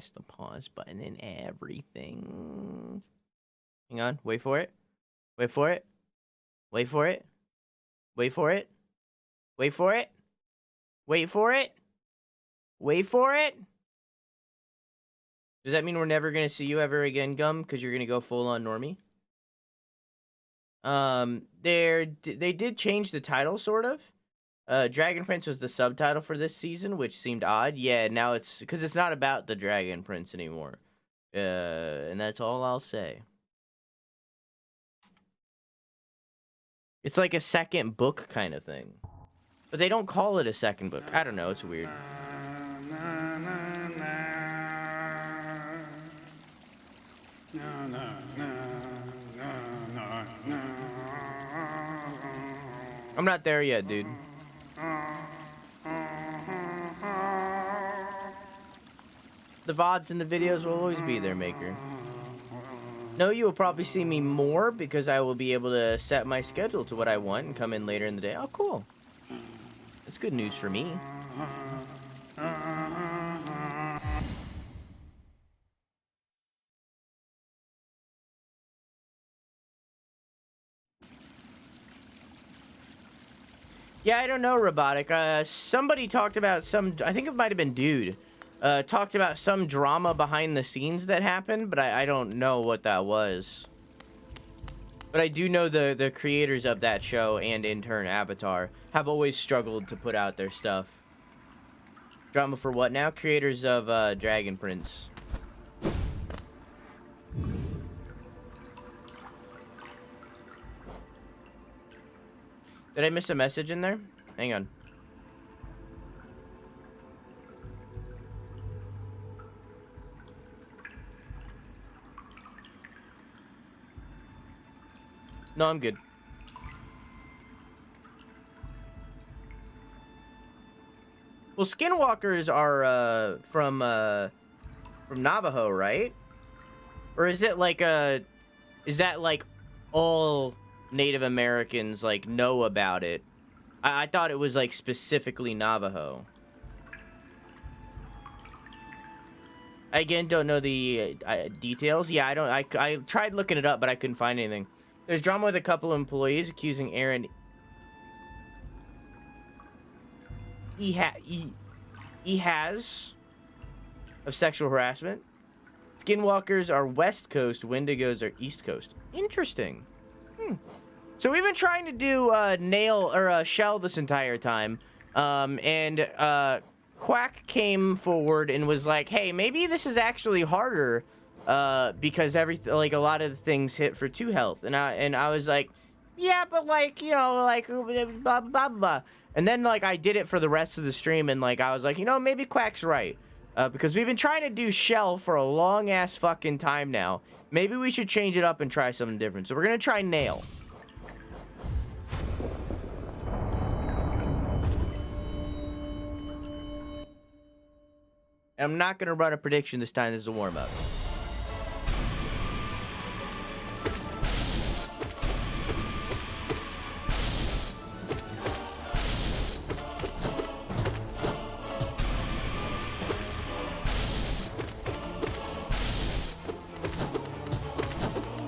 press the pause button and everything. Hang on. Wait for it. Wait for it. Wait for it. Wait for it. Wait for it. Wait for it. Wait for it. Does that mean we're never going to see you ever again, Gum? Because you're going to go full on normie? They did change the title, sort of. Dragon Prince was the subtitle for this season, which seemed odd. Yeah, now it's... Because it's not about the Dragon Prince anymore. And that's all I'll say. It's like a second book kind of thing. But they don't call it a second book. I don't know, it's weird. I'm not there yet, dude. The VODs and the videos will always be there, Maker. No, you will probably see me more because I will be able to set my schedule to what I want and come in later in the day. Oh, cool. That's good news for me. Yeah, I don't know, Robotic. Somebody talked about some... I think it might have been Dude. Talked about some drama behind the scenes that happened, but I don't know what that was. But I do know the creators of that show and, in turn, Avatar have always struggled to put out their stuff. Drama for what now? Creators of Dragon Prince. Did I miss a message in there? Hang on. No, I'm good. Well, skinwalkers are from Navajo, right? Or is it like is that like all Native Americans like know about it? I thought it was like specifically Navajo. I again don't know the details. Yeah, I tried looking it up, but I couldn't find anything. There's drama with a couple of employees accusing Aaron has of sexual harassment. Skinwalkers are West Coast, Wendigos are East Coast. Interesting. So we've been trying to do nail or shell this entire time, and Quack came forward and was like, "Hey, maybe this is actually harder because like a lot of the things hit for 2 health." And I was like, "Yeah, but like, you know, like blah blah blah." And then like I did it for the rest of the stream, and like I was like, you know, maybe Quack's right. Because we've been trying to do shell for a long ass fucking time now. Maybe we should change it up and try something different. So we're gonna try nail. And I'm not gonna run a prediction this time. This is a warm-up.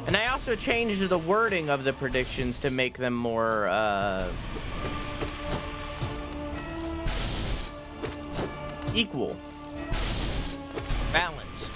And I also changed the wording of the predictions to make them more, equal. Balanced.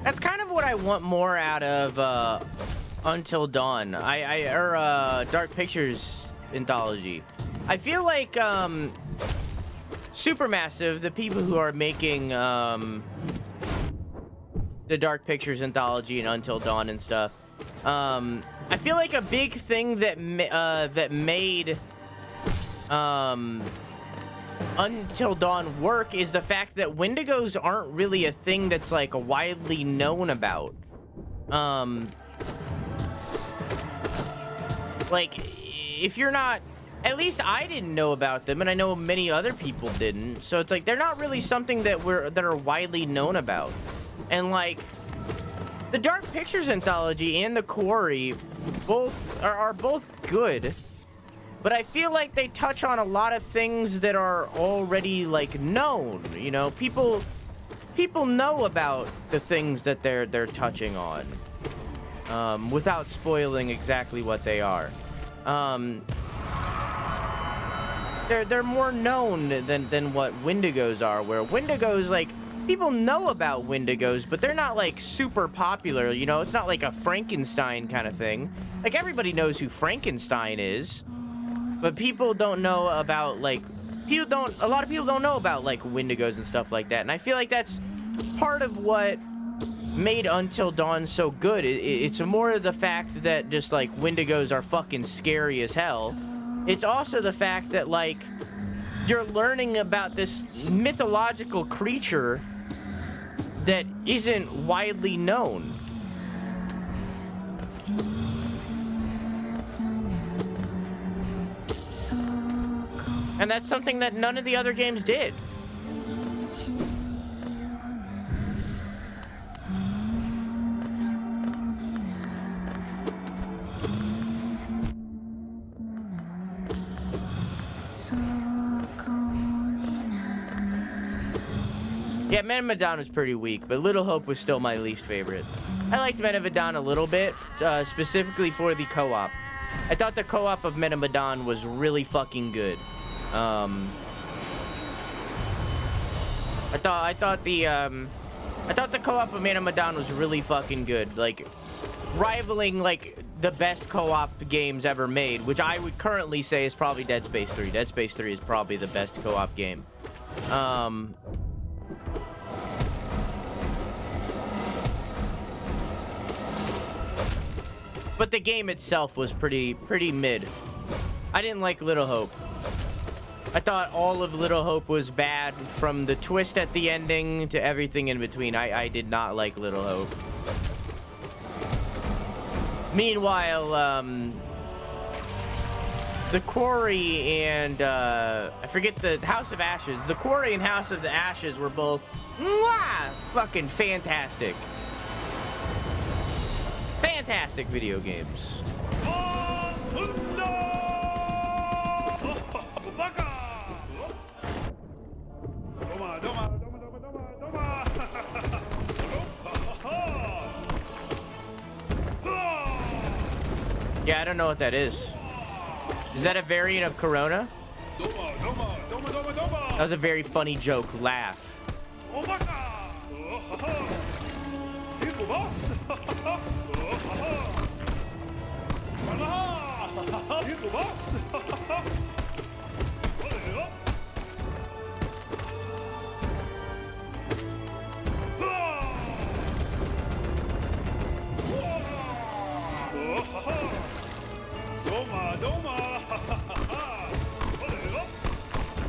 That's kind of what I want more out of Until Dawn. Dark Pictures anthology. I feel like Supermassive, the people who are making the Dark Pictures anthology and Until Dawn and stuff, I feel like a big thing that made Until Dawn work is the fact that Wendigos aren't really a thing that's like widely known about. Like, if you're not, at least I didn't know about them, and I know many other people didn't. So it's like they're not really something that are widely known about. And like, the Dark Pictures anthology and the Quarry are both good, but I feel like they touch on a lot of things that are already like known. You know, people know about the things that they're touching on, without spoiling exactly what they are. They're more known than what Wendigos are, where Wendigos, like, people know about Wendigos, but they're not like super popular, you know. It's not like a Frankenstein kind of thing. Like, everybody knows who Frankenstein is, but people don't know about, like, a lot of people don't know about like Wendigos and stuff like that. And I feel like that's part of what made Until Dawn so good. It's more of the fact that just like Wendigos are fucking scary as hell. It's also the fact that like you're learning about this mythological creature that isn't widely known. And that's something that none of the other games did. Yeah, Men of Medan was pretty weak, but Little Hope was still my least favorite. I liked Men of Medan a little bit, specifically for the co-op. I thought the co-op of Men of Medan was really fucking good. I thought the co-op of Man of Medan was really fucking good, like rivaling like the best co-op games ever made, which I would currently say is probably Dead Space 3. Dead Space 3 is probably the best co-op game. But the game itself was pretty mid. I didn't like Little Hope. I thought all of Little Hope was bad, from the twist at the ending to everything in between. I did not like Little Hope. Meanwhile, the Quarry and, I forget, the House of Ashes. The Quarry and House of the Ashes were both fucking fantastic. Fantastic video games. Yeah, I don't know what that is. Is that a variant of Corona? That was a very funny joke. Laugh.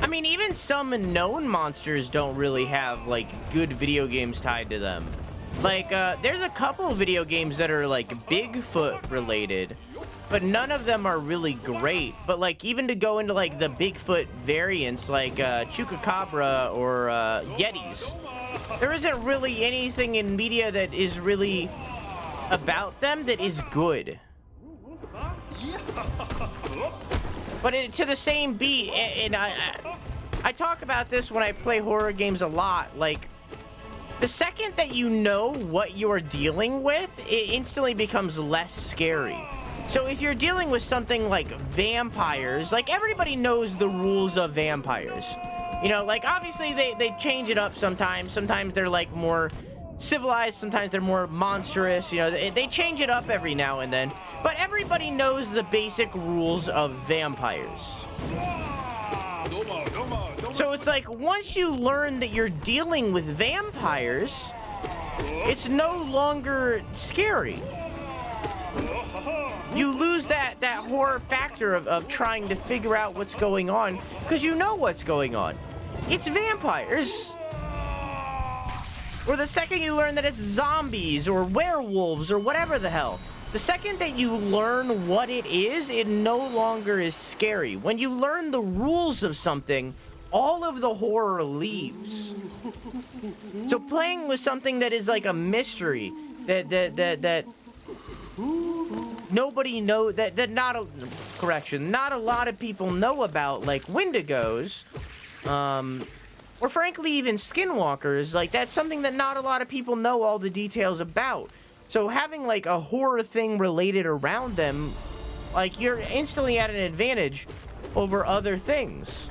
I mean, even some known monsters don't really have like good video games tied to them. Like, there's a couple video games that are like Bigfoot related, but none of them are really great. But like, even to go into like the Bigfoot variants, like Chupacabra or Yetis, there isn't really anything in media that is really about them that is good. But to the same beat, and I talk about this when I play horror games a lot, like, the second that you know what you're dealing with, it instantly becomes less scary. So if you're dealing with something like vampires, like, everybody knows the rules of vampires. You know, like, obviously they change it up sometimes. Sometimes they're, like, more civilized. Sometimes they're more monstrous. You know, they change it up every now and then. But everybody knows the basic rules of vampires. So it's like, once you learn that you're dealing with vampires, it's no longer scary. you lose that horror factor of trying to figure out what's going on, because you know what's going on. It's vampires. Or the second you learn that it's zombies or werewolves or whatever the hell. The second that you learn what it is, it no longer is scary. When you learn the rules of something, all of the horror leaves. So playing with something that is like a mystery, that nobody know, not a lot of people know about, like Wendigos, or frankly even skinwalkers, like that's something that not a lot of people know all the details about. So having like a horror thing related around them, like you're instantly at an advantage over other things.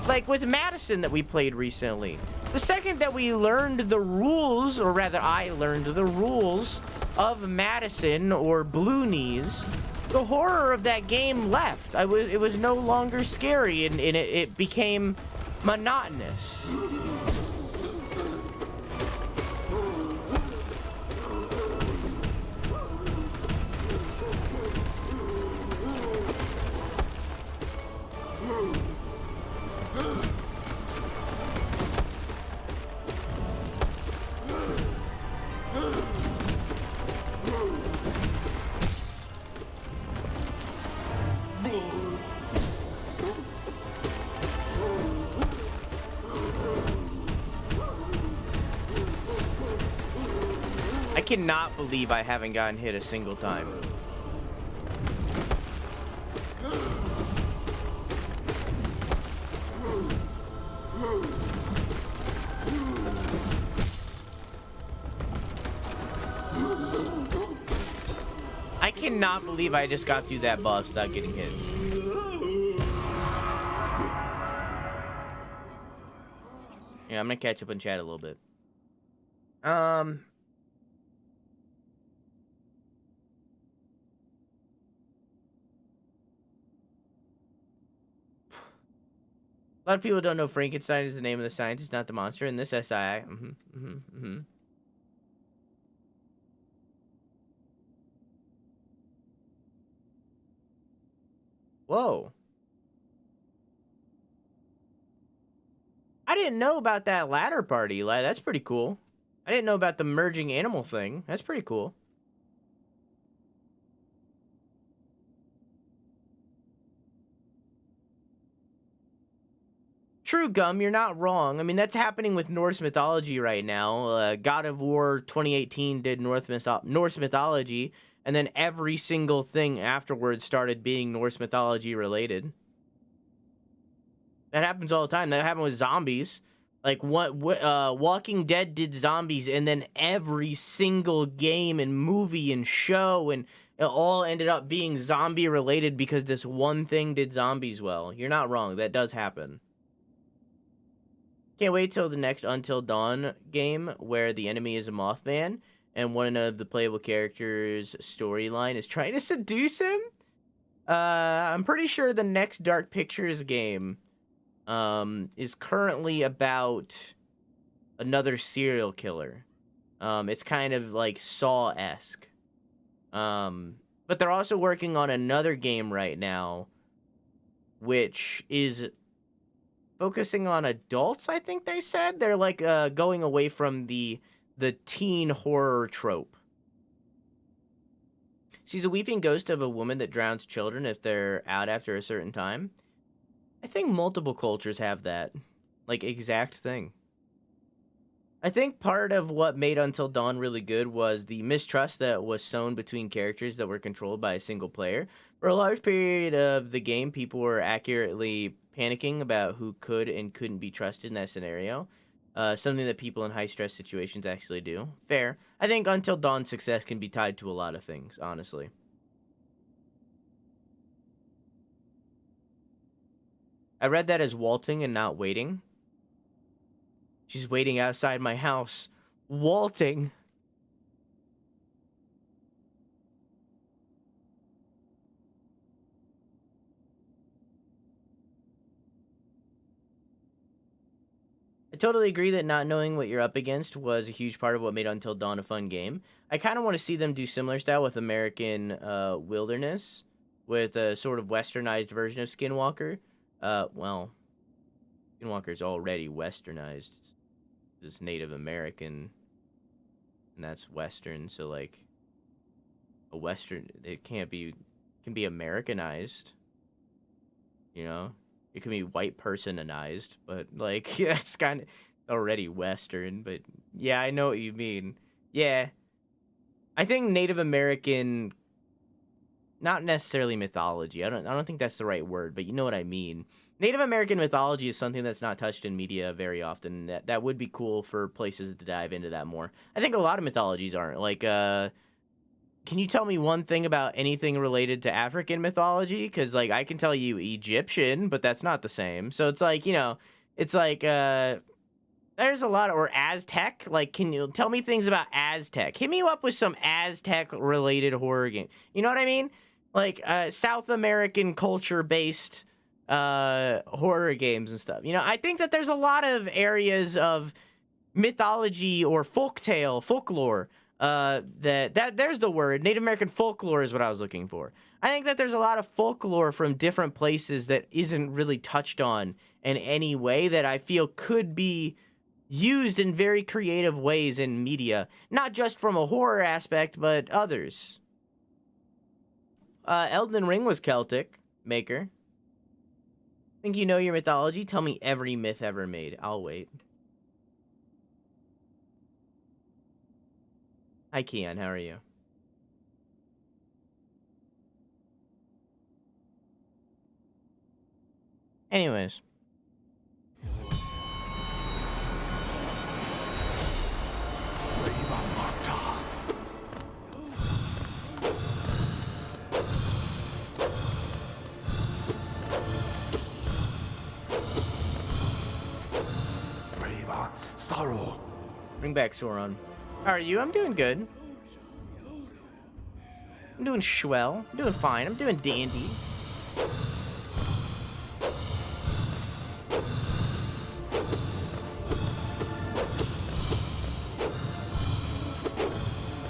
Like with Madison that we played recently. The second that we learned the rules, or rather I learned the rules of Madison or Blue Knees, the horror of that game left. It was no longer scary, and it became monotonous. I cannot believe I haven't gotten hit a single time. I cannot believe I just got through that boss without getting hit. Yeah, I'm gonna catch up and chat a little bit. A lot of people don't know Frankenstein is the name of the scientist, not the monster in this SII. Whoa. I didn't know about that ladder party. That's pretty cool. I didn't know about the merging animal thing. That's pretty cool. True, Gum, you're not wrong. I mean, that's happening with Norse mythology right now. God of War 2018 did Norse mythology, and then every single thing afterwards started being Norse mythology related. That happens all the time. That happened with zombies. Like, Walking Dead did zombies, and then every single game and movie and show, and it all ended up being zombie related because this one thing did zombies well. You're not wrong. That does happen. Can't wait till the next Until Dawn game where the enemy is a Mothman and one of the playable characters' storyline is trying to seduce him. I'm pretty sure the next Dark Pictures game is currently about another serial killer. It's kind of like Saw-esque. But they're also working on another game right now, which is focusing on adults, I think they said. They're like going away from the teen horror trope. She's a weeping ghost of a woman that drowns children if they're out after a certain time. I think multiple cultures have that, like, exact thing. I think part of what made Until Dawn really good was the mistrust that was sown between characters that were controlled by a single player. For a large period of the game, people were accurately panicking about who could and couldn't be trusted in that scenario. Something that people in high-stress situations actually do. Fair. I think Until Dawn's success can be tied to a lot of things, honestly. I read that as waltzing and not waiting. She's waiting outside my house. Waltzing. I totally agree that not knowing what you're up against was a huge part of what made Until Dawn a fun game. I kind of want to see them do similar style with American Wilderness, with a sort of westernized version of Skinwalker. Well, Skinwalker's already westernized. It's Native American, and that's Western, so like a Western, it can be Americanized, you know? It can be white personized, but like yeah, it's kind of already Western, but yeah, I know what you mean. Yeah. I think Native American, not necessarily mythology. I don't think that's the right word, but you know what I mean. Native American mythology is something that's not touched in media very often. That would be cool for places to dive into that more. I think a lot of mythologies aren't. Like, can you tell me one thing about anything related to African mythology? Because, like, I can tell you Egyptian, but that's not the same. So it's like, it's like, there's a lot, or Aztec. Like, can you tell me things about Aztec? Hit me up with some Aztec-related horror game. You know what I mean? Like, South American culture-based horror games and stuff. I think that there's a lot of areas of mythology or folklore. There's the word. Native American folklore is what I was looking for. I think that there's a lot of folklore from different places that isn't really touched on in any way that I feel could be used in very creative ways in media, not just from a horror aspect, but others. Elden Ring was Celtic, Maker. Think you know your mythology? Tell me every myth ever made. I'll wait. Hi, Keon. How are you? Anyways. Sorrow. Bring back Sauron. How are you? I'm doing good. I'm doing swell. I'm doing fine. I'm doing dandy.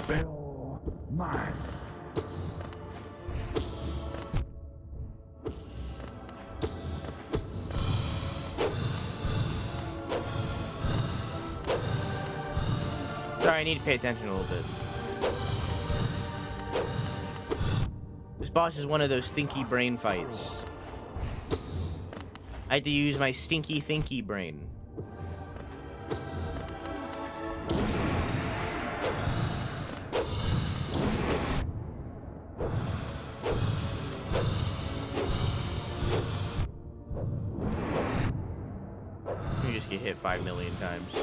Bell mine. Sorry, I need to pay attention a little bit. This boss is one of those stinky brain fights. I had to use my stinky thinky brain. You just get hit 5 million times.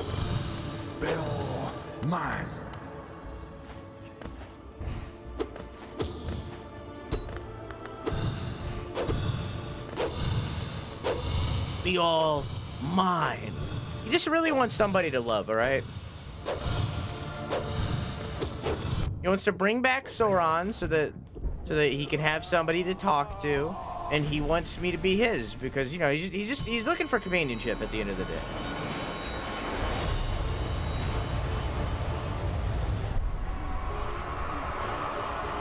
Bell mine. Be all mine. You just really want somebody to love, alright? He wants to bring back Sauron so that he can have somebody to talk to, and he wants me to be his because he's looking for companionship at the end of the day.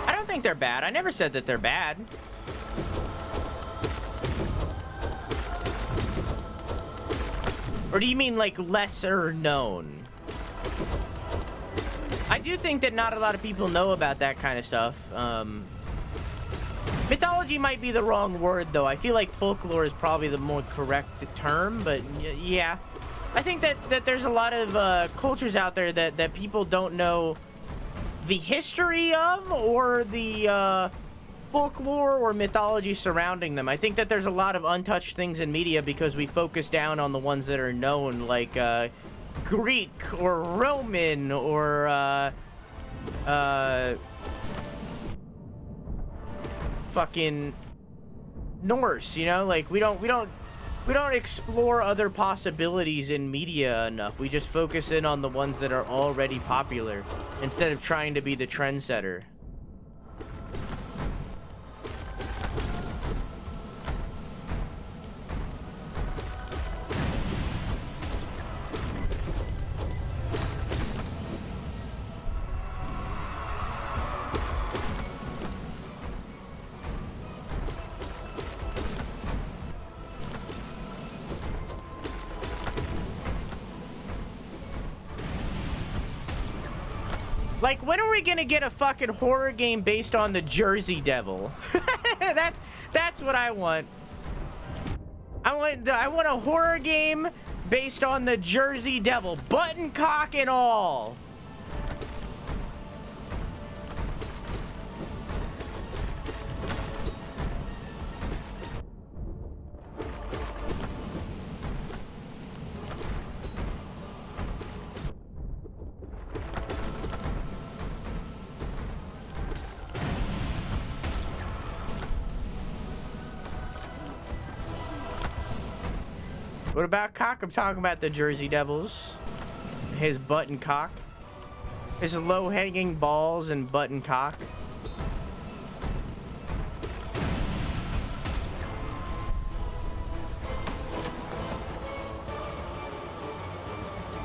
I don't think they're bad. I never said that they're bad. Or do you mean like lesser known? I do think that not a lot of people know about that kind of stuff. Mythology might be the wrong word, though. I feel like folklore is probably the more correct term, but yeah. I think that there's a lot of cultures out there that people don't know the history of, or the folklore or mythology surrounding them. I think that there's a lot of untouched things in media because we focus down on the ones that are known, like Greek or Roman or fucking Norse, like we don't explore other possibilities in media enough. We just focus in on the ones that are already popular instead of trying to be the trendsetter. Like, when are we gonna get a fucking horror game based on the Jersey Devil? That's what I want. I want a horror game based on the Jersey Devil, button cock and all. What about cock? I'm talking about the Jersey Devils. His button cock. His low-hanging balls and button cock.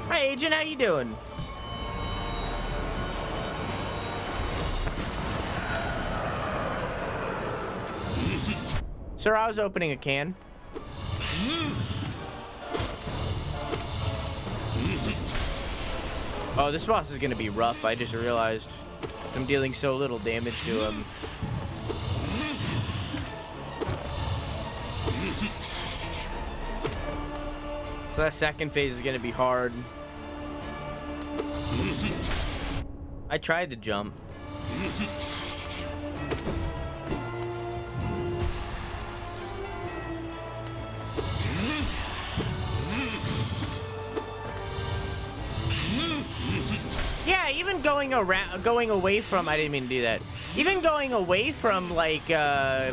Hi, Agent. How you doing? Sir, I was opening a can. Oh, this boss is gonna be rough, I just realized. I'm dealing so little damage to him. So that second phase is gonna be hard. I tried to jump. Yeah, even going away from, I didn't mean to do that. Even going away from, like,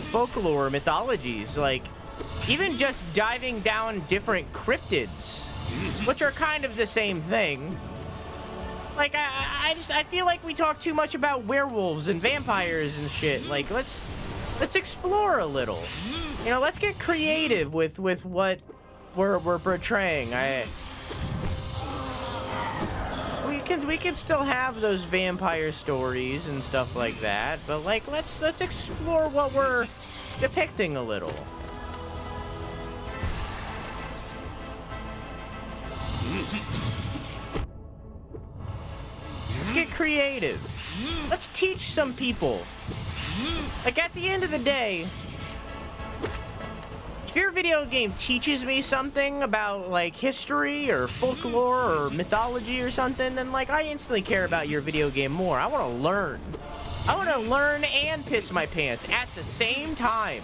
folklore mythologies, like, even just diving down different cryptids, which are kind of the same thing. Like, I feel like we talk too much about werewolves and vampires and shit. Like, let's explore a little. You know, let's get creative with what we're portraying. We can still have those vampire stories and stuff like that, but like let's explore what we're depicting a little. Let's get creative. Let's teach some people. Like, at the end of the day, if your video game teaches me something about, like, history or folklore or mythology or something, then, like, I instantly care about your video game more. I want to learn. I want to learn and piss my pants at the same time.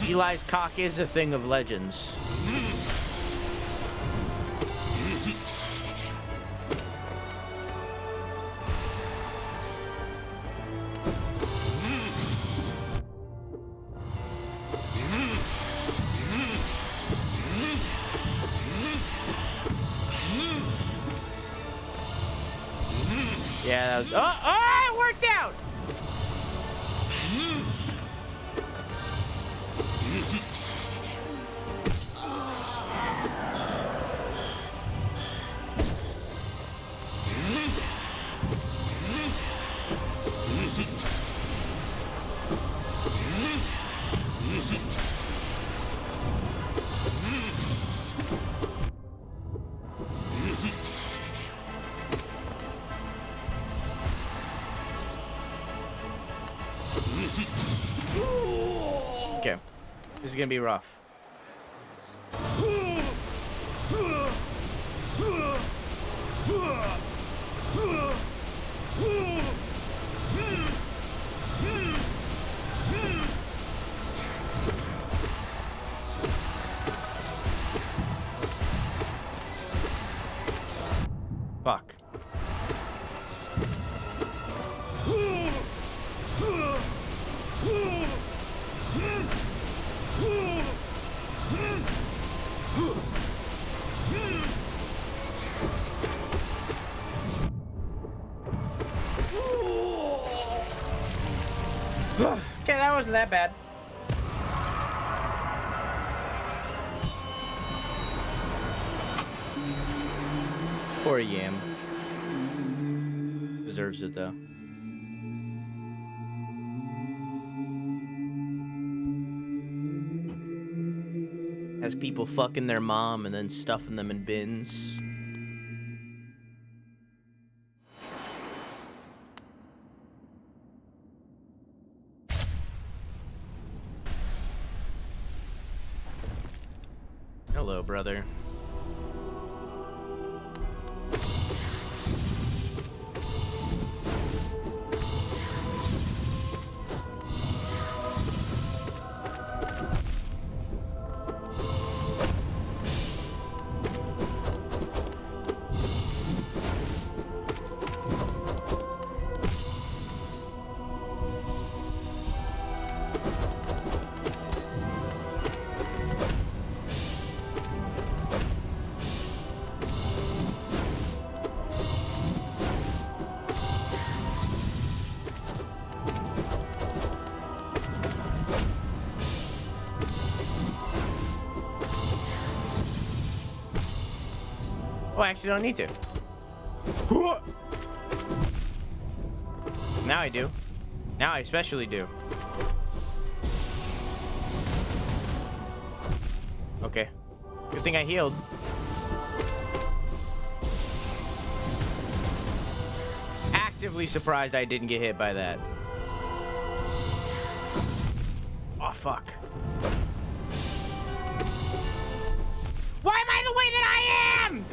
Eli's cock is a thing of legends. Yeah, that was... Oh, it worked out! Okay, this is gonna be rough. Fuck. Okay, that wasn't that bad. Poor Yam. Deserves it, though. Has people fucking their mom and then stuffing them in bins. Hello, brother. Oh, I actually don't need to. Now I do. Now I especially do. Okay. Good thing I healed. Actively surprised I didn't get hit by that. Oh, fuck. Why am I the way that I am?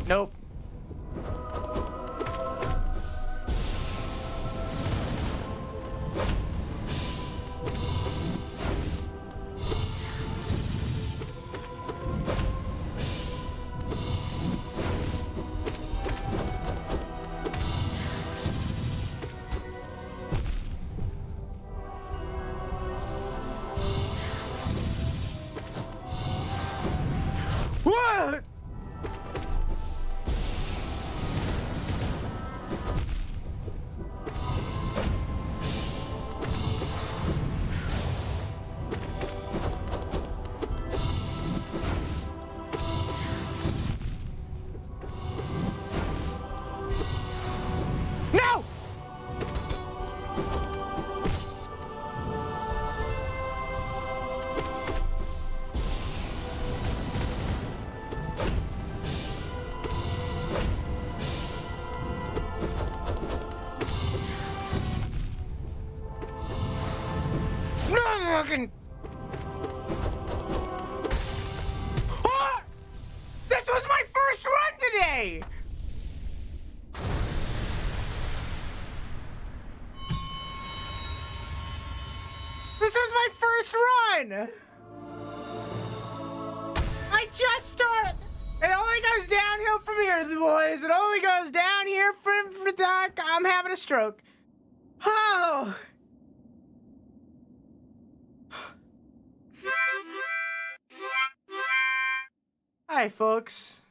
Nope. What? No! No fucking. Oh! This was my first run today! This was my first run! I just started! It only goes downhill from here, boys. It only goes down here from Doc. I'm having a stroke. Oh! Hi, folks.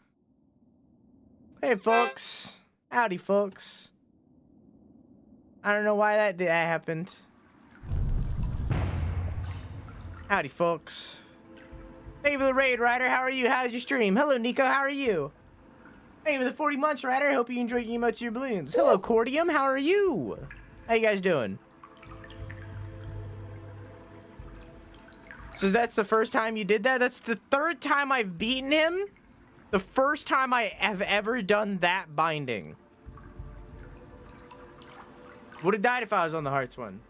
Hey, folks. Howdy, folks. I don't know why that happened. Howdy, folks. Thank you for the raid, Ryder. How are you? How's your stream? Hello, Nico. How are you? Thank you for the 40 months, Ryder. Hope you enjoyed your emotes and your balloons. Hello, Cordium. How are you? How you guys doing? So that's the first time you did that? That's the third time I've beaten him. The first time I have ever done that binding. Would have died if I was on the hearts one.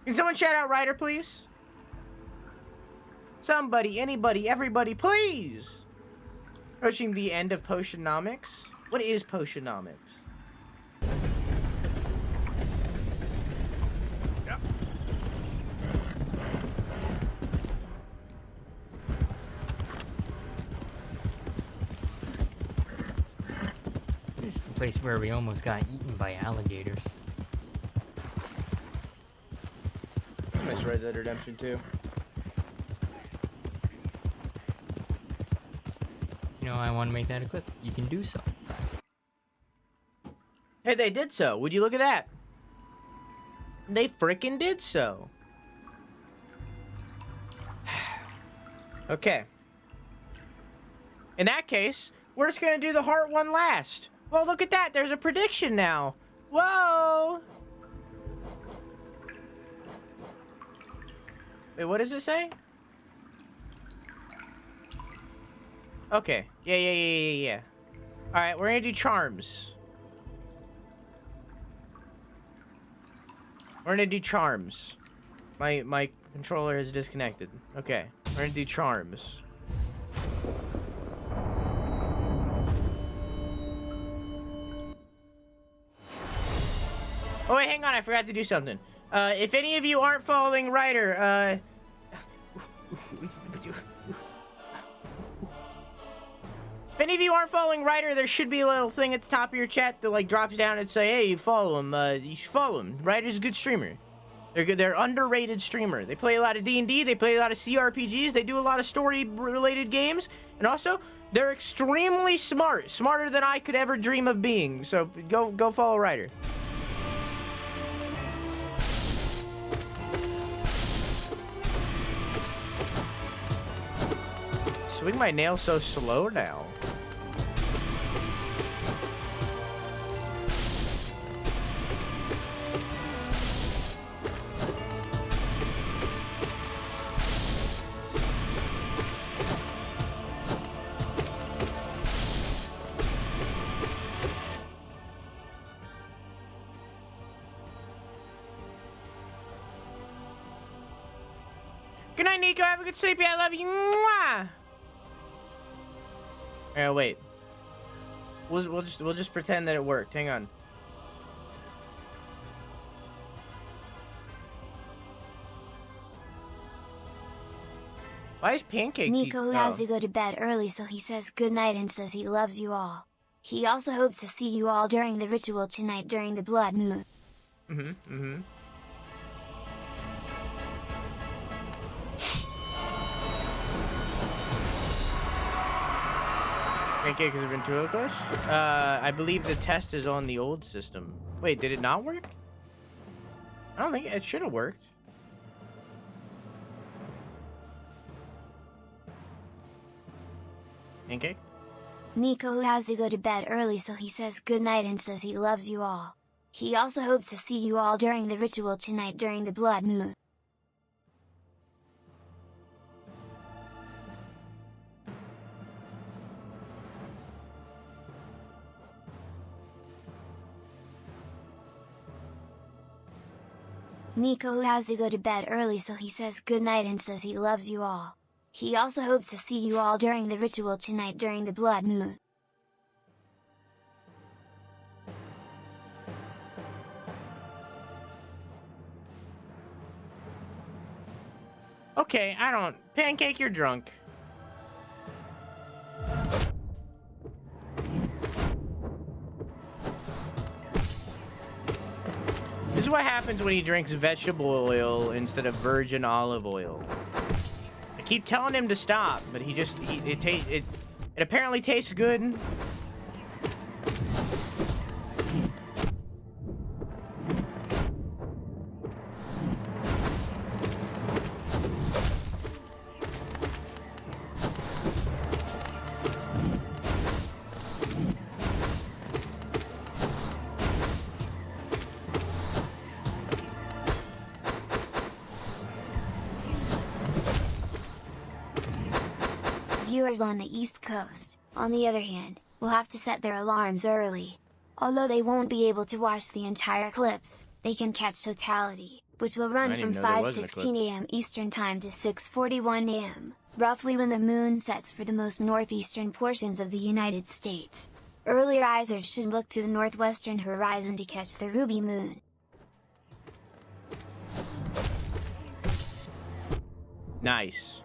Can someone shout out Ryder, please? Somebody, anybody, everybody, please! Approaching the end of Potionomics. What is Potionomics? This is the place where we almost got eaten by alligators. Nice Red Dead Redemption 2. You know, I want to make that a clip, you can do so. Hey, they did so. Would you look at that? They frickin' did so. Okay. In that case, we're just gonna do the heart one last. Well, look at that. There's a prediction now. Whoa. Wait, what does it say? Okay. Yeah. All right, we're gonna do charms. We're gonna do charms. My controller is disconnected. Okay, we're gonna do charms. Oh wait, hang on, I forgot to do something. If any of you aren't following Ryder, if any of you aren't following Ryder, there should be a little thing at the top of your chat that like drops down and say, "Hey, you follow him. You should follow him. Ryder's a good streamer. They're good. They're underrated streamer. They play a lot of D&D. They play a lot of CRPGs. They do a lot of story-related games, and also they're extremely smart, smarter than I could ever dream of being. So go follow Ryder." Swing my nail so slow now. Good night, Nico. Have a good sleep. I love you. Mwah! Wait. We'll just pretend that it worked. Hang on. Why is Pancake Nico has to go to bed early, so he says goodnight and says he loves you all. He also hopes to see you all during the ritual tonight during the blood moon. Pancake has been too close. I believe the test is on the old system. Wait, did it not work? I don't think it should have worked. Pancake? Nico has to go to bed early, so he says goodnight and says he loves you all. He also hopes to see you all during the ritual tonight during the blood moon. Nico has to go to bed early, so he says goodnight and says he loves you all. He also hopes to see you all during the ritual tonight during the blood moon. Okay, I don't... Pancake, you're drunk. This is what happens when he drinks vegetable oil instead of virgin olive oil. I keep telling him to stop, but he just... It apparently tastes good. Viewers on the East Coast, on the other hand, will have to set their alarms early. Although they won't be able to watch the entire clips, they can catch totality, which will run from 5:16 AM Eastern Time to 6:41 AM, roughly when the moon sets for the most northeastern portions of the United States. Early risers should look to the northwestern horizon to catch the ruby moon. Nice.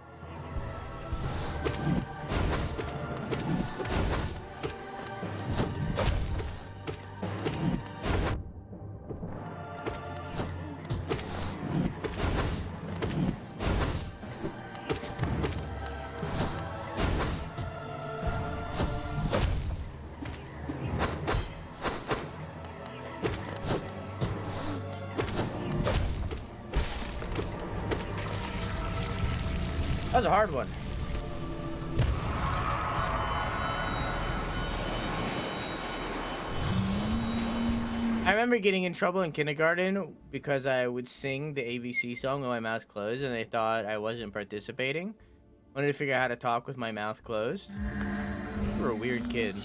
That was a hard one. I remember getting in trouble in kindergarten because I would sing the ABC song with my mouth closed, and they thought I wasn't participating. Wanted to figure out how to talk with my mouth closed. You were a weird kid.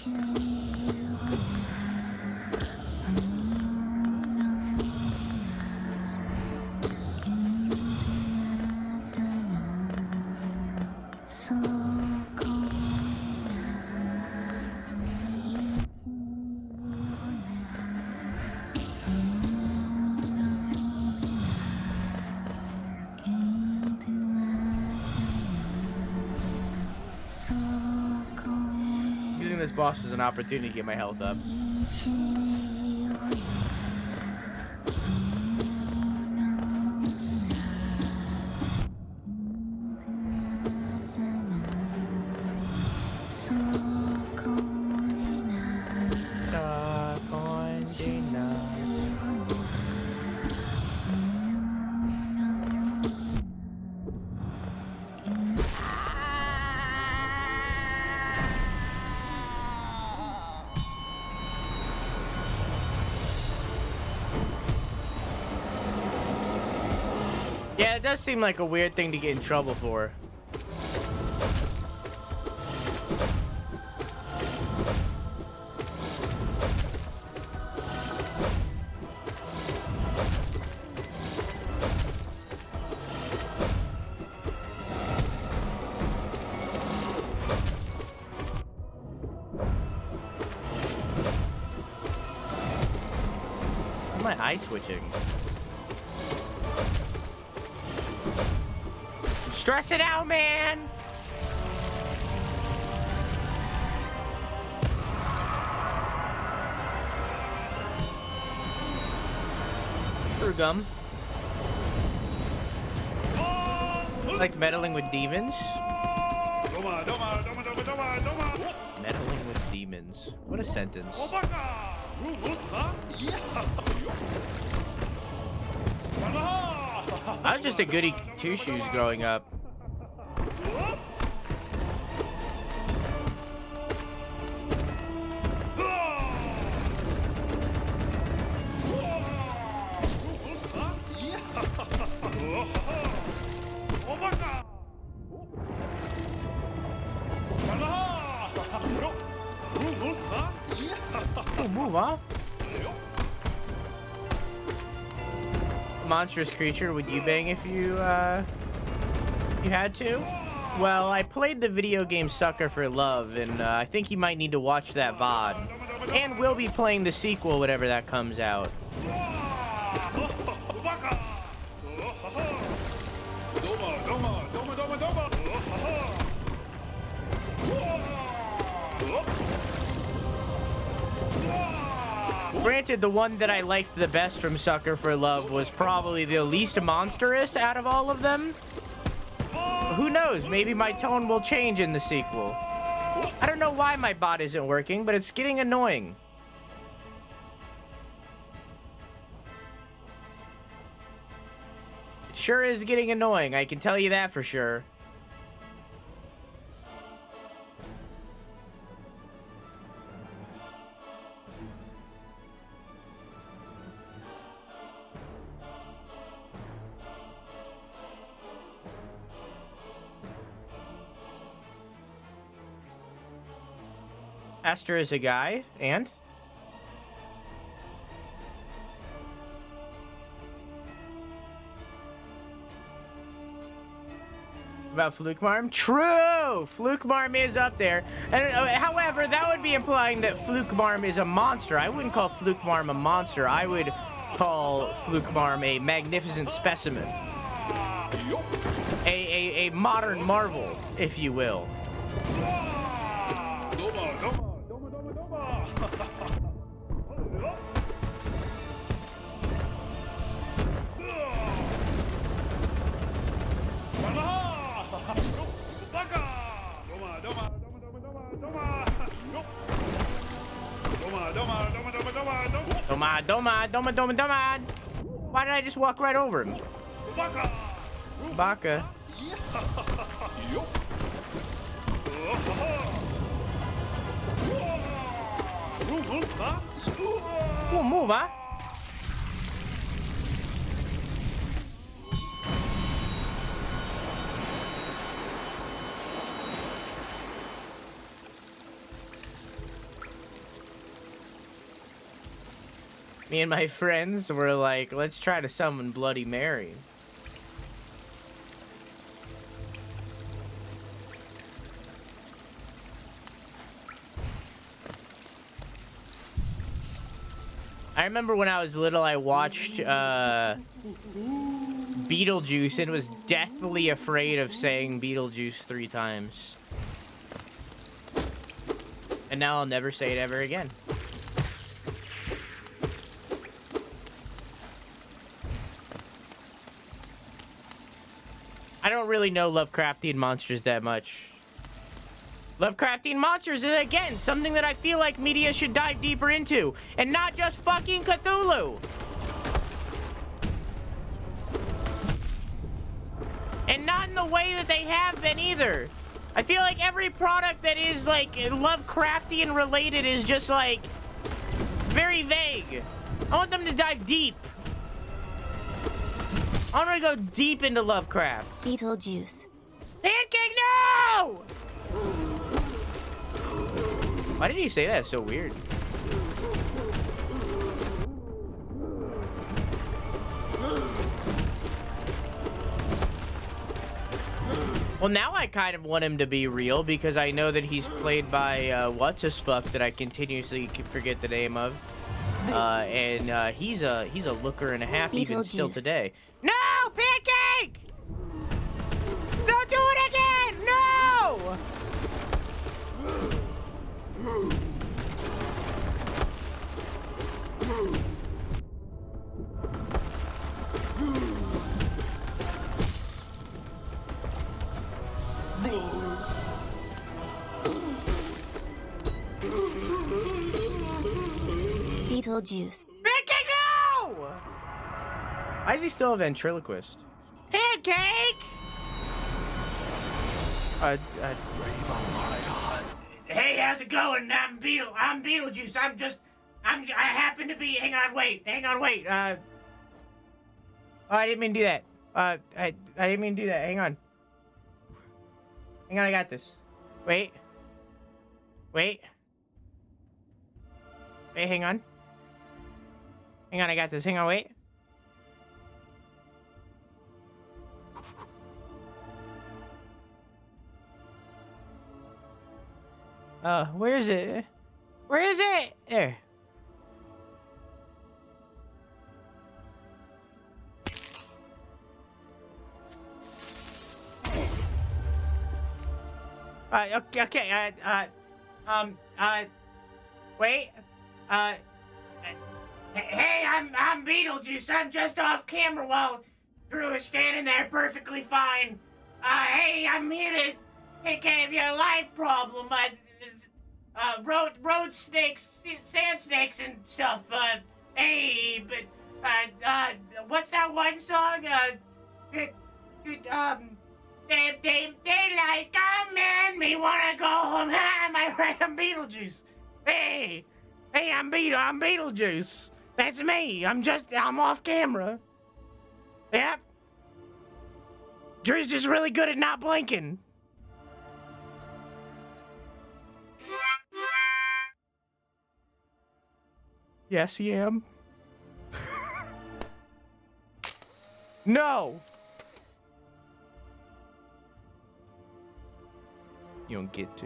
Using this boss as an opportunity to get my health up. Yeah, it does seem like a weird thing to get in trouble for. Why am my eye twitching? Stress it out, man! True gum. Like meddling with demons? Meddling with demons. What a sentence. I was just a goody two-shoes growing up. Oh, move, huh? Monstrous creature would you bang if you had to? Well, I played the video game Sucker for Love, and I think you might need to watch that VOD. And we'll be playing the sequel whenever that comes out. Granted, the one that I liked the best from Sucker for Love was probably the least monstrous out of all of them. Who knows? Maybe my tone will change in the sequel. I don't know why my bot isn't working, but it's getting annoying. It sure is getting annoying, I can tell you that for sure. Aster is a guy, and? About Flukemarm? True! Flukemarm is up there. And, however, that would be implying that Flukemarm is a monster. I wouldn't call Flukemarm a monster. I would call Flukemarm a magnificent specimen. A modern marvel, if you will. Doma. Why did I just walk right over him? Baka. Ooh, move, huh? Me and my friends were like, let's try to summon Bloody Mary. I remember when I was little, I watched Beetlejuice and was deathly afraid of saying Beetlejuice 3 times. And now I'll never say it ever again. I don't really know Lovecraftian monsters that much. Lovecraftian monsters is, again, something that I feel like media should dive deeper into. And not just fucking Cthulhu. And not in the way that they have been either. I feel like every product that is, like, Lovecraftian related is just, like, very vague. I want them to dive deep. I want to go deep into Lovecraft. Beetlejuice. Pancake, no! Why did he say that? It's so weird. Well, now I kind of want him to be real because I know that he's played by what's-his-fuck that I continuously forget the name of. And he's a looker and a half even still today. No! Pancake! Don't do it again! No! Beetlejuice. Pancake, no! Why is he still a ventriloquist? Pancake! Hey, how's it going? I'm Beetlejuice. I happen to be. Hang on, wait. Oh, I didn't mean to do that. I didn't mean to do that. Hang on, I got this. Wait, hang on, I got this. Hang on, wait. Where is it? There. Okay, wait, hey, I'm Beetlejuice. I'm just off camera while Drew is standing there perfectly fine. Hey, I'm here to take care of your life problem. Road snakes, sand snakes and stuff. Hey, but, what's that one song? Daylight come in, me wanna go home. Am I right? I'm Beetlejuice. Hey, I'm Beetlejuice. That's me. I'm off camera. Yep. Drew's just really good at not blinking. Yes, I am. No. You don't get to.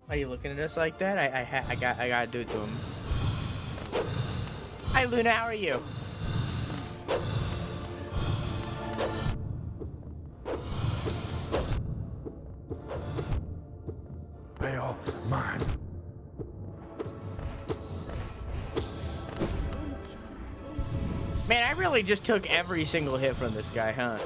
Why are you looking at us like that? I gotta do it to him. Hi, Luna. How are you? Veil mine. Man, I really just took every single hit from this guy, huh?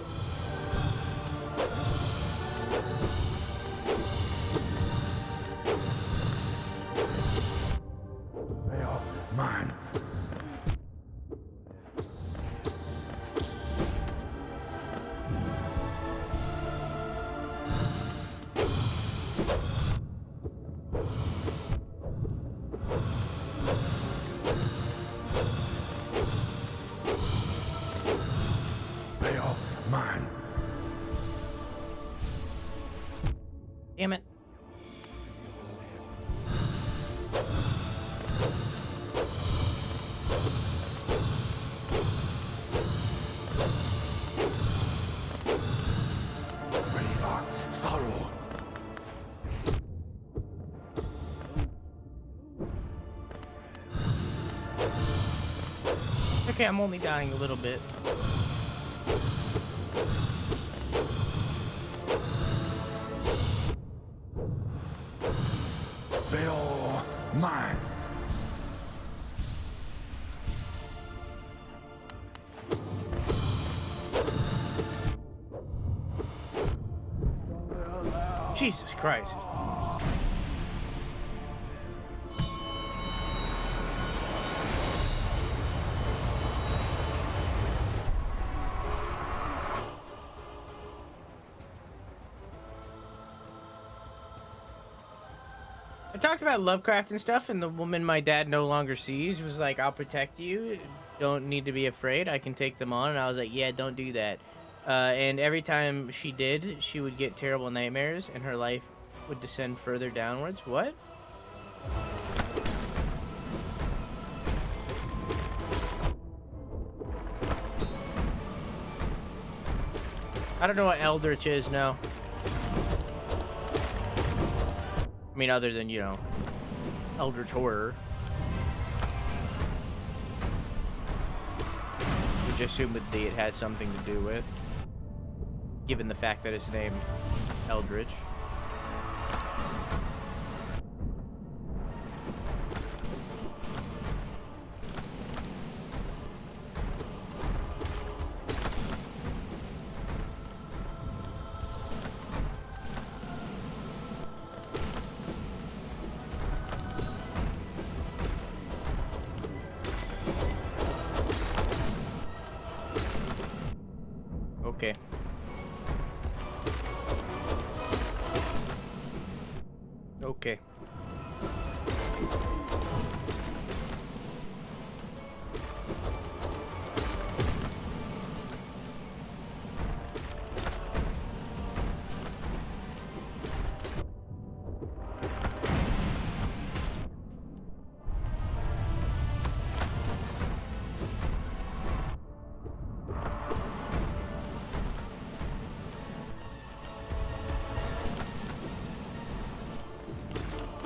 Veil mine. okay, I'm only dying a little bit. They all mine. Jesus Christ. I talked about Lovecraft and stuff, and the woman my dad no longer sees was like, I'll protect you. Don't need to be afraid. I can take them on. And I was like, yeah, don't do that. And every time she did, she would get terrible nightmares, and her life would descend further downwards. What? I don't know what Eldritch is now. I mean, other than, you know, Eldritch Horror. Which I assume it had something to do with, given the fact that it's named Eldritch. Okay. Okay.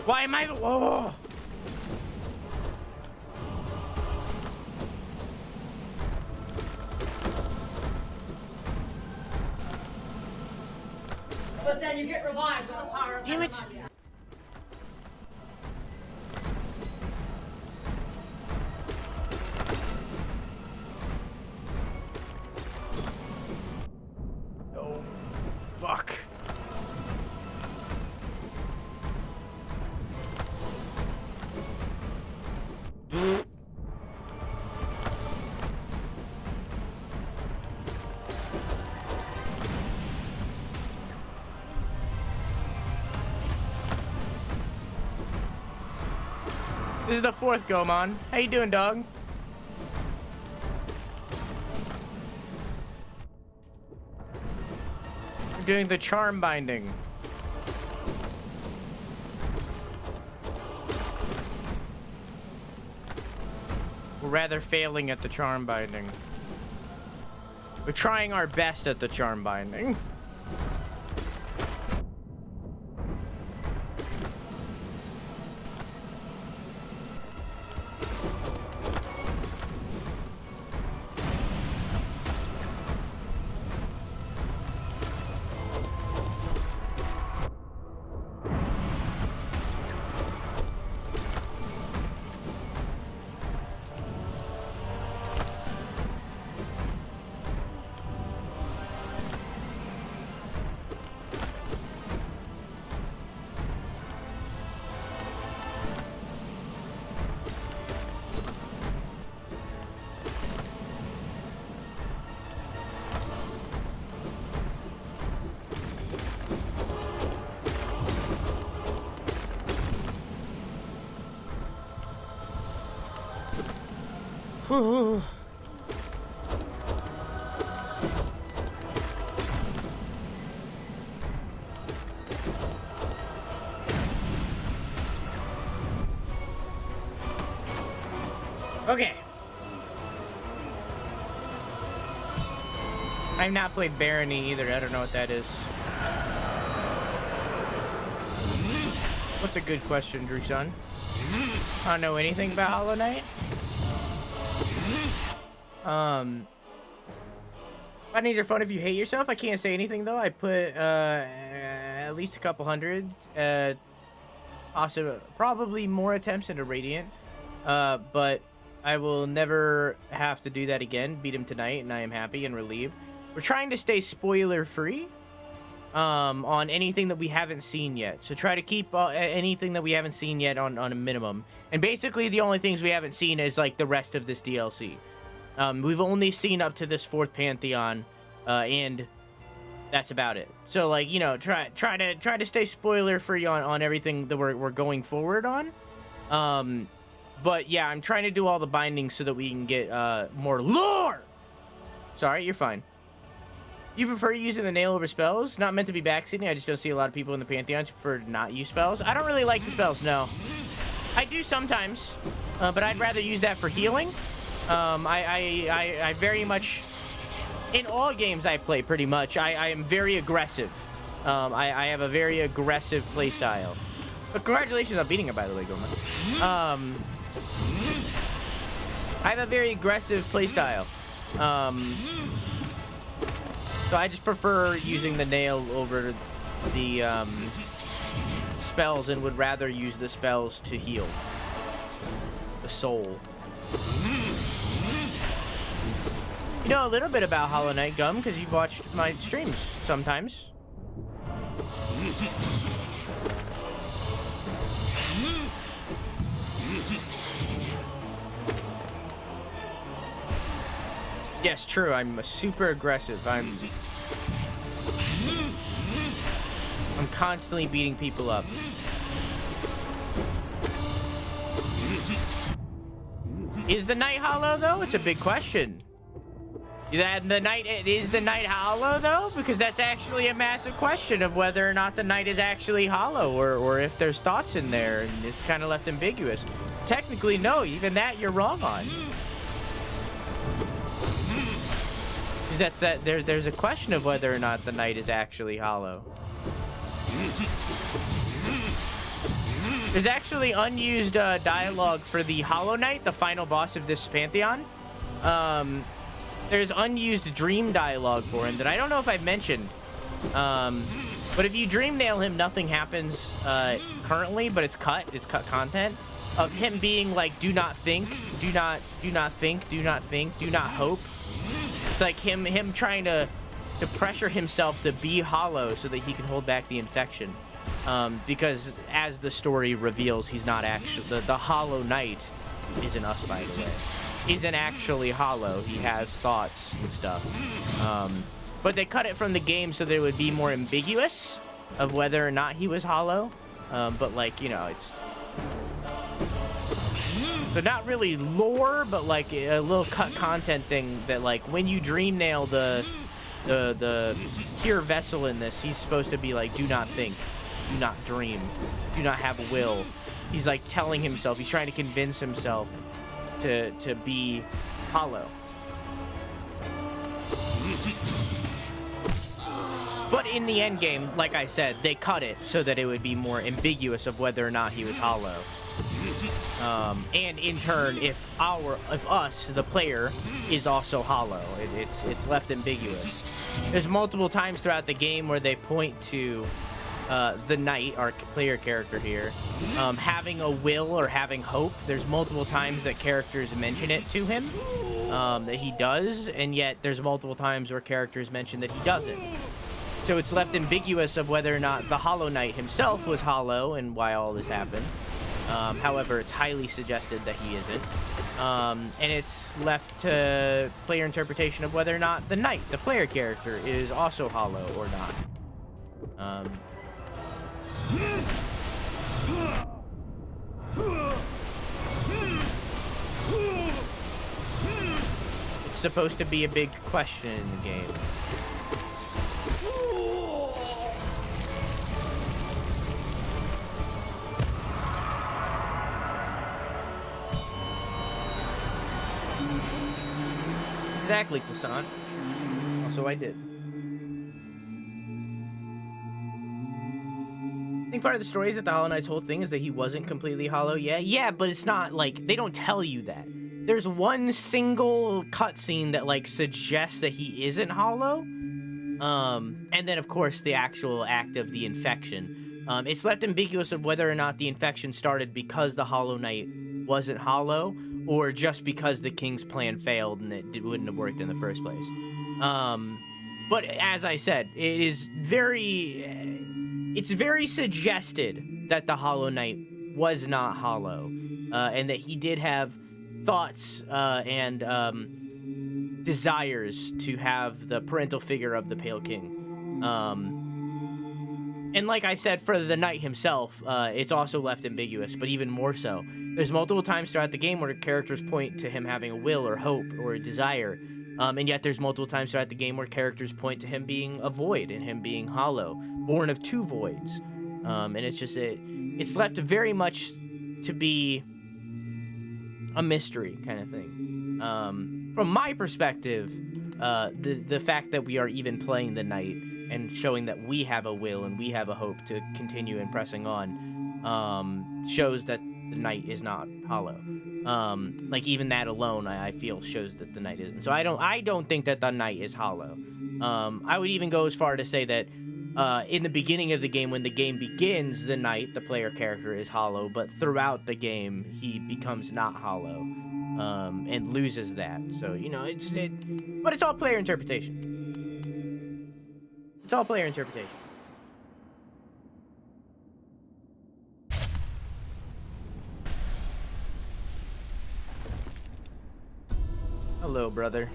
Why am I the— oh! But then you get revived with the power of— Damn it! Oh, fuck. This is the fourth Gomon. How you doing, dog? We're doing the charm binding. We're rather failing at the charm binding. We're trying our best at the charm binding. Whew. Okay. I've not played Barony either. I don't know what that is. What's a good question, Drew Sunn? I don't know anything about Hollow Knight. Findings are fun if you hate yourself. I can't say anything though. I put at least a couple hundred, also probably more attempts into Radiant, but I will never have to do that again. Beat him tonight, and I am happy and relieved. We're trying to stay spoiler free on anything that we haven't seen yet. So try to keep anything that we haven't seen yet on a minimum. And basically the only things we haven't seen is like the rest of this DLC. We've only seen up to this 4th Pantheon, and that's about it. So like, you know, try to stay spoiler free on everything that we're going forward on. But yeah, I'm trying to do all the bindings so that we can get more lore. Sorry, you're fine. You prefer using the nail over spells? Not meant to be backseating. I just don't see a lot of people in the Pantheon who prefer to not use spells. I don't really like the spells, no. I do sometimes, but I'd rather use that for healing. I very much, in all games I play pretty much, I am very aggressive. I have a very aggressive play style. But congratulations on beating her, by the way, Goma. I have a very aggressive play style. So I just prefer using the nail over the spells and would rather use the spells to heal the soul. You know a little bit about Hollow Knight, Gum, because you've watched my streams sometimes. Yes, true. I'm super aggressive. I'm constantly beating people up. Is the night hollow though? It's a big question. Is the night hollow though? Because that's actually a massive question of whether or not the night is actually hollow, or if there's thoughts in there, and it's kind of left ambiguous. Technically, no. Even that, you're wrong on. There's a question of whether or not the night is actually hollow. There's actually unused dialogue for the Hollow Knight, the final boss of this Pantheon. There's unused dream dialogue for him that I don't know if I've mentioned. But if you dream nail him, nothing happens currently, but it's cut content of him being like, do not think, do not think, do not think, do not hope. It's like him trying to pressure himself to be hollow so that he can hold back the infection. Because as the story reveals, he's not actually the Hollow Knight isn't us, by the way. Isn't actually hollow. He has thoughts and stuff. But they cut it from the game so that it would be more ambiguous of whether or not he was hollow. But like, you know, it's so not really lore, but like a little cut content thing that like when you dream nail the pure vessel in this, he's supposed to be like, do not think, do not dream, do not have a will. He's like telling himself, he's trying to convince himself to be hollow. But in the end game, like I said, they cut it so that it would be more ambiguous of whether or not he was hollow. And in turn, if us, the player, is also hollow, it's left ambiguous. There's multiple times throughout the game where they point to the knight, our player character here, having a will or having hope. There's multiple times that characters mention it to him, that he does, and yet there's multiple times where characters mention that he doesn't. So it's left ambiguous of whether or not the Hollow Knight himself was hollow and why all this happened. However, it's highly suggested that he isn't. And it's left to player interpretation of whether or not the knight, the player character, is also hollow or not. It's supposed to be a big question in the game. Exactly, Croissant. Also, I did. I think part of the story is that the Hollow Knight's whole thing is that he wasn't completely hollow. Yeah, but it's not like, they don't tell you that. there's one single cutscene that like suggests that he isn't hollow. And then of course the actual act of the infection. It's left ambiguous of whether or not the infection started because the Hollow Knight wasn't hollow, or just because the king's plan failed and it wouldn't have worked in the first place. But as I said, it's very suggested that the Hollow Knight was not hollow, and that he did have thoughts and desires to have the parental figure of the Pale King. And like I said, for the knight himself, it's also left ambiguous, but even more so. There's multiple times throughout the game where characters point to him having a will or hope or a desire, and yet there's multiple times throughout the game where characters point to him being a void and him being hollow, born of two voids. And it's just, it's left very much to be a mystery kind of thing. From my perspective, the fact that we are even playing the knight and showing that we have a will and we have a hope to continue and pressing on, shows that the knight is not hollow. Like even that alone, I feel shows that the knight isn't. So I don't think that the knight is hollow. I would even go as far to say that in the beginning of the game, when the game begins, the knight, the player character, is hollow, but throughout the game, he becomes not hollow, and loses that. So, you know, but it's all player interpretation. It's all player interpretation. Hello, brother.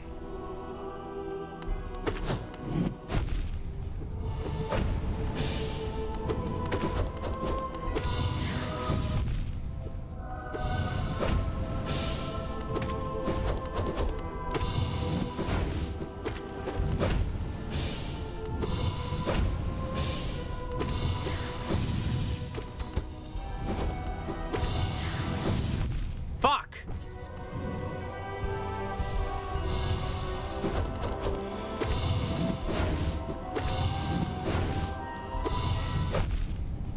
Fuck!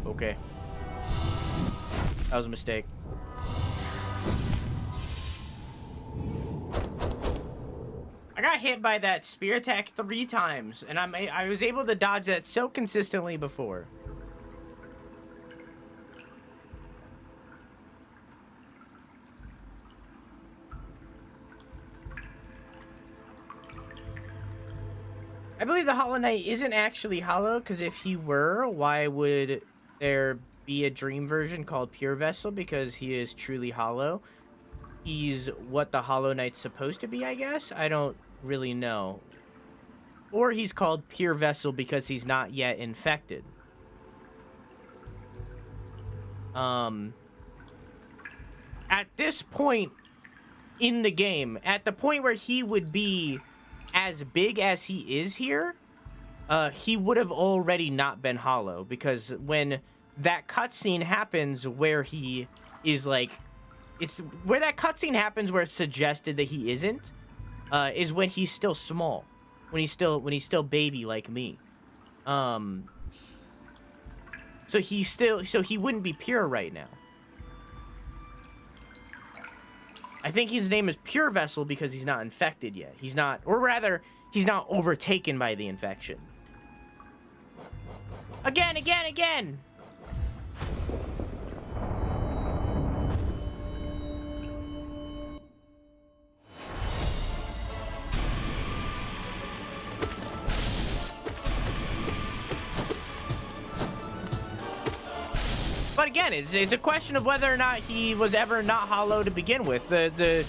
Okay. That was a mistake. I got hit by that spear attack 3 times, and I was able to dodge that so consistently before. I believe the Hollow Knight isn't actually hollow, because if he were, why would there be a dream version called Pure Vessel? Because he is truly hollow. He's what the Hollow Knight's supposed to be, I guess? I don't really know. Or he's called Pure Vessel because he's not yet infected. At this point in the game, at the point where he would be as big as he is here, he would have already not been hollow, because when that cutscene happens where he is like, it's where that cutscene happens where it's suggested that he isn't, is when he's still small, when he's still baby like me. So he wouldn't be pure right now. I think his name is Pure Vessel because he's not infected yet. He's not, or rather, he's not overtaken by the infection. Again! But again, it's a question of whether or not he was ever not hollow to begin with. The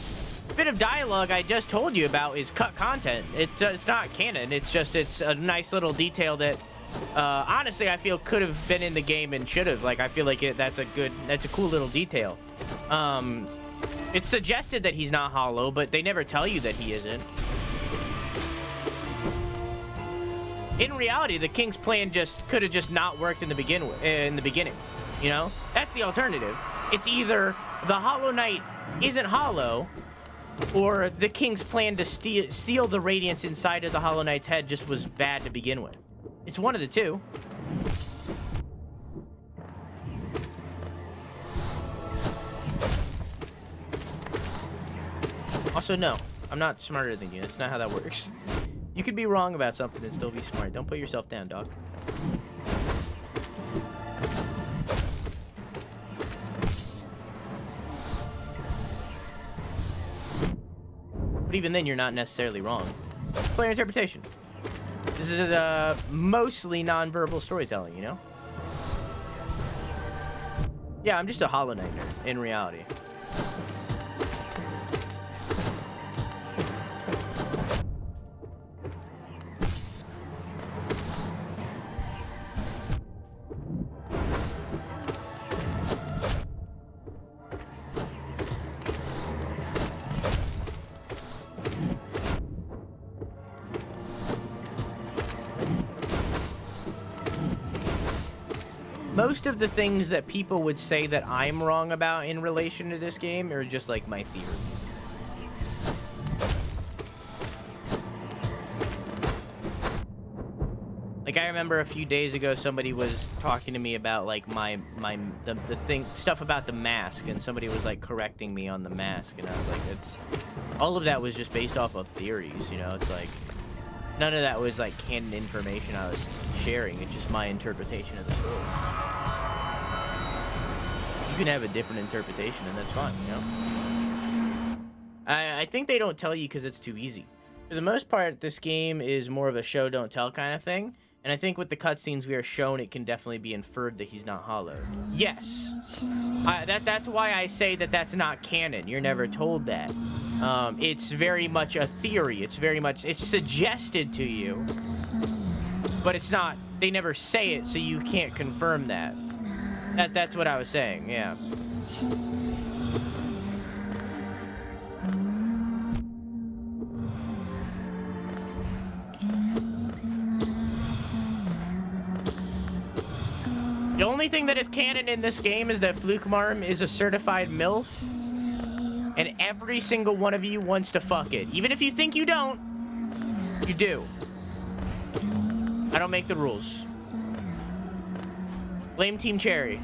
bit of dialogue I just told you about is cut content. It's not canon. It's a nice little detail that, honestly, I feel could have been in the game and should have. Like, I feel like that's a cool little detail. It's suggested that he's not hollow, but they never tell you that he isn't. In reality, the king's plan could have just not worked in the beginning. You know, that's the alternative. It's either the Hollow Knight isn't hollow, or the king's plan to steal the radiance inside of the Hollow Knight's head just was bad to begin with. It's one of the two. Also, no. I'm not smarter than you. That's not how that works. You could be wrong about something and still be smart. Don't put yourself down, dog. But even then, you're not necessarily wrong. Player interpretation. This is mostly non-verbal storytelling, you know? Yeah, I'm just a Hollow Knight nerd, in reality. Most of the things that people would say that I'm wrong about in relation to this game are just like my theory. Like, I remember a few days ago somebody was talking to me about like the thing stuff about the mask, and somebody was like correcting me on the mask, and I was like, it's all of that was just based off of theories, you know? It's like none of that was like canon information I was sharing. It's just my interpretation of the story. You can have a different interpretation, and that's fine, you know? I think they don't tell you because it's too easy. For the most part, this game is more of a show, don't tell kind of thing. And I think with the cutscenes we are shown, it can definitely be inferred that he's not hollowed. Yes. That's why I say that that's not canon. You're never told that. It's very much a theory. It's suggested to you. But it's not, they never say it, so you can't confirm that. That's what I was saying, yeah. The only thing that is canon in this game is that Flukemarm is a certified MILF, and every single one of you wants to fuck it. Even if you think you don't, you do. I don't make the rules. Blame Team Cherry.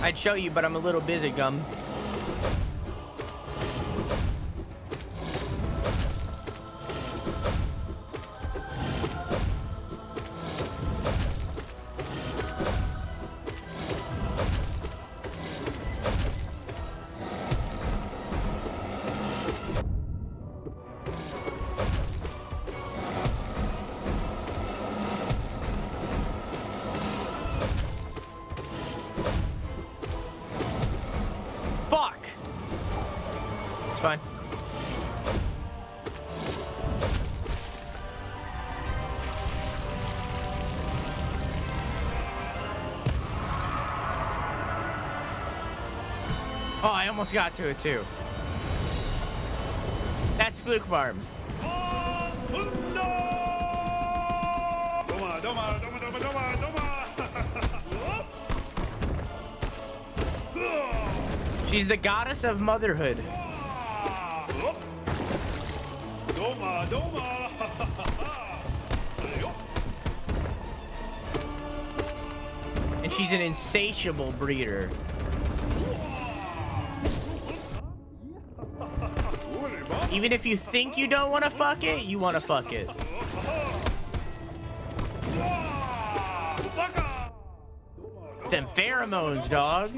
I'd show you, but I'm a little busy, Gum. Fine. Oh, I almost got to it too. That's Flukemarm. She's the goddess of motherhood. And she's an insatiable breeder. Even if you think you don't want to fuck it, you want to fuck it. Them pheromones, dog.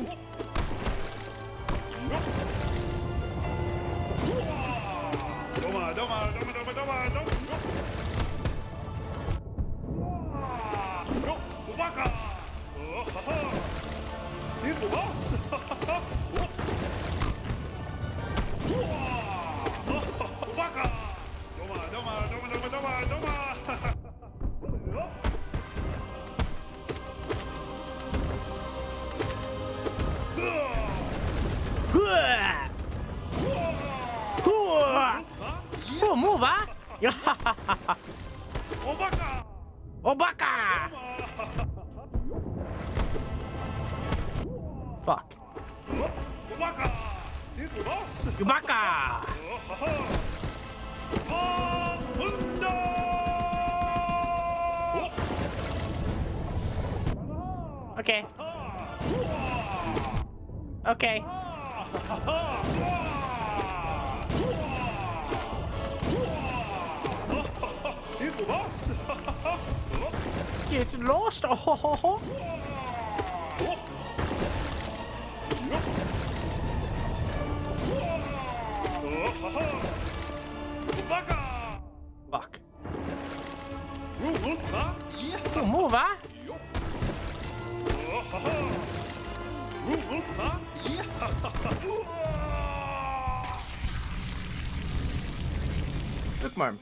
Move, huh? Obaka! Obaka! Fuck. Chewbacca! Okay. Okay. Get lost. Oh, ho, ho, ho. Fuck. Oh, move, huh? Look, Marm.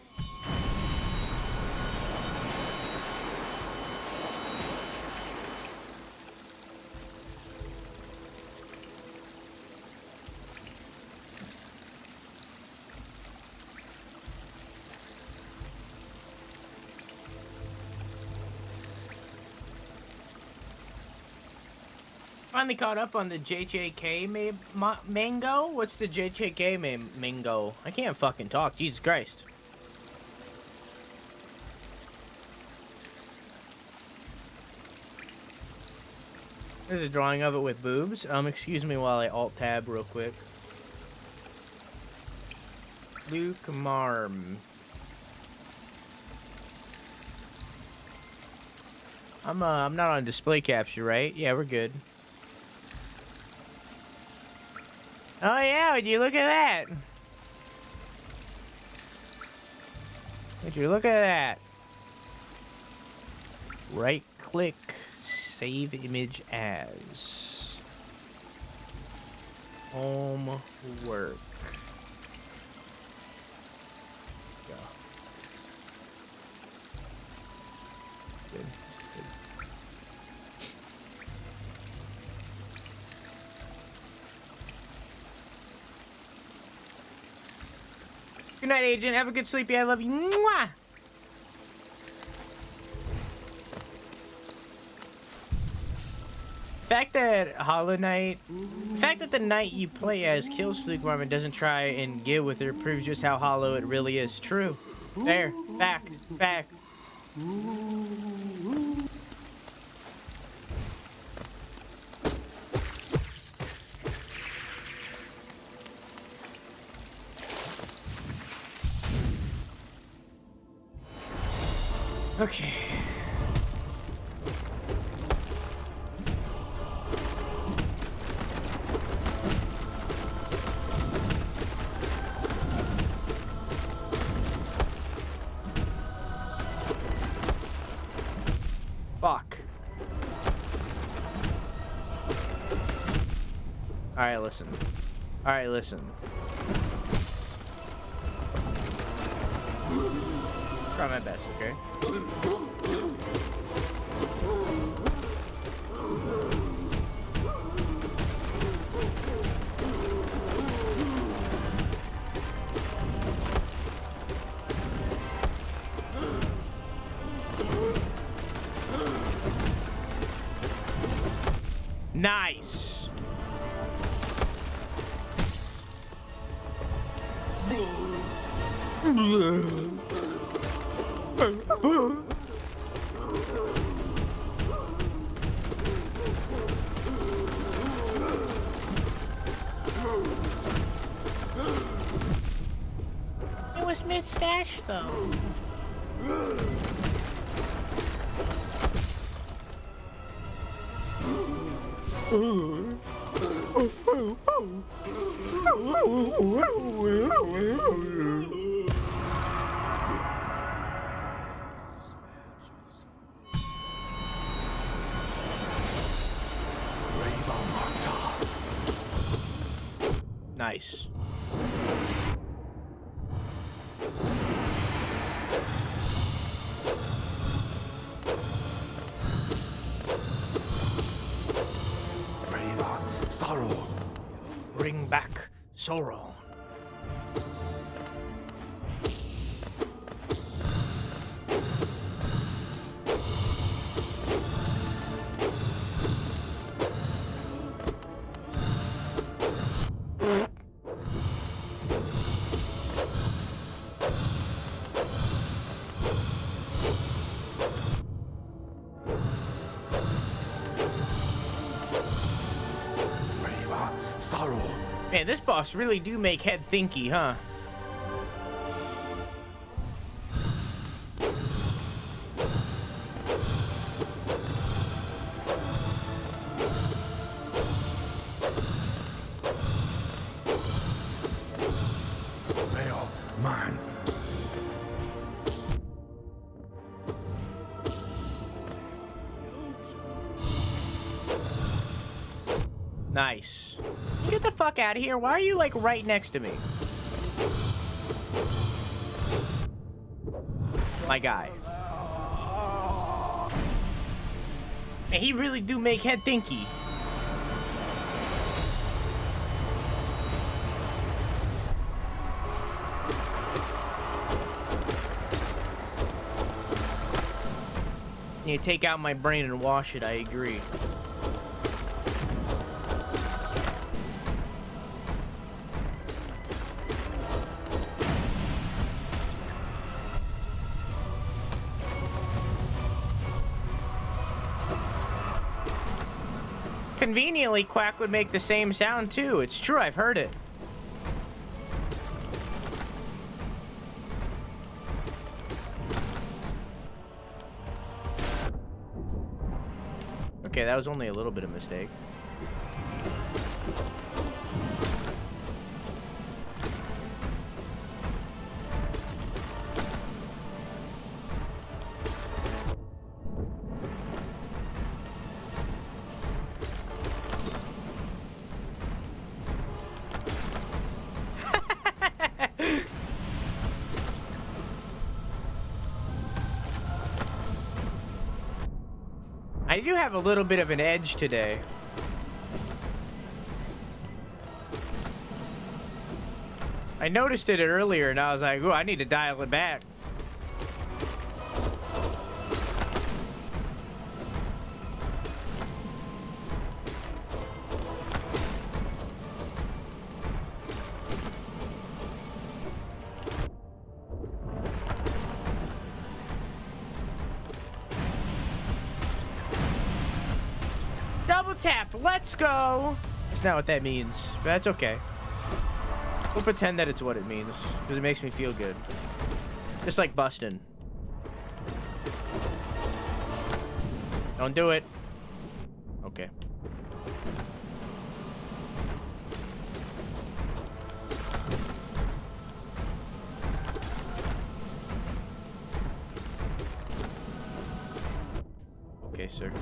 Finally caught up on the JJK mango. What's the JJK mango? I can't fucking talk. Jesus Christ. There's a drawing of it with boobs. Excuse me while I alt tab real quick. Luke Marm. I'm not on display capture, right? Yeah, we're good. Oh yeah, would you look at that? Would you look at that? Right click, save image as. Homework. Go. Good. Good night, Agent. Have a good sleepy. I love you. Mwah! The fact that Hollow Knight, the fact that the knight you play as kills Fluke Marm and doesn't try and get with her proves just how hollow it really is. True. There. Fact. Fact. Okay. Fuck. Alright, listen. Alright, listen. Try my best, okay? Nice. It was mid-stash, though. Nice. Bring back sorrow. Man, this boss really do make head thinky, huh? Veil mine. Nice. You get the fuck out of here. Why are you, like, right next to me? My guy. And he really do make head thinky. You take out my brain and wash it, I agree. Conveniently, Quack would make the same sound too. It's true, I've heard it. Okay, that was only a little bit of mistake. I do have a little bit of an edge today. I noticed it earlier and I was like, ooh, I need to dial it back. Double tap, let's go. That's not what that means, but that's okay. We'll pretend that it's what it means, because it makes me feel good. Just like busting. Don't do it. Okay. Okay, sir.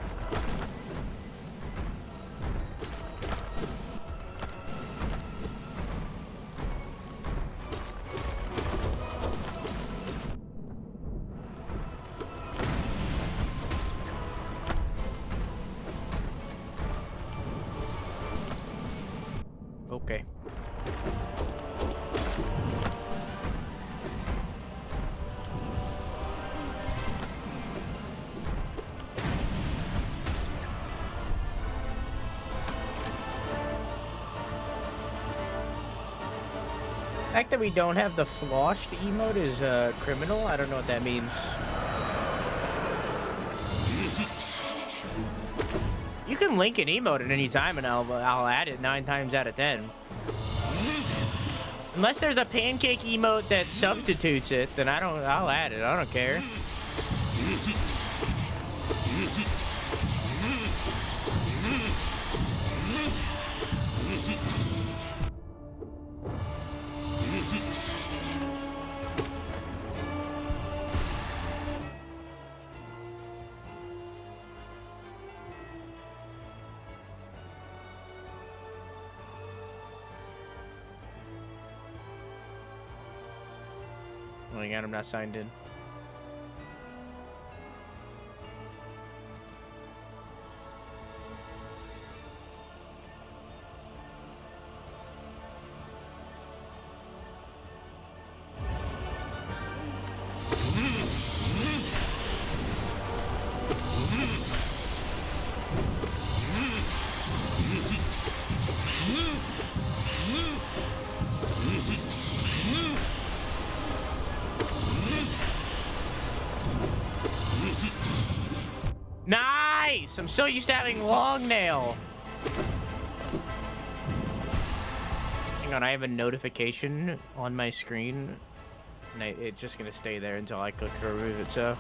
Okay. The fact that we don't have the floshed emote is criminal. I don't know what that means. You can link an emote at any time and I'll add it 9 times out of 10. Unless there's a pancake emote that substitutes it, then I'll add it. I don't care. Oh my god, I'm not signed in. Nice! I'm so used to having long nail. Hang on, I have a notification on my screen, and it's just gonna stay there until I click to remove it, so.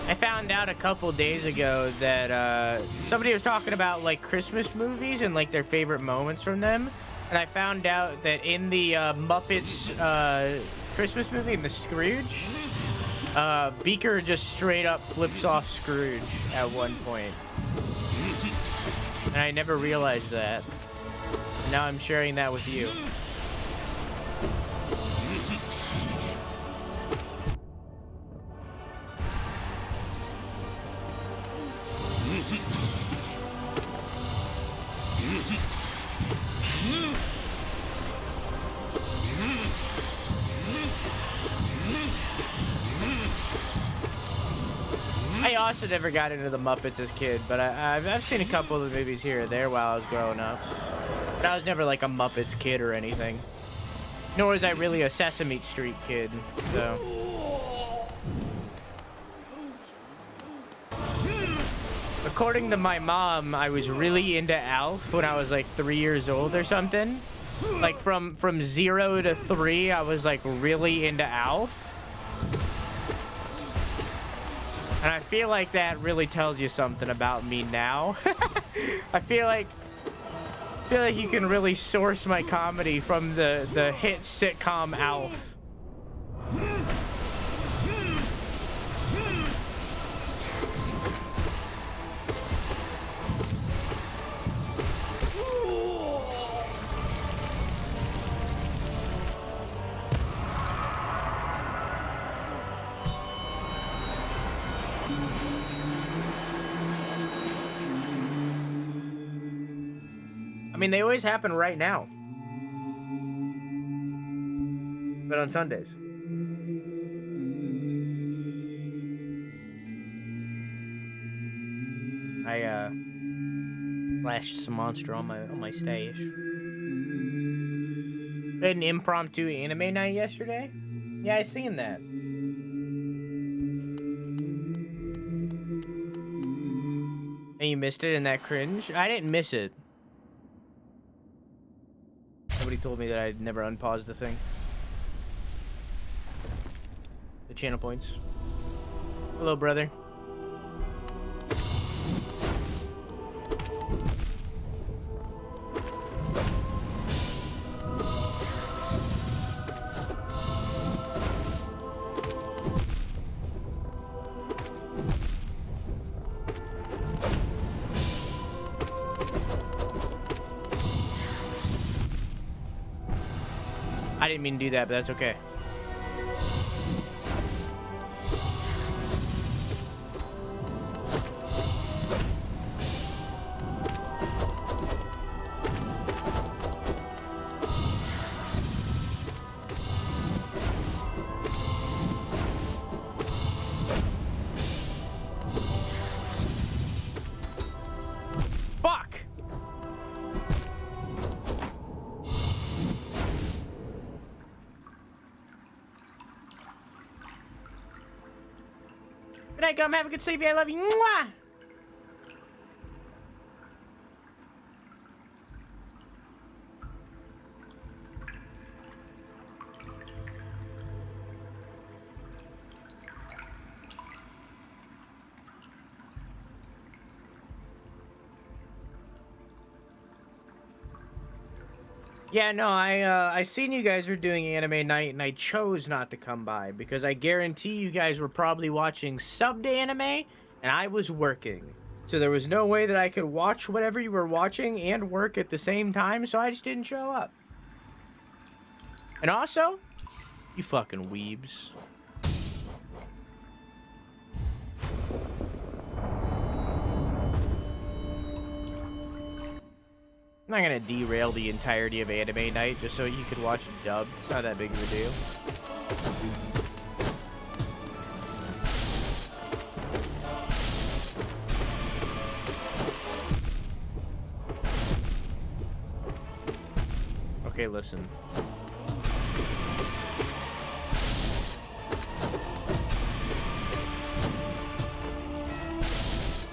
I found out a couple days ago that somebody was talking about like Christmas movies and like their favorite moments from them, and I found out that in the Muppets Christmas movie, in the Scrooge, Beaker just straight up flips off Scrooge at one point, and I never realized that. Now I'm sharing that with you. I also never got into the Muppets as a kid, but I've seen a couple of the movies here or there while I was growing up. But I was never like a Muppets kid or anything. Nor was I really a Sesame Street kid, so. According to my mom, I was really into Alf when I was like 3 years old or something. Like from 0 to 3, I was like really into Alf. And I feel like that really tells you something about me now. I feel like you can really source my comedy from the hit sitcom Alf. I mean, they always happen right now. But on Sundays. I flashed some monster on my stash. We had an impromptu anime night yesterday. Yeah, I seen that. And you missed it in that cringe? I didn't miss it. Somebody told me that I'd never unpaused the thing. The channel points. Hello, brother. I didn't mean to do that, but that's okay. Fuck! Good night, Gum. Have a good sleep. I love you. Mwah! Yeah, no, I seen you guys were doing anime night, and I chose not to come by because I guarantee you guys were probably watching subbed anime, and I was working. So there was no way that I could watch whatever you were watching and work at the same time, so I just didn't show up. And also, you fucking weebs. I'm not gonna derail the entirety of anime night just so you could watch it dubbed. It's not that big of a deal. Okay, listen.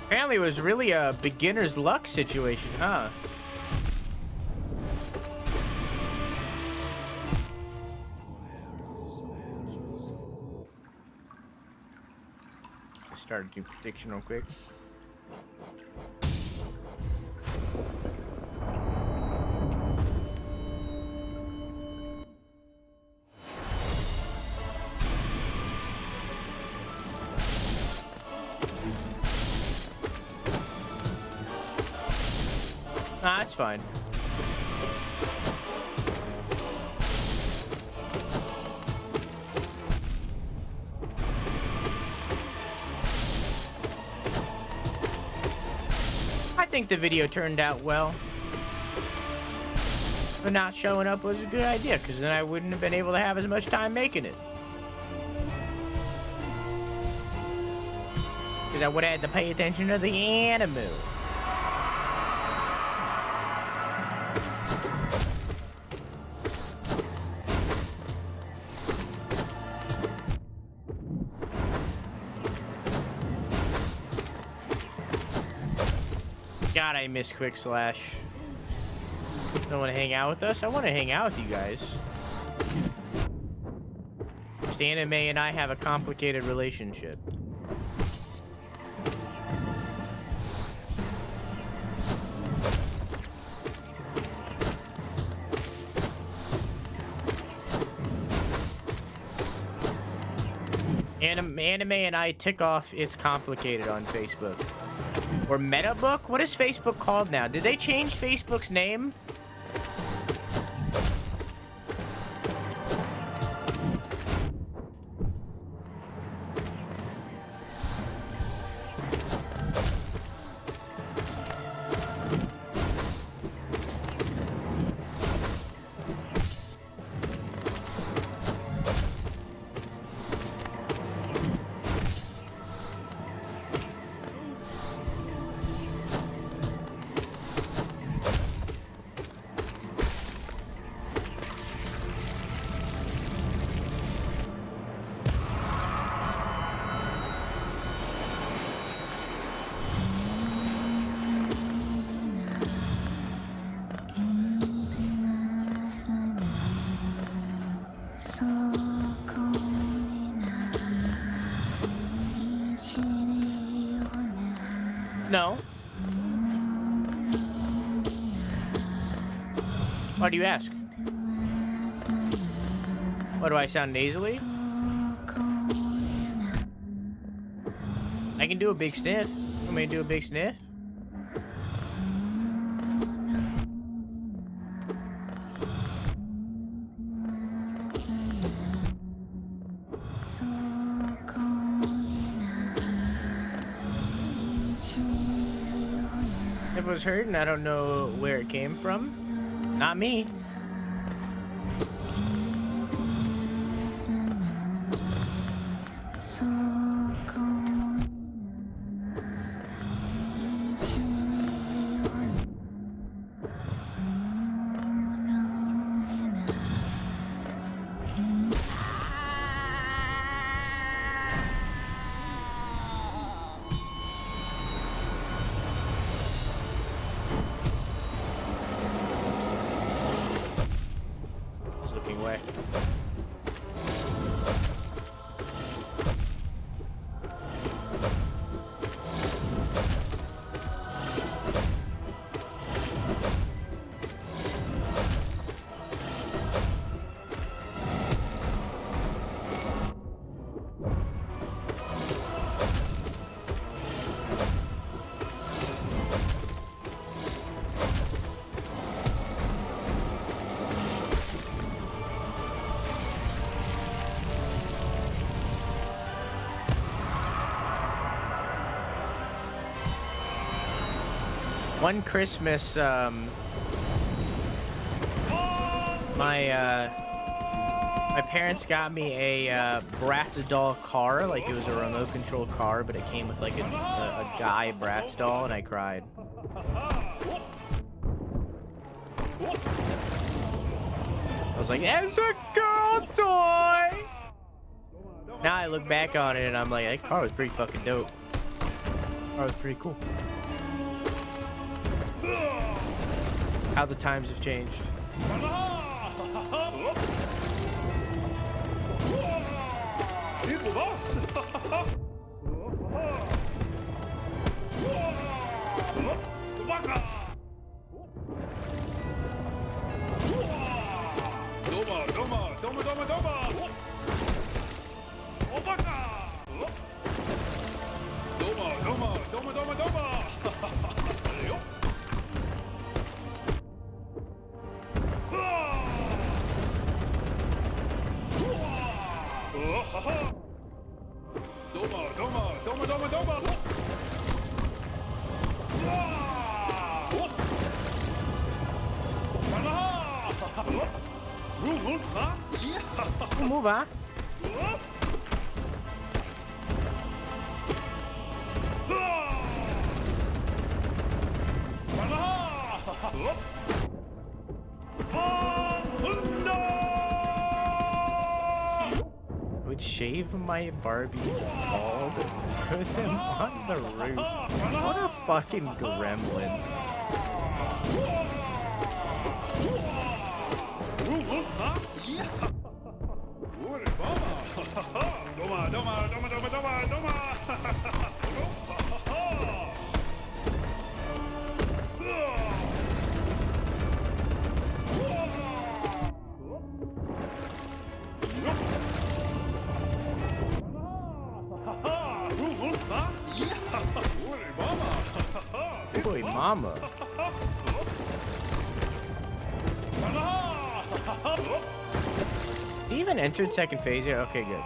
Apparently it was really a beginner's luck situation, huh? Start a new prediction real quick. Nah, that's fine. I think the video turned out well. But not showing up was a good idea, because then I wouldn't have been able to have as much time making it. Because I would have had to pay attention to the anime. God, I miss Quick Slash. Don't want to hang out with us? I want to hang out with you guys. Just anime and I have a complicated relationship. Anime and I tick off it's complicated on Facebook. Or Metabook? What is Facebook called now? Did they change Facebook's name? No. Why do you ask? What, do I sound nasally? I can do a big sniff. Want me to do a big sniff? If it was hurting, I don't know where it came from. Not me. Way. One Christmas, My parents got me a Bratz doll car, like it was a remote control car, but it came with like a guy Bratz doll, and I cried. I was like, it's a girl toy! Now I look back on it and I'm like, that car was pretty fucking dope. That car was pretty cool. How the times have changed. Move on. I would shave my Barbies bald and put them on the roof. What a fucking gremlin. Boy, mama. Did he even entered second phase yet? Okay, good.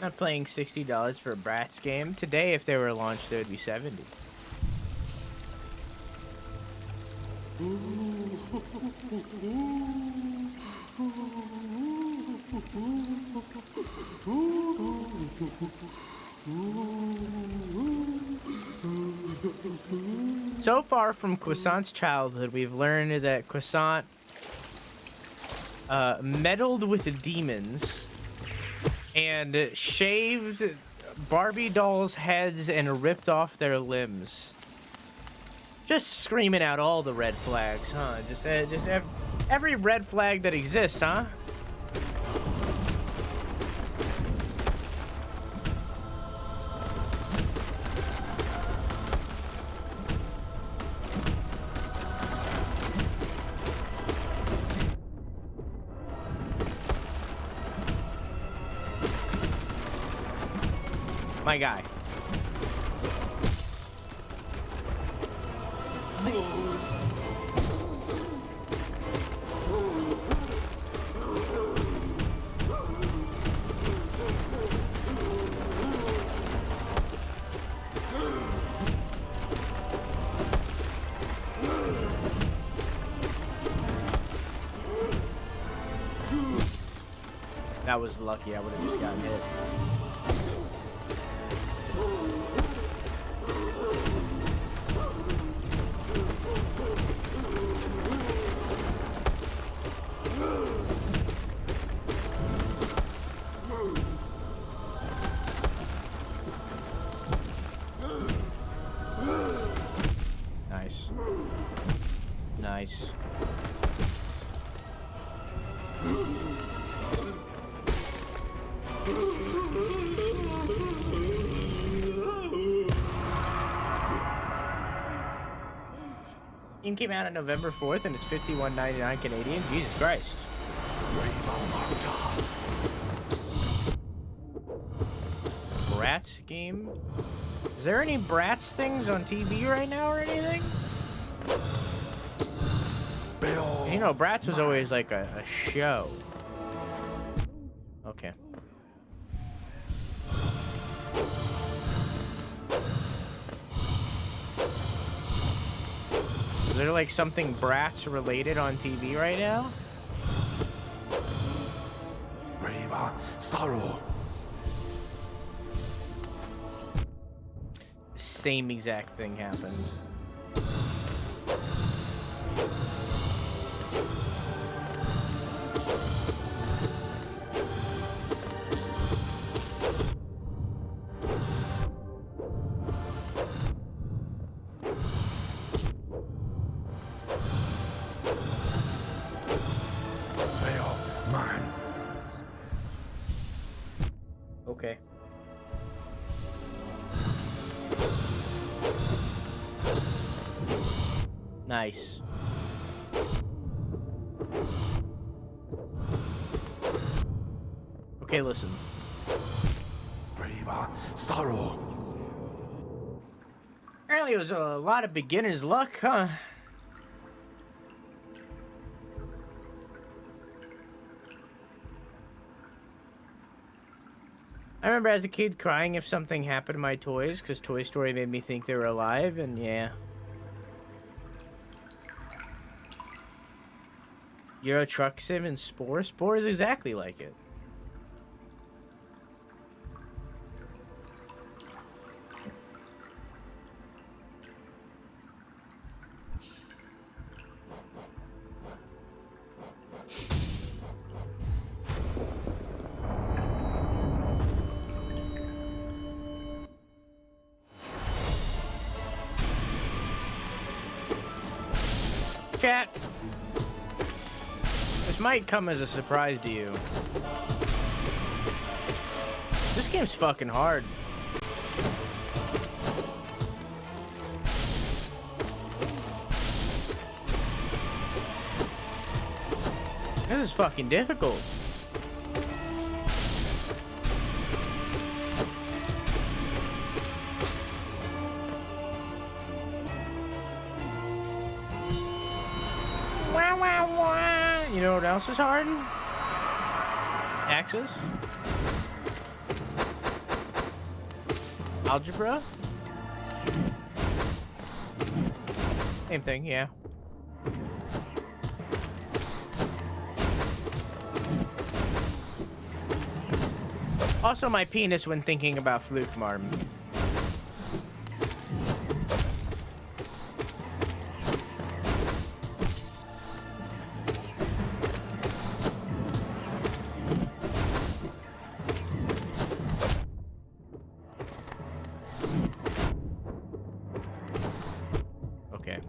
Not playing $60 for a Bratz game. Today, if they were launched, they would be $70. So far from Croissant's childhood, we've learned that Croissant meddled with the demons and shaved Barbie dolls' heads and ripped off their limbs. Just screaming out all the red flags, huh? Just every red flag that exists, huh? My guy. That was lucky. I would have just gotten hit. Nice. Nice. Game came out on November 4th and it's $51.99 Canadian. Jesus Christ. Bratz game? Is there any Bratz things on TV right now or anything? You know, Bratz was always like a show. Okay. Is there like something Bratz related on TV right now? Braver sorrow. Same exact thing happened. Veil mine. Okay. Nice. Okay, listen. Braver sorrow. Apparently it was a lot of beginner's luck, huh? I remember as a kid crying if something happened to my toys because Toy Story made me think they were alive, and yeah. Euro Truck Sim and Spore? Spore is exactly like it. Chat. This might come as a surprise to you. This game's fucking hard. This is fucking difficult. Wah, wah, wah. You know what else is hard? Axis. Algebra. Same thing, yeah. Also my penis when thinking about Fluke Marm. Okay.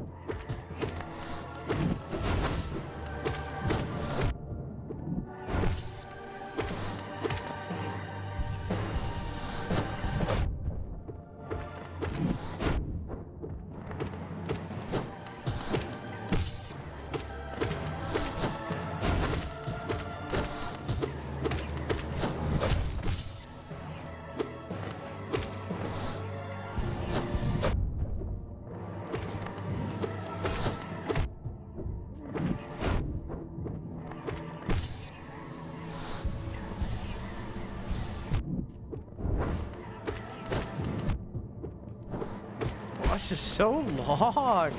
This is so long.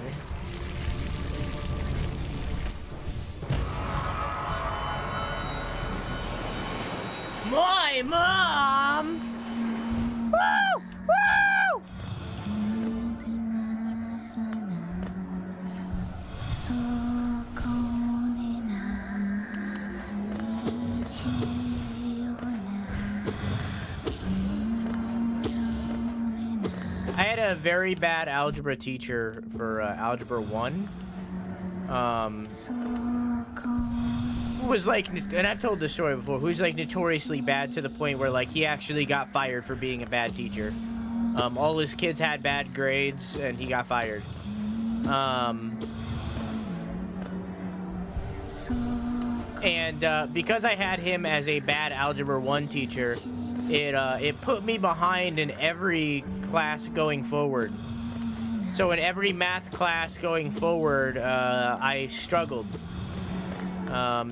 My mom. Woo! Woo! I had a very bad algebra teacher for Algebra 1. Who was like, and I've told this story before, who's like notoriously bad to the point where like he actually got fired for being a bad teacher. All his kids had bad grades and he got fired. And because I had him as a bad Algebra 1 teacher, it put me behind in every class going forward. So in every math class going forward, I struggled.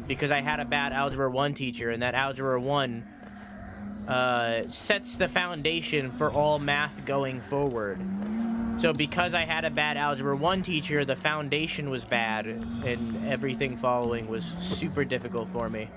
because I had a bad Algebra 1 teacher, and that Algebra 1 sets the foundation for all math going forward. So because I had a bad Algebra 1 teacher, the foundation was bad, and everything following was super difficult for me.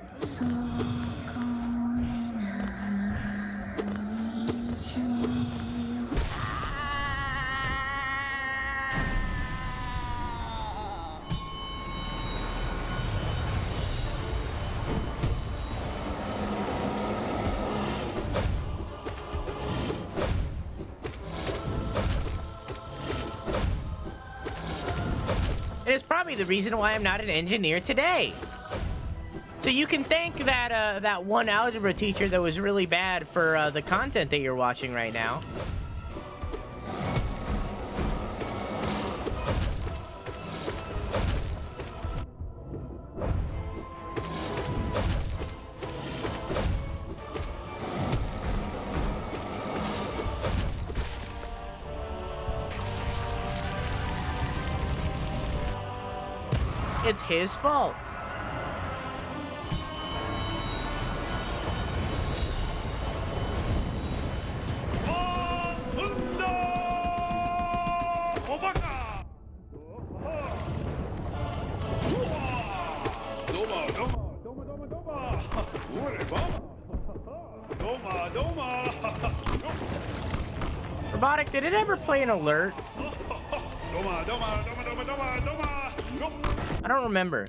It is probably the reason why I'm not an engineer today. So you can thank that that one algebra teacher that was really bad for the content that you're watching right now. It's his fault. Robotic, did it ever play an alert? I don't remember.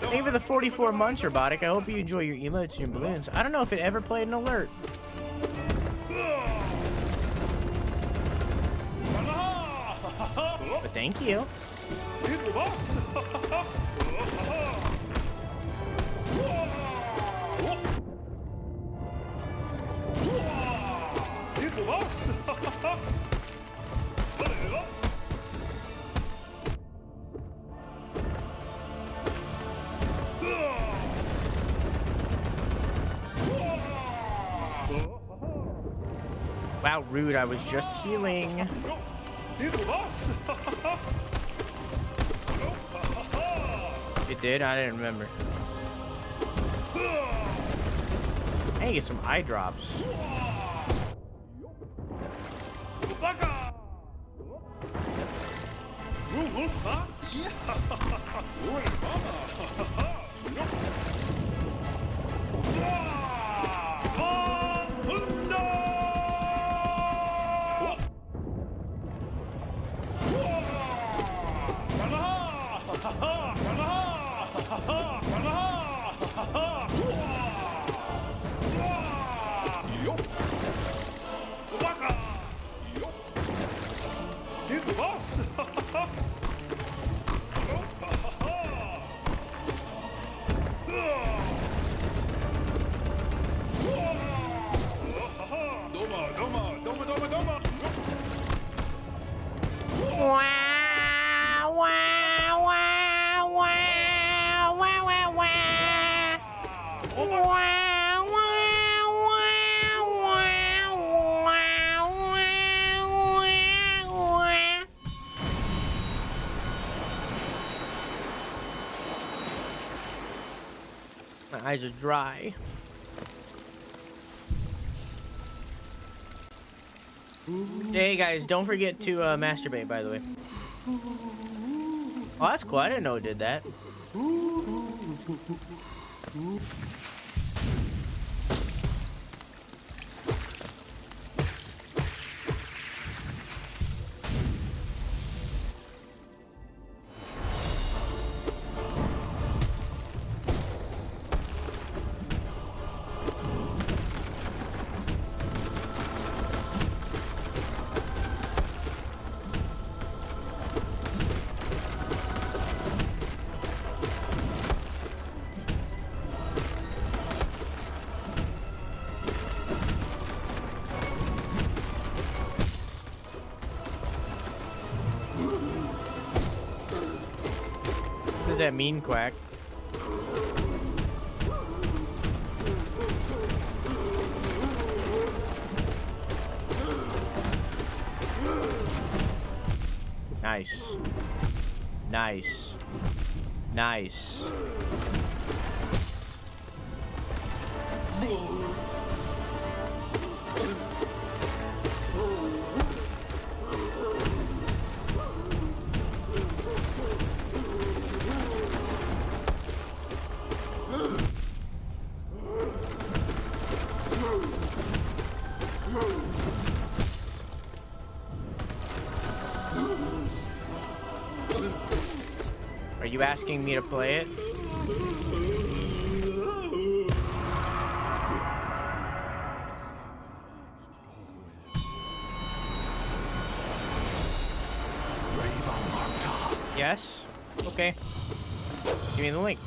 Thank you for the 44 months, Robotic. I hope you enjoy your emotes and your balloons. I don't know if it ever played an alert. But thank you. Wow, rude. I was just healing. It did? I didn't remember. I need to get some eye drops. My eyes are dry. Hey guys, don't forget to masturbate, by the way. Oh, that's cool. I didn't know it did that. What does that mean, Quack? Nice. Nice. Nice. Are you asking me to play it? Yes? Okay. Give me the link.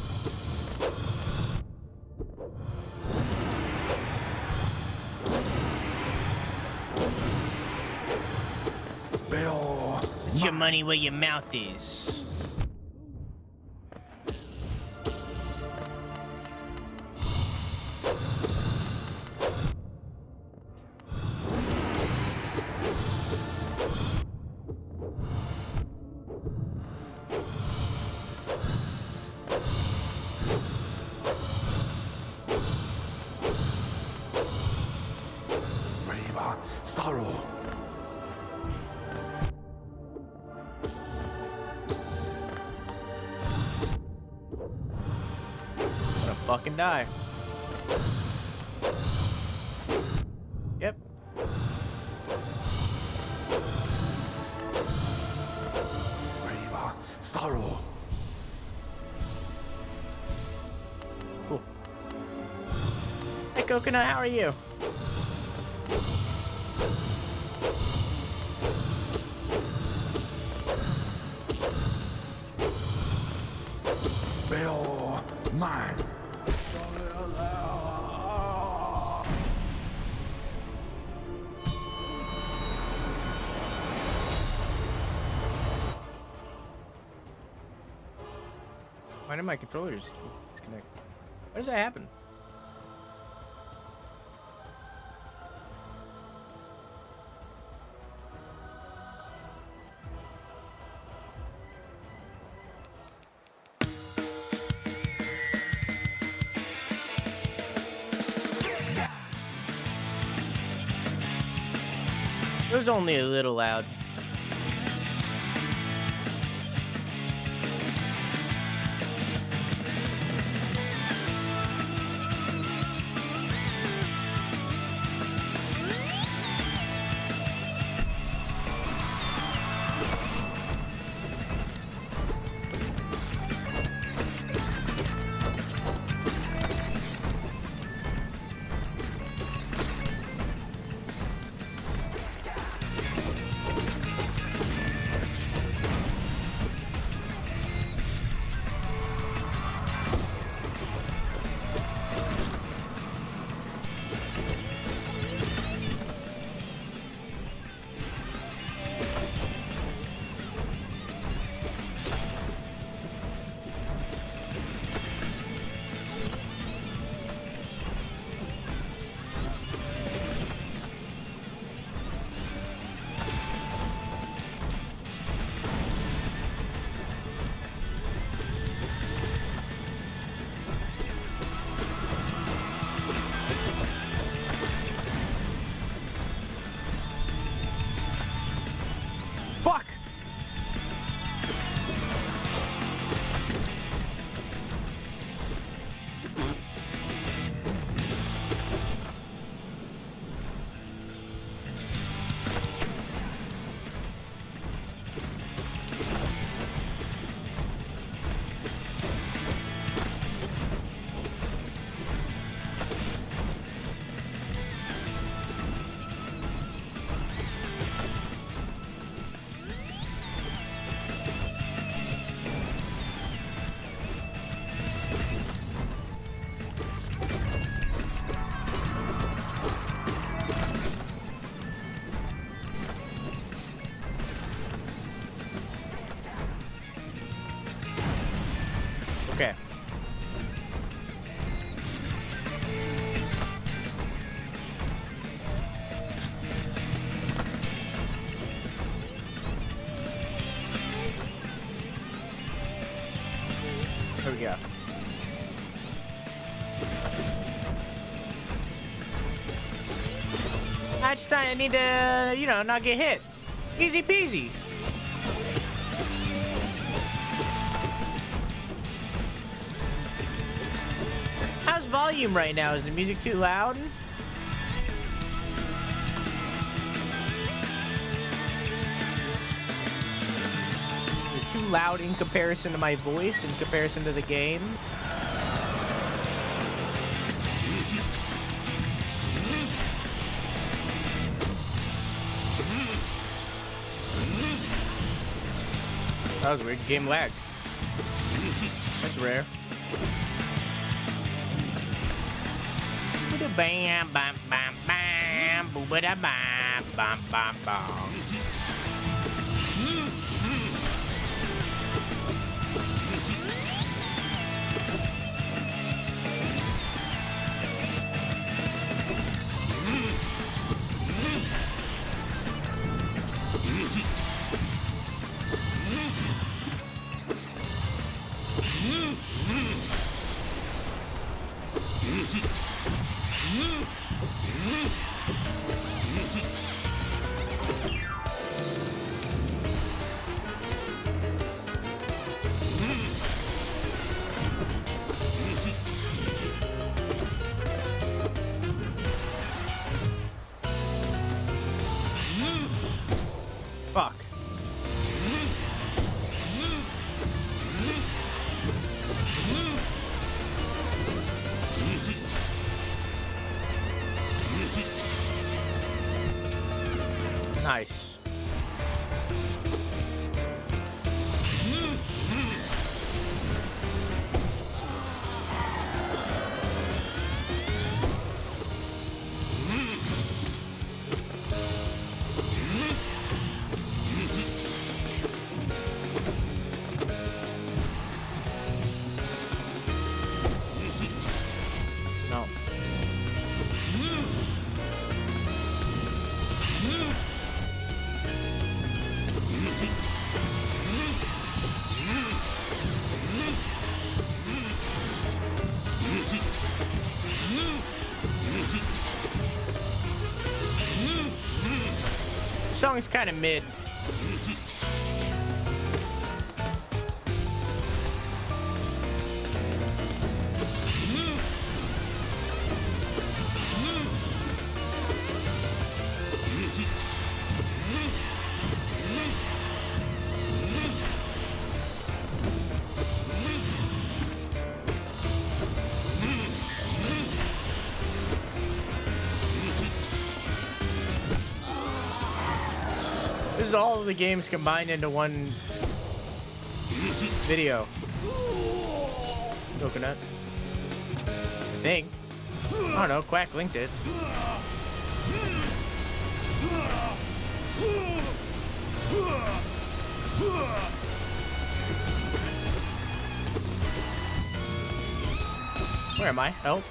Bell. Put your money where your mouth is. Brave sorrow. I'm gonna fucking die. Yep. Brave sorrow. Cool. Hey, Coconut, how are you? Bell mine. Why did my controllers disconnect? Why does that happen? It was only a little loud. Fuck! Okay. Yeah. I need to, you know, not get hit. Easy peasy. How's volume right now? Is the music too loud? Is it too loud in comparison to my voice, in comparison to the game? That was weird. Game lagged. That's rare. Bam, bam, bam, bam, bam, bam, bam, bam, bam. Fuck. Nice. No. The song is kind of mid. This is all of the games combined into one video. Coconut. I think. I don't know. Quack linked it. Where am I? Help.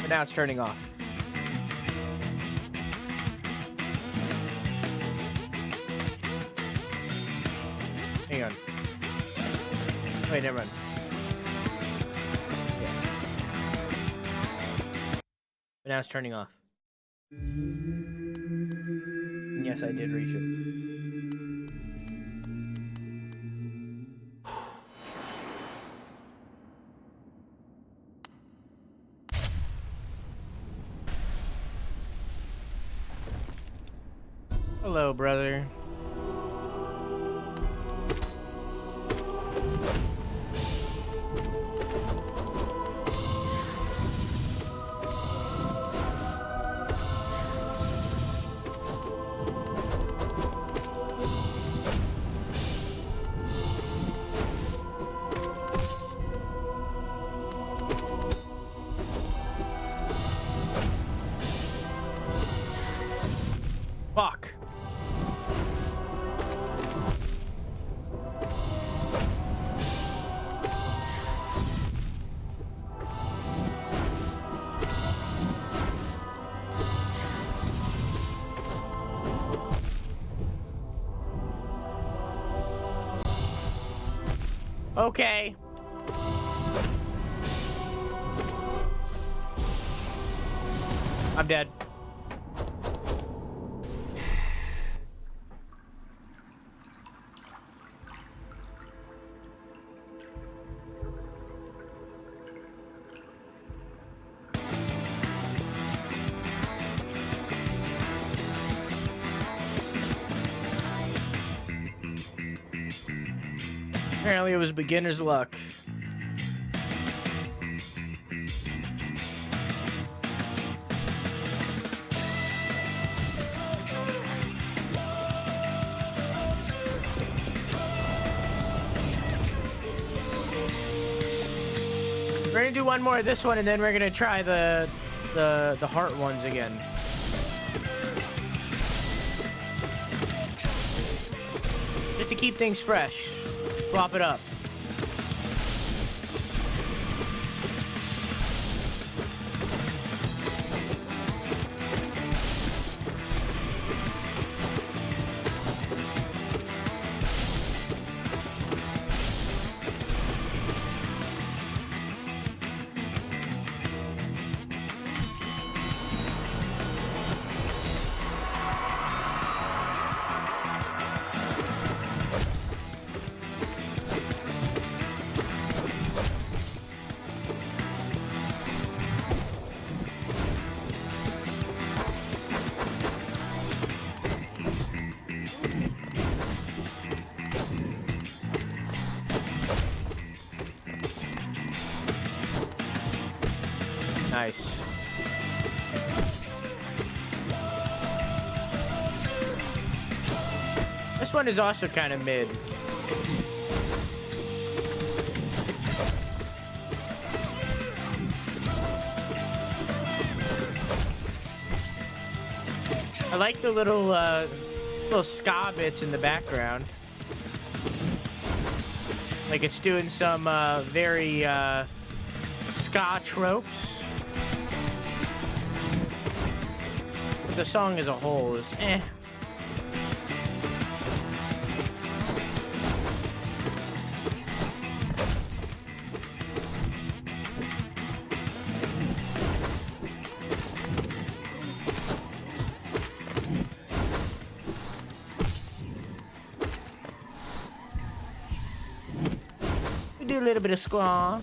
But now it's turning off. Hang on. Wait, never mind. Yeah. But now it's turning off. And yes, I did reach it. Hello, brother. Okay. I'm dead. Apparently it was beginner's luck. We're gonna do one more of this one, and then we're gonna try the heart ones again. Just to keep things fresh. Swap it up. Nice. This one is also kind of mid. I like the little ska bits in the background. Like it's doing some very ska tropes. But the song as a whole is eh. We do a little bit of ska.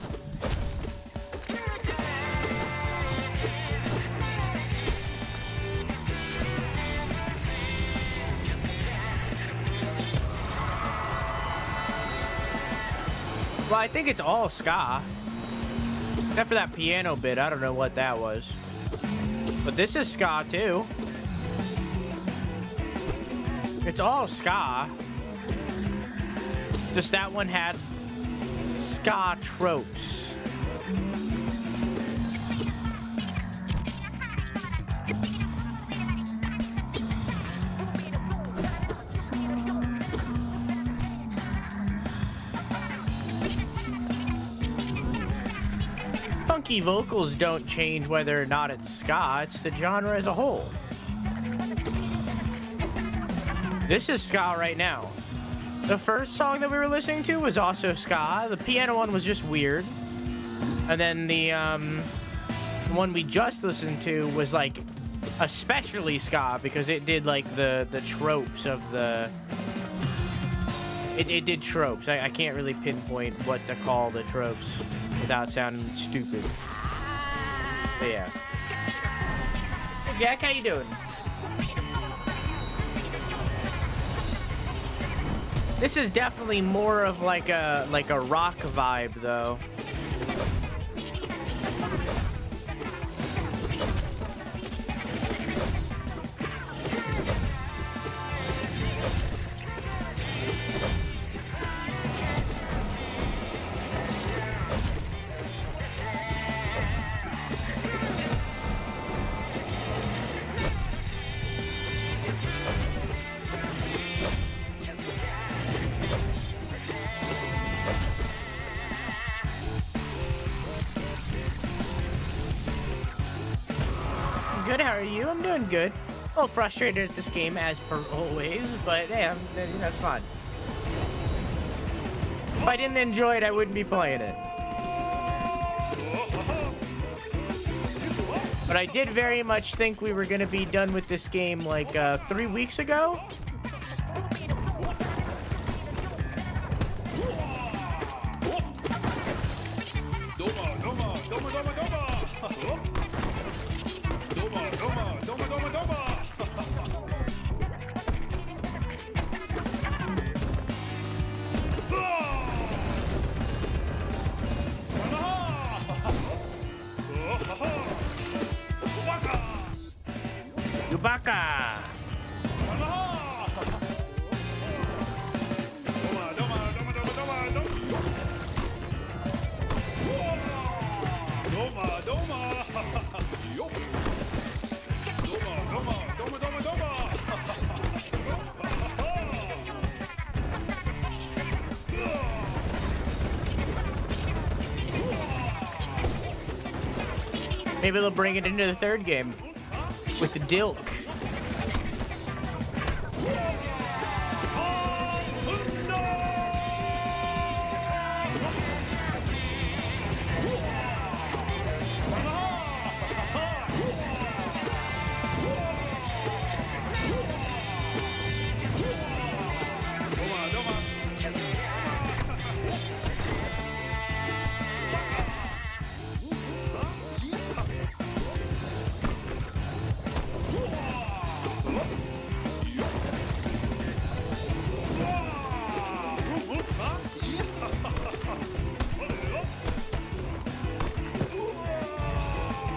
Well, I think it's all ska. Except for that piano bit. I don't know what that was. But this is ska, too. It's all ska. Just that one had ska tropes. Funky vocals don't change whether or not it's ska, it's the genre as a whole. This is ska right now. The first song that we were listening to was also ska. The piano one was just weird. And then the one we just listened to was like especially ska because it did like the tropes of the... It did tropes. I can't really pinpoint what to call the tropes without sounding stupid. But yeah. Hey Jack, how you doing? This is definitely more of like a rock vibe though. Good, how are you? I'm doing good. A little frustrated at this game as per always, but yeah, that's fine. If I didn't enjoy it, I wouldn't be playing it. But I did very much think we were going to be done with this game like 3 weeks ago. Yubaka! Maybe they'll bring it into the third game with the Dilk.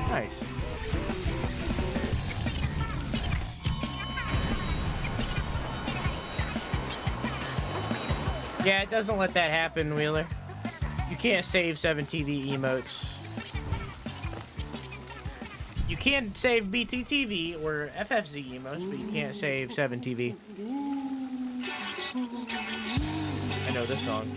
Nice. Yeah, it doesn't let that happen, Wheeler. You can't save 7TV emotes. You can save BTTV or FFZ emotes, but you can't save 7TV. I know this song.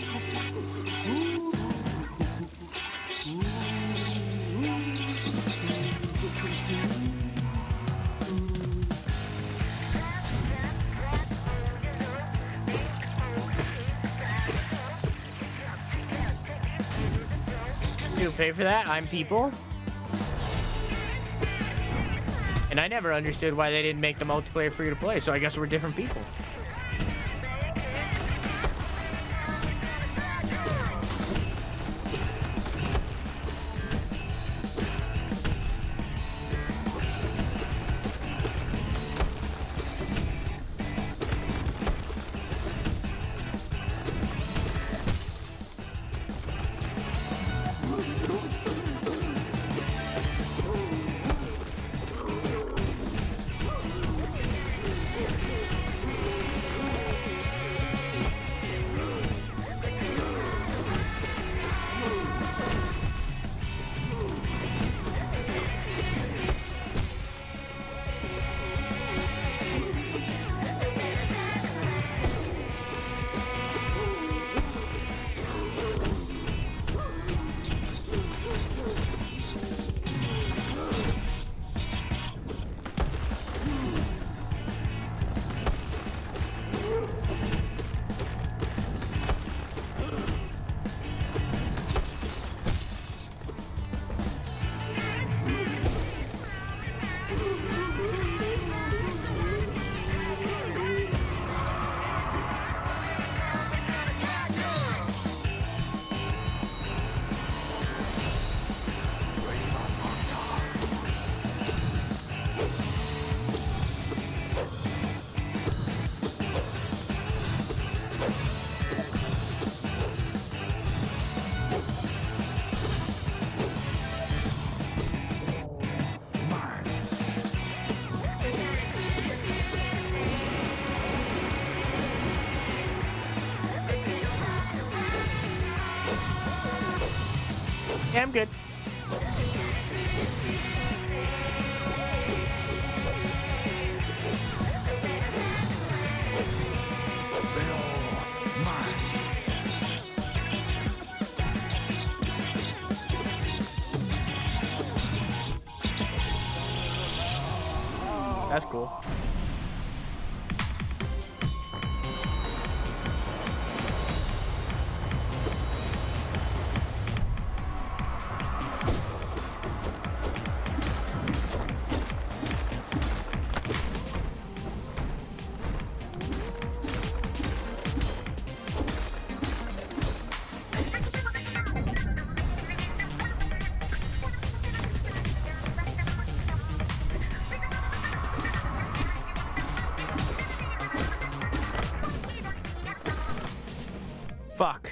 You pay for that? I'm people. And I never understood why they didn't make the multiplayer free to play, so I guess we're different people. Yeah, I'm good. That's cool. Fuck.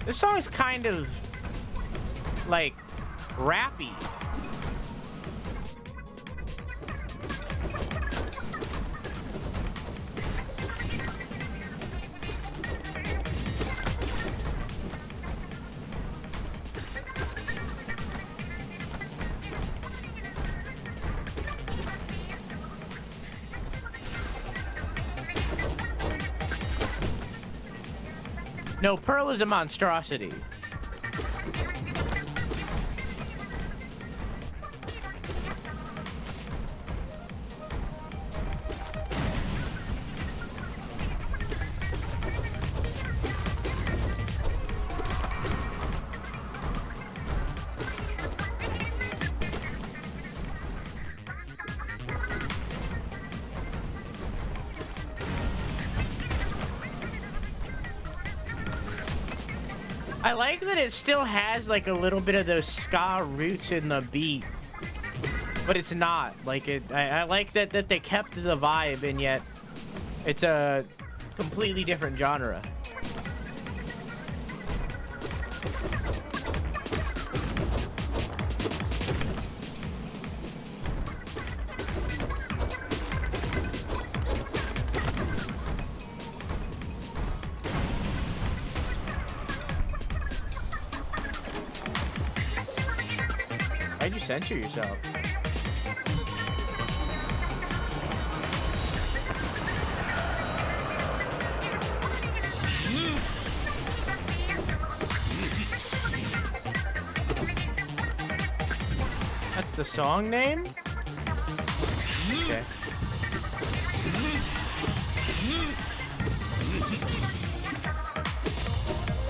This song is kind of like rappy. No, Pearl is a monstrosity. I like that it still has like a little bit of those ska roots in the beat, but it's not like it. I like that they kept the vibe, and yet it's a completely different genre. Why'd you censor yourself? That's the song name? Okay.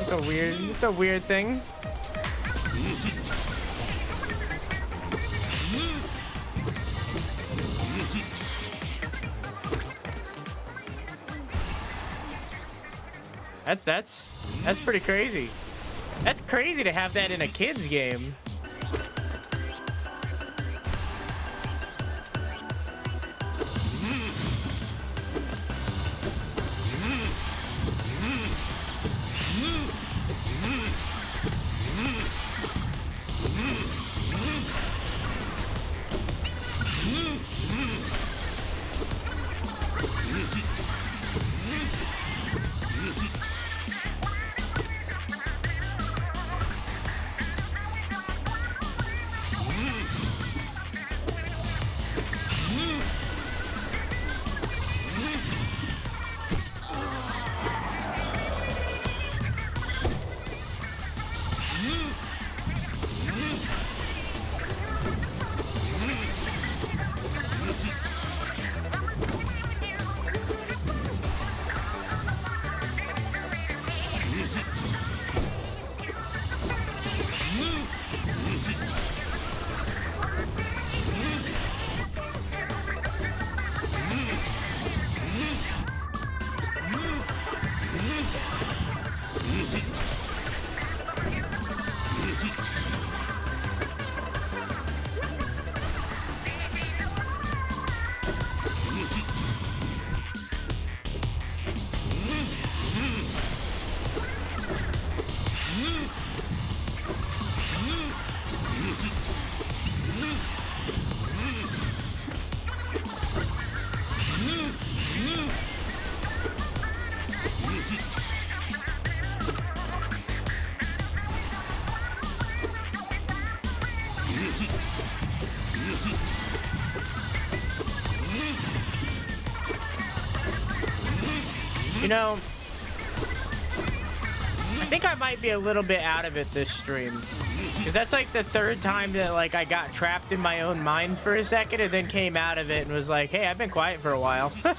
It's a weird thing. That's pretty crazy. That's crazy to have that in a kid's game. You know, I think I might be a little bit out of it this stream. Because that's like the third time that like I got trapped in my own mind for a second and then came out of it and was like, hey, I've been quiet for a while. I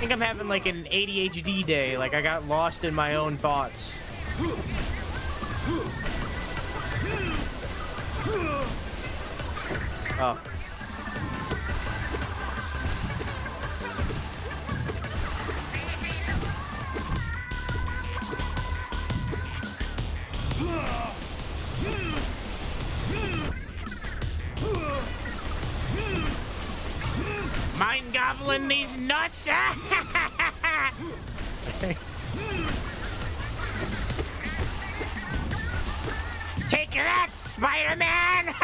think I'm having like an ADHD day. Like I got lost in my own thoughts. Oh. Mind gobbling these nuts. Take that, Spider-Man.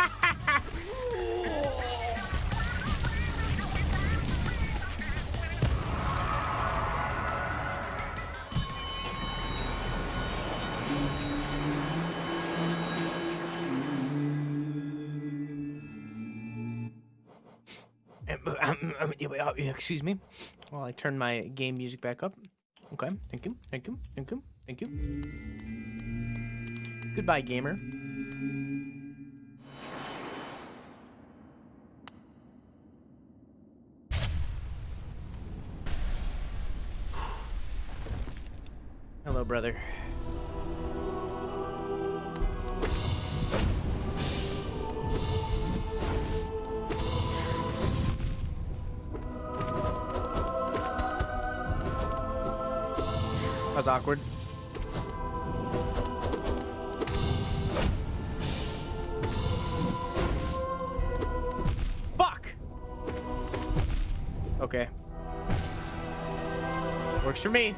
Excuse me while I turn my game music back up. Okay, thank you, thank you, thank you, thank you. Goodbye, gamer. Hello, brother. That was awkward. Fuck! Okay. Works for me.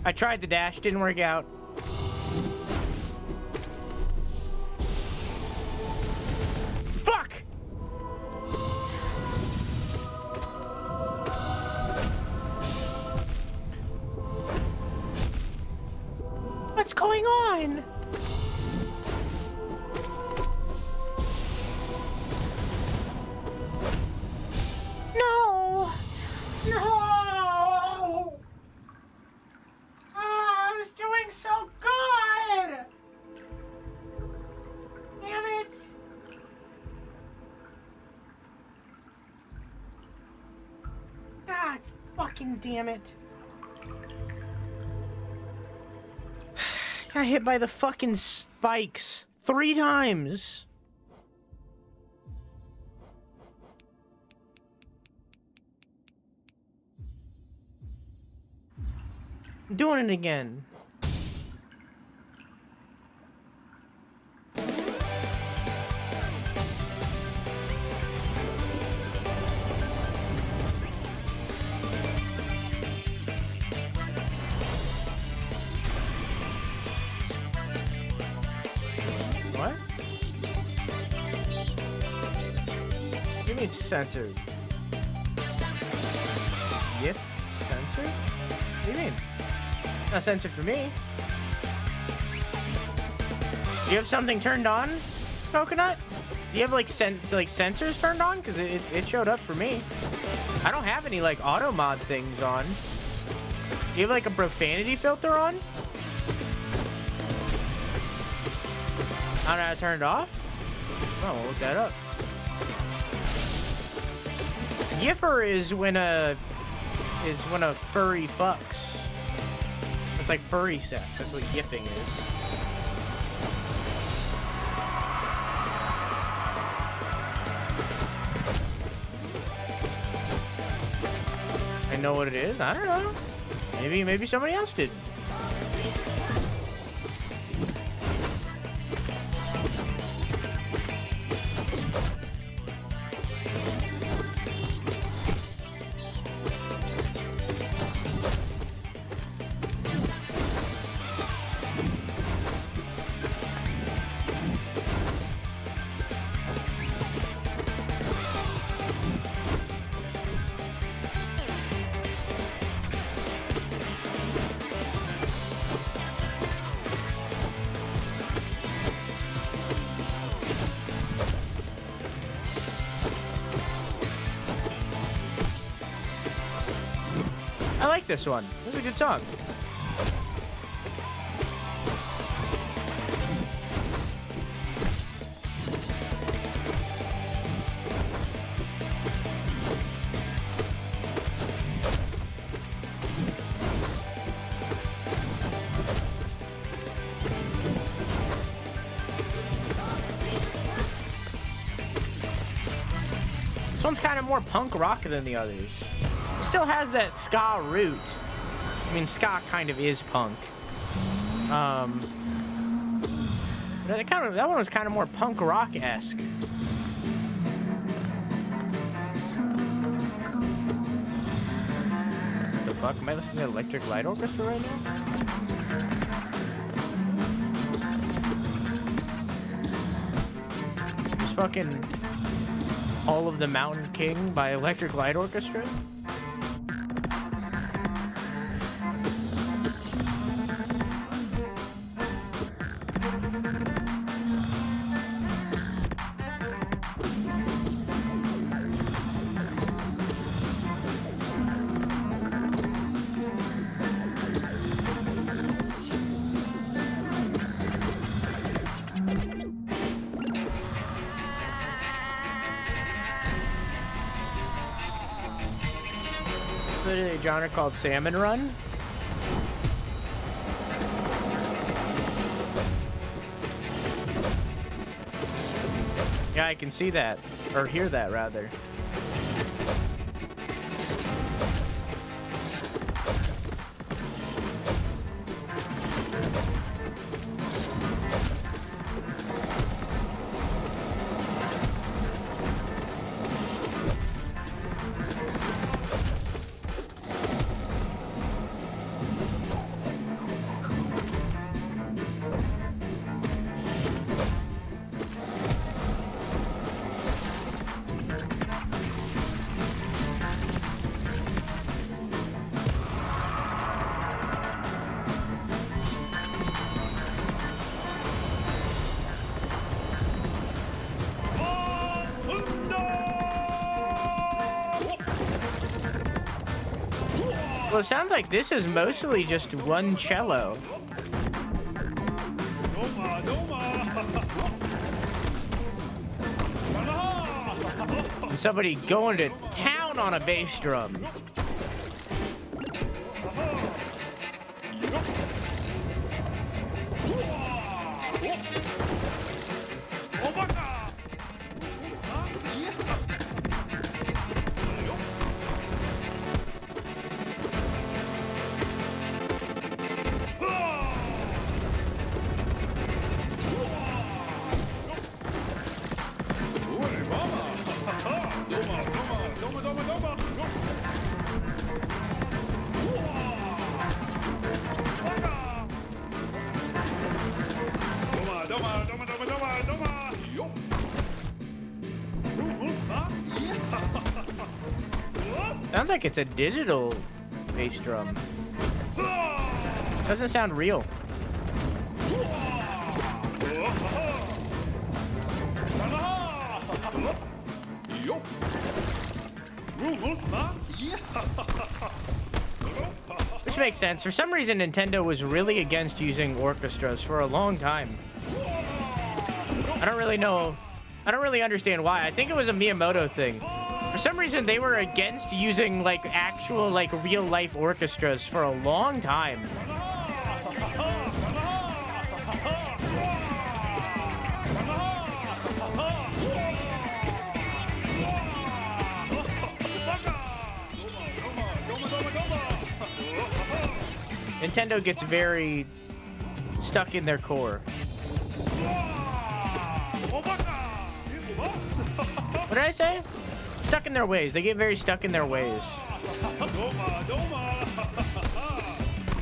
I tried the dash, didn't work out. Fuck! What's going on? No! No! So good! Damn it! God fucking damn it. Got hit by the fucking spikes 3 times. I'm doing it again. What? What do you mean censored? GIF censored? What do you mean? Not censored for me. Do you have something turned on, Coconut? Do you have like sensors turned on? Because it showed up for me. I don't have any like auto mod things on. Do you have like a profanity filter on? I don't know how to turn it off. Oh, we'll look that up. Giffer is when a furry fucks. It's like furry sex. That's what giffing is. I know what it is. I don't know. Maybe somebody else did. I like this one. This is a good song. This one's kind of more punk rock than the others. Still has that ska root. I mean, ska kind of is punk. That one was kind of more punk rock-esque. What the fuck? Am I listening to Electric Light Orchestra right now? Just fucking All of the Mountain King by Electric Light Orchestra? A genre called Salmon Run. Yeah, I can see that, or hear that rather. Well, it sounds like this is mostly just one cello. And somebody going to town on a bass drum. Sounds like it's a digital bass drum. Doesn't sound real. Which makes sense. For some reason, Nintendo was really against using orchestras for a long time. I don't really know. I don't really understand why. I think it was a Miyamoto thing. For some reason, they were against using, like, actual, like, real-life orchestras for a long time. Nintendo gets very stuck in their core. What did I say? Stuck in their ways. They get very stuck in their ways.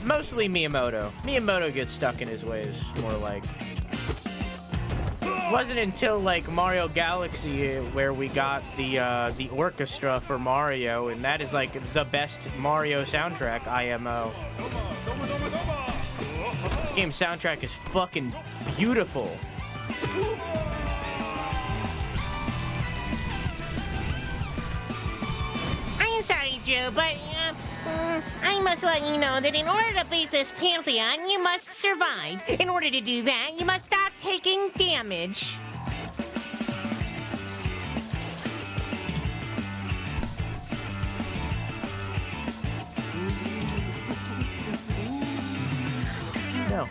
Mostly Miyamoto. Miyamoto gets stuck in his ways, more like. It wasn't until like Mario Galaxy where we got the orchestra for Mario, and that is like the best Mario soundtrack, IMO. Game soundtrack is fucking beautiful. I'm sorry, Joe, but I must let you know that in order to beat this Pantheon, you must survive. In order to do that, you must stop taking damage. No.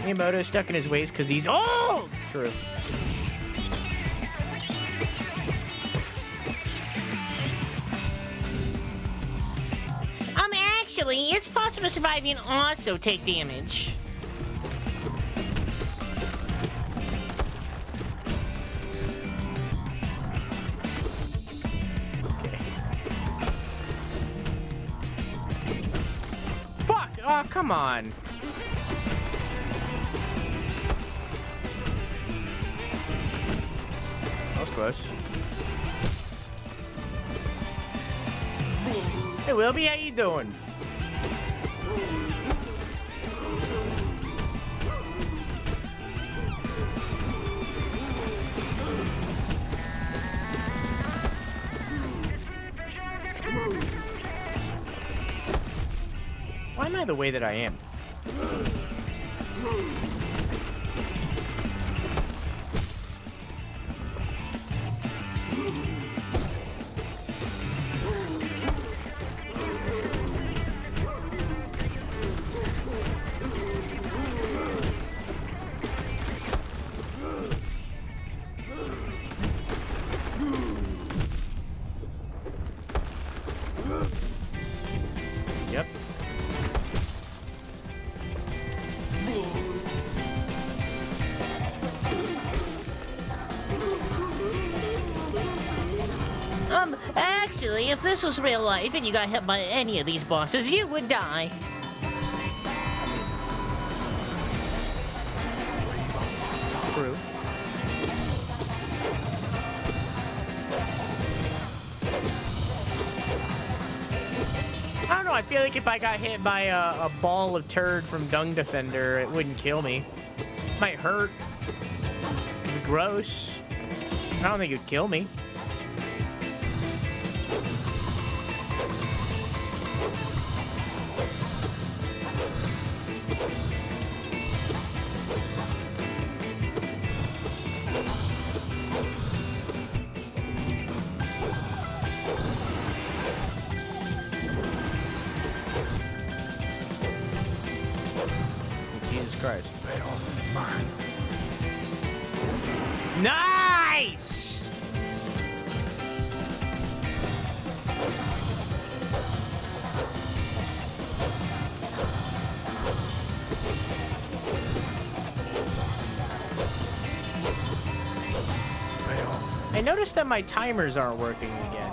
Miyamoto's stuck in his ways because he's old! True. Actually, it's possible to survive and also take damage. Fuck! Oh, come on. That was close. Hey, Wilby, how you doing? Why am I the way that I am? Yep. Actually, if this was real life and you got hit by any of these bosses, you would die. True. I don't know, I feel like if I got hit by a ball of turd from Dung Defender, it wouldn't kill me. Might hurt. It'd be gross. I don't think it'd kill me. Jesus Christ. Mine. Nice! I noticed that my timers aren't working again.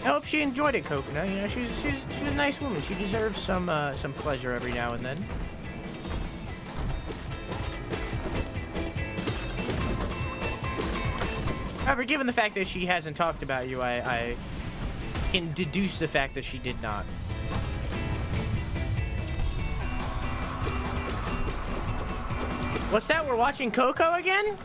I hope she enjoyed it, Coconut. You know, she's a nice woman. She deserves some pleasure every now and then. However, given the fact that she hasn't talked about you, I can deduce the fact that she did not. What's that? We're watching Coco again?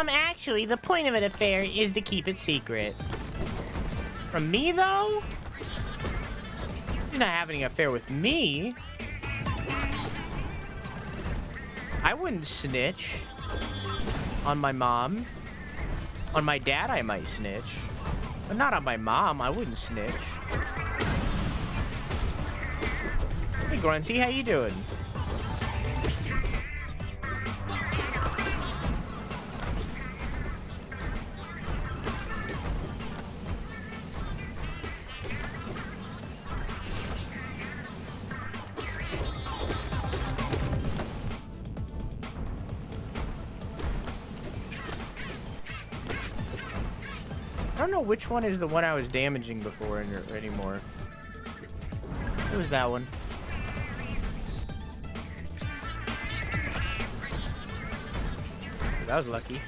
Actually, the point of an affair is to keep it secret. From me, though? She's not having an affair with me. I wouldn't snitch. On my mom. On my dad, I might snitch. But not on my mom, I wouldn't snitch. Hey, Grunty, how you doing? I don't know which one is the one I was damaging before anymore. It was that one. That was lucky.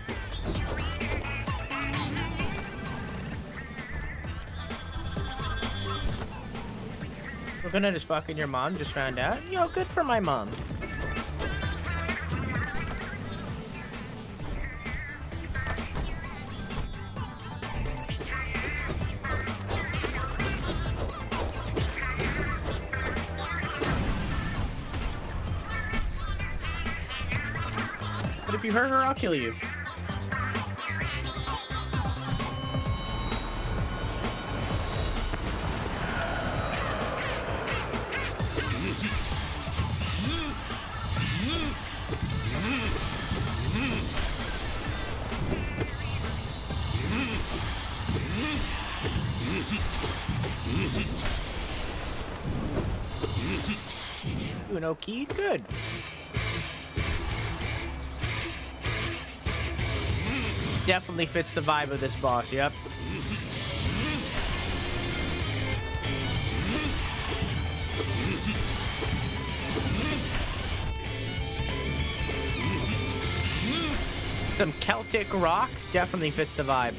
Looking at his fucking your mom, just found out. Yo, good for my mom. But if you hurt her, I'll kill you. Uno key, good. Definitely fits the vibe of this boss, yep. Some Celtic rock definitely fits the vibe.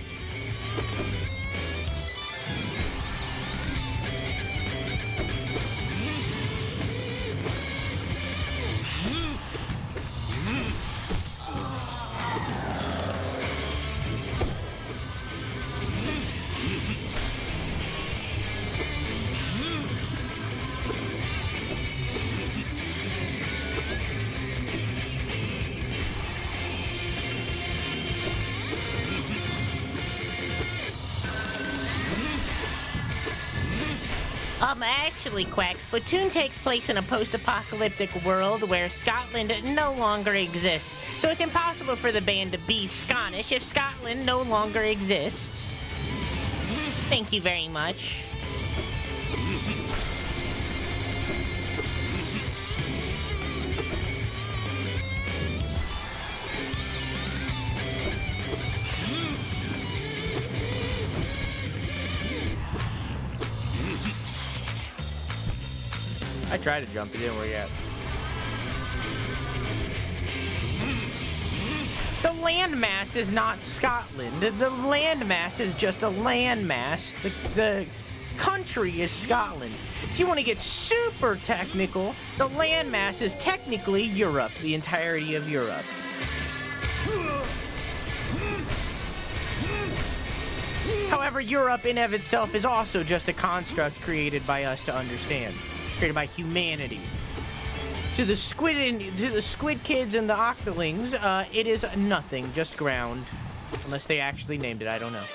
Actually, Quack, Splatoon takes place in a post-apocalyptic world where Scotland no longer exists. So it's impossible for the band to be Scottish if Scotland no longer exists. Thank you very much. I tried to jump, it didn't work out. The landmass is not Scotland. The landmass is just a landmass. The country is Scotland. If you want to get super technical, the landmass is technically Europe, the entirety of Europe. However, Europe in of itself is also just a construct created by us to understand. Created by humanity. To the squid kids and the octolings, it is nothing, just ground. Unless they actually named it, I don't know.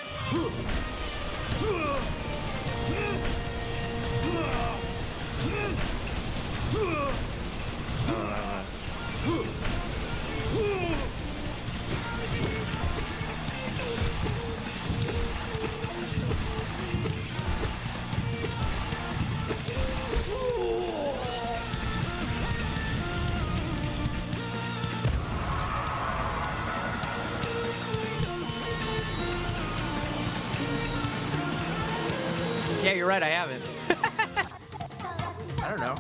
Yeah, you're right, I haven't. I don't know.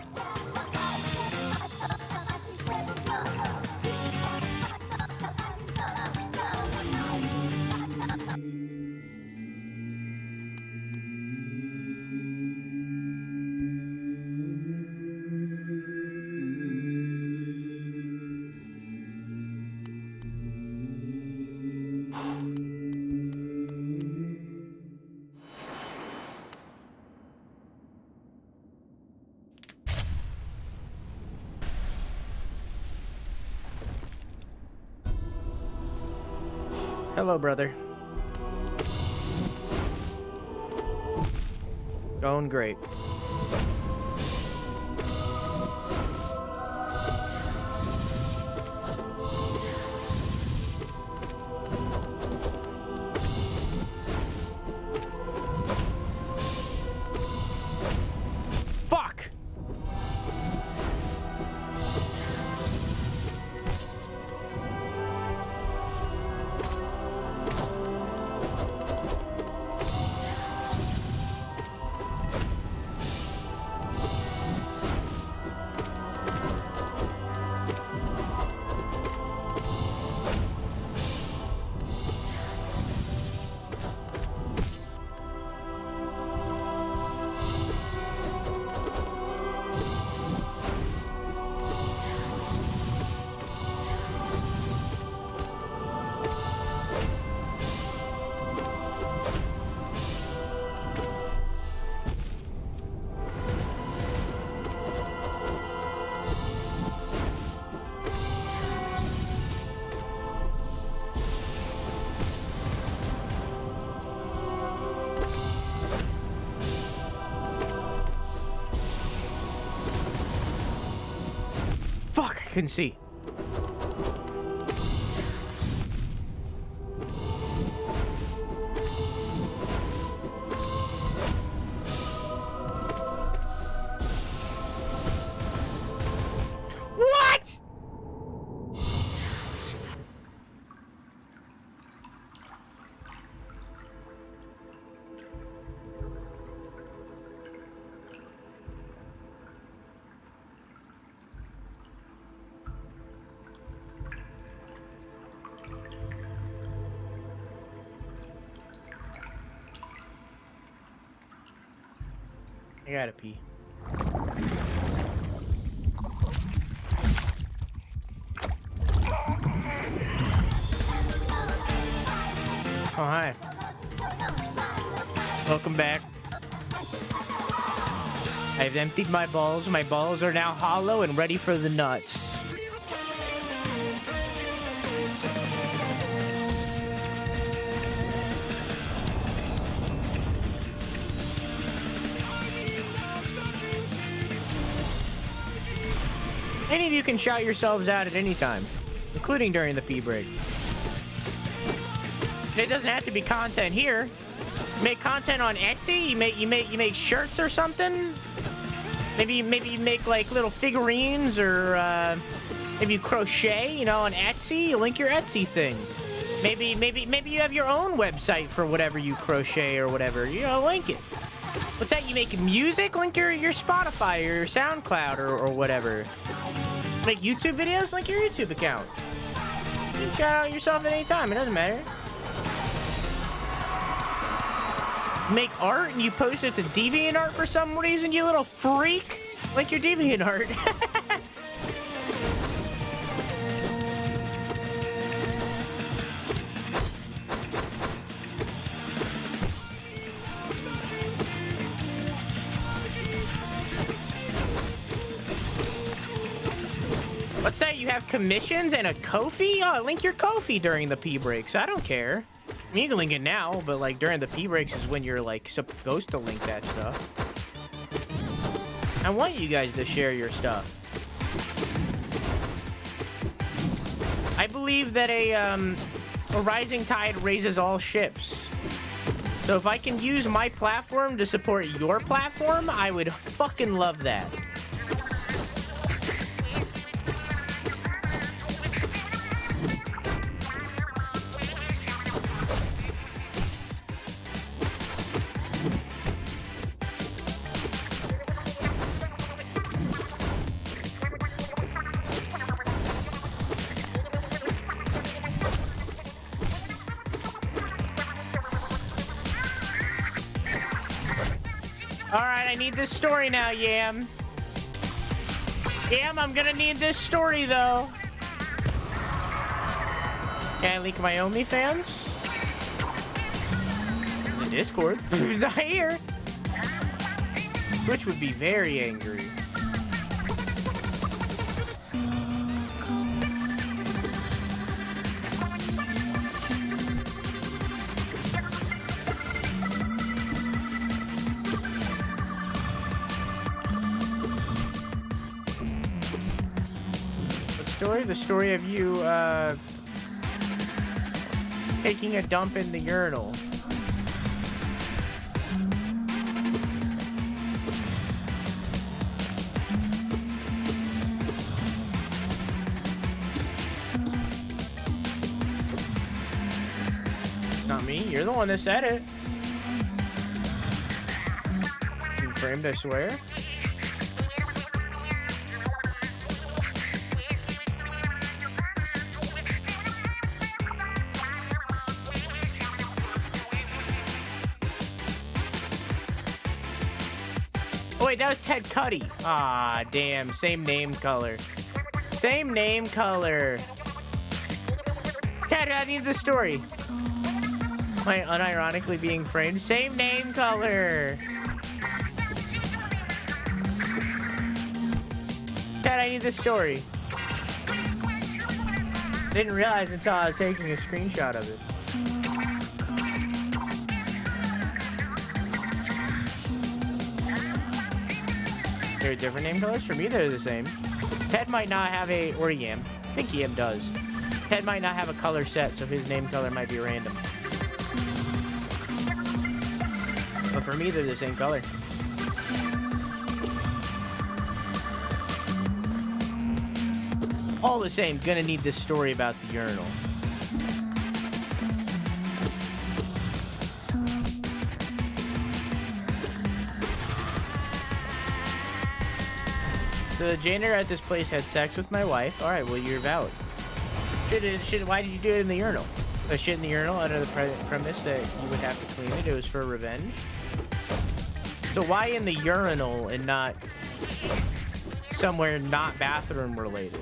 Hello, brother. Going great. Fuck! Fuck, I couldn't see. What? I gotta pee. Oh, hi. Welcome back. I've emptied my balls. My balls are now hollow and ready for the nuts. Any of you can shout yourselves out at any time, including during the pee break. It doesn't have to be content here. You make content on Etsy. You make shirts or something. Maybe you make like little figurines or maybe you crochet. You know, on Etsy. You link your Etsy thing. Maybe you have your own website for whatever you crochet or whatever. You know, link it. What's that? You make music? Link your Spotify or your SoundCloud or whatever. Make YouTube videos? Link your YouTube account. You can shout out yourself at any time. It doesn't matter. Make art and you post it to DeviantArt for some reason, you little freak. Link your DeviantArt. What's that? You have commissions and a Ko-fi? Oh, link your Ko-fi during the pee breaks. I don't care. I mean, you can link it now, but like during the pee breaks is when you're like supposed to link that stuff. I want you guys to share your stuff. I believe that a rising tide raises all ships. So if I can use my platform to support your platform, I would fucking love that. Alright, I need this story now, Yam. Yam, I'm gonna need this story, though. Can I leak my OnlyFans? The Discord? Not here. Twitch would be very angry. The story of you taking a dump in the urinal. It's not me. You're the one that said it. You framed, I swear. Wait, that was Ted Cuddy. Ah, damn. Same name color. Same name color. Ted, I need the story. Am I unironically being framed? Same name color. Ted, I need the story. Didn't realize until I was taking a screenshot of it. They're different name colors? For me, they're the same. Ted might not have a... Or Yam. I think Yam does. Ted might not have a color set, so his name color might be random. But for me, they're the same color. All the same, gonna need this story about the urinal. So the janitor at this place had sex with my wife. All right, well, you're valid. Why did you do it in the urinal? A shit in the urinal under the premise that you would have to clean it. It was for revenge. So why in the urinal and not somewhere not bathroom related?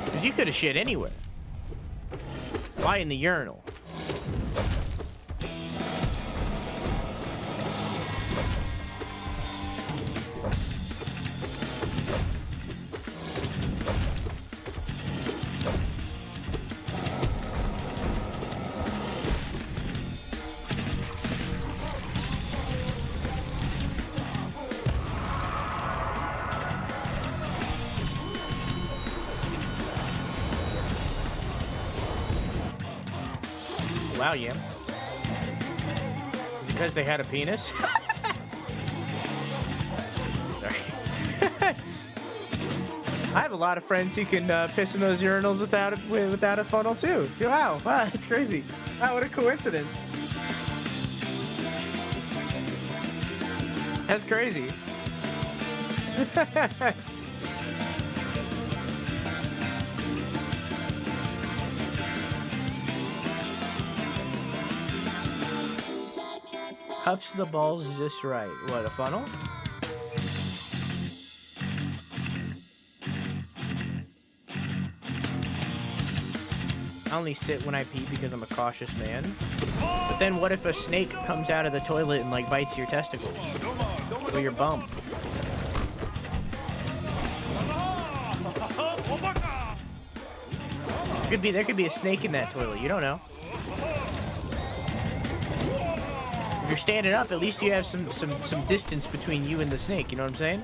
Because you could have shit anywhere. Why in the urinal? Wow, Yam. Is it because they had a penis? Sorry. I have a lot of friends who can piss in those urinals without a funnel too. Wow, that's crazy. Wow, what a coincidence. That's crazy. Cups the balls just right. What, a funnel? I only sit when I pee because I'm a cautious man. But then what if a snake comes out of the toilet and like bites your testicles? Or your bum? There could be a snake in that toilet, you don't know. If you're standing up, at least you have some distance between you and the snake, you know what I'm saying?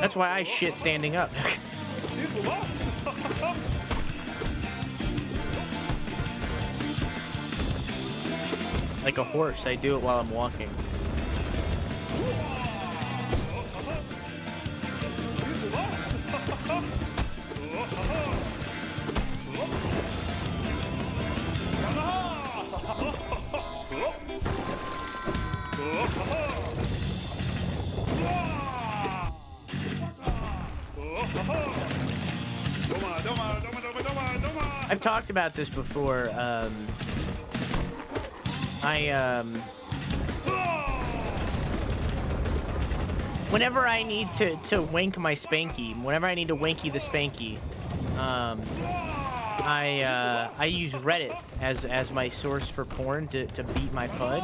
That's why I shit standing up. Like a horse, I do it while I'm walking. I've talked about this before. Whenever I need to wink my spanky, whenever I need to winky the spanky, I use Reddit as my source for porn to beat my pud.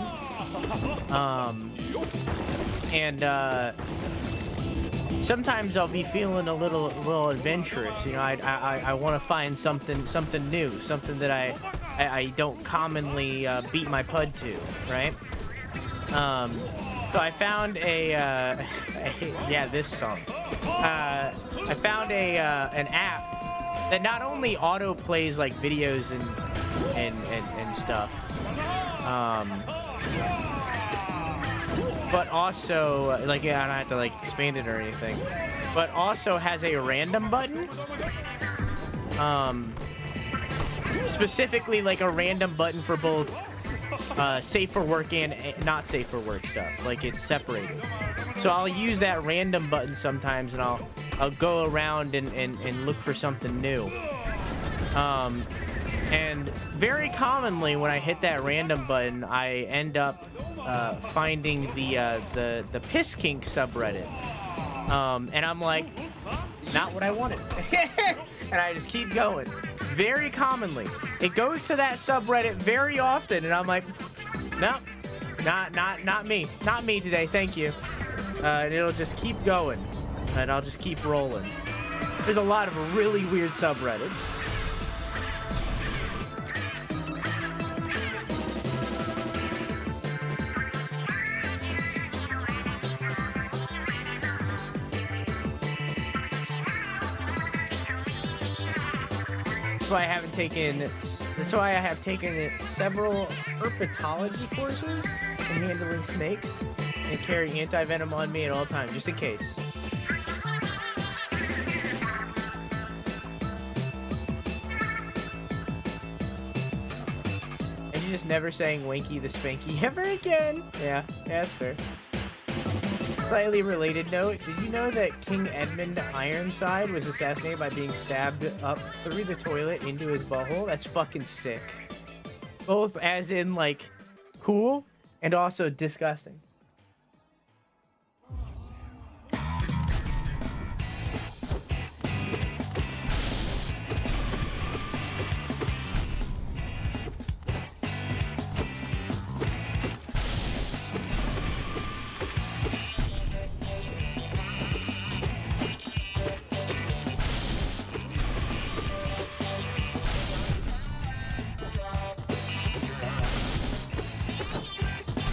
Sometimes I'll be feeling a little adventurous. You know, I want to find something new, something that I don't commonly beat my pud to, right? So I found yeah, this song. I found an app that not only auto plays like videos and stuff, but also like, yeah, I don't have to like expand it or anything, but also has a random button. Specifically like a random button for both safe for work and not safe for work stuff. Like it's separated. So I'll use that random button sometimes, and I'll go around and look for something new. And very commonly when I hit that random button, I end up finding the piss kink subreddit. And I'm like, not what I wanted. And I just keep going. Very commonly. It goes to that subreddit very often, and I'm like, no, not me. Not me today, thank you. And it'll just keep going, and I'll just keep rolling. There's a lot of really weird subreddits. That's why I have taken several herpetology courses in handling snakes and carry anti-venom on me at all times, just in case. And you're just never saying Winky the Spanky ever again. Yeah, that's fair. Slightly related note, did you know that King Edmund Ironside was assassinated by being stabbed up through the toilet into his butthole? That's fucking sick. Both as in, like, cool and also disgusting.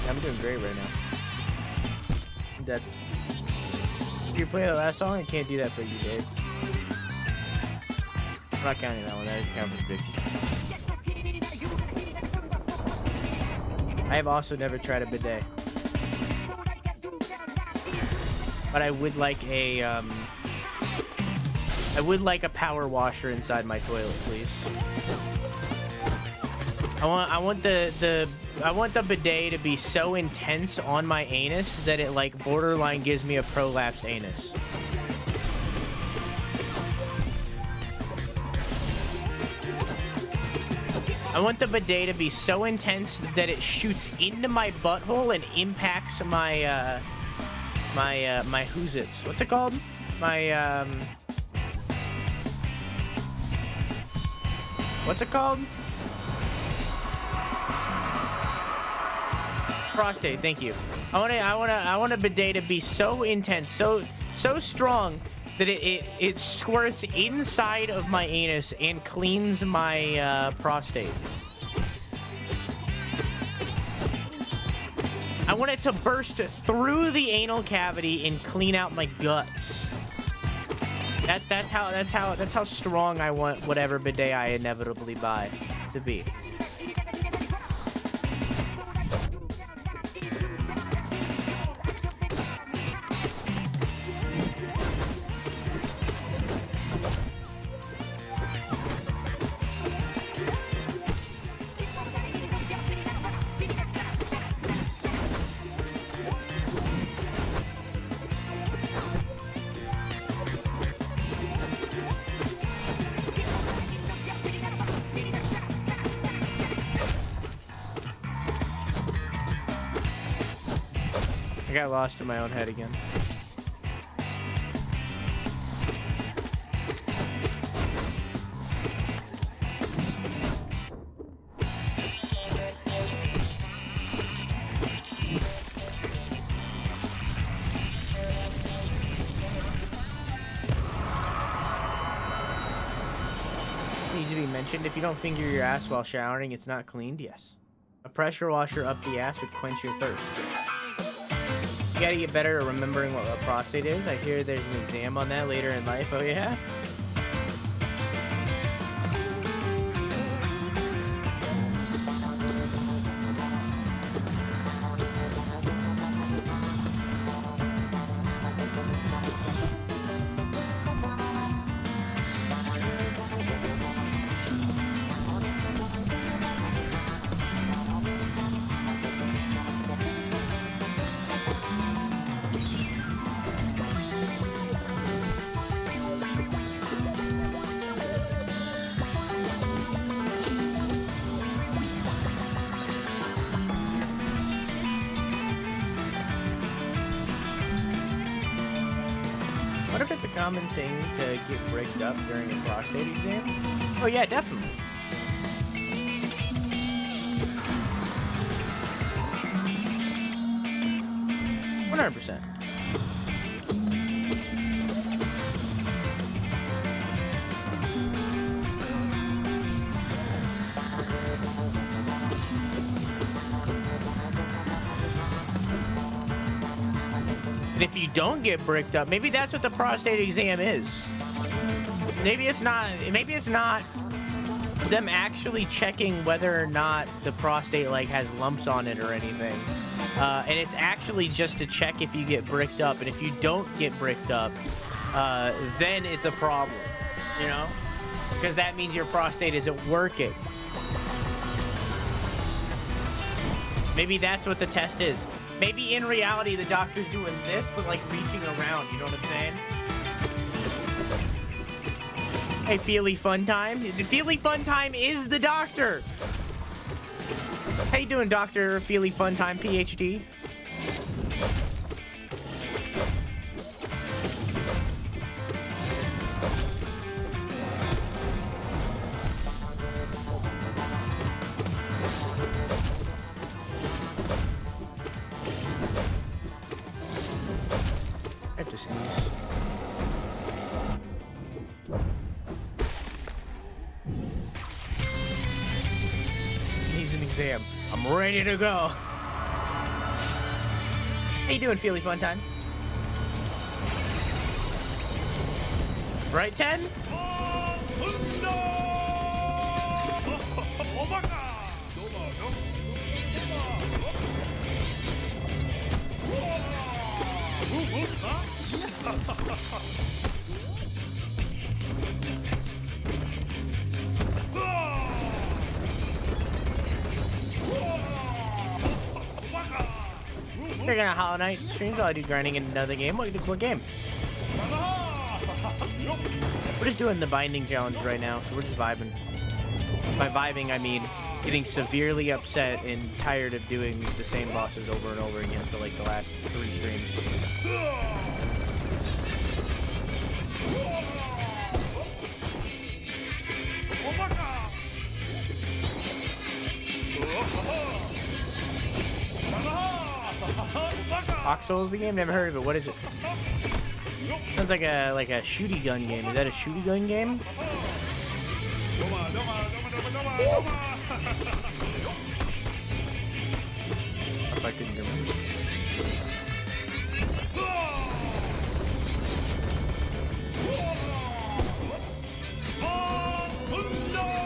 I'm doing great right now. I'm dead. If you play the last song, I can't do that for you, Dave. I'm not counting that one. That is counting as big. I have also never tried a bidet. But I would like a power washer inside my toilet, please. I want the bidet to be so intense on my anus that it like borderline gives me a prolapsed anus. I want the bidet to be so intense that it shoots into my butthole and impacts my my who's-its. What's it called? My what's it called? Prostate, thank you. I want a bidet to be so intense, so strong that it squirts inside of my anus and cleans my prostate. I want it to burst through the anal cavity and clean out my guts. That's how strong I want whatever bidet I inevitably buy to be. I got lost in my own head again. Needs to be mentioned, if you don't finger your ass while showering, it's not cleaned. Yes. A pressure washer up the ass would quench your thirst. You gotta get better at remembering what a prostate is. I hear there's an exam on that later in life. Oh yeah? What if it's a common thing to get bricked up during a prostate exam? Oh yeah, definitely. %. And if you don't get bricked up, maybe that's what the prostate exam is. Maybe it's not them actually checking whether or not the prostate like has lumps on it or anything. And it's actually just to check if you get bricked up. And if you don't get bricked up, then it's a problem, you know? Because that means your prostate isn't working. Maybe that's what the test is. Maybe in reality, the doctor's doing this, but like reaching around, you know what I'm saying? Hey, Feely Fun Time. The Feely Fun Time is the doctor. How you doing, Dr. Feely Fun Time, PhD? I have to sneeze. Needs an exam. I'm ready to go. How you doing, Feely Fun Time? Right, 10? You're gonna Hollow Knight streams while I do grinding in another game. What game? We're just doing the binding challenge right now, so we're just vibing. By vibing, I mean getting severely upset and tired of doing the same bosses over and over again for like the last 3 streams. Oxel is the game? Never heard of it. What is it? Sounds like a shooty gun game. Is that a shooty gun game? If I couldn't remember.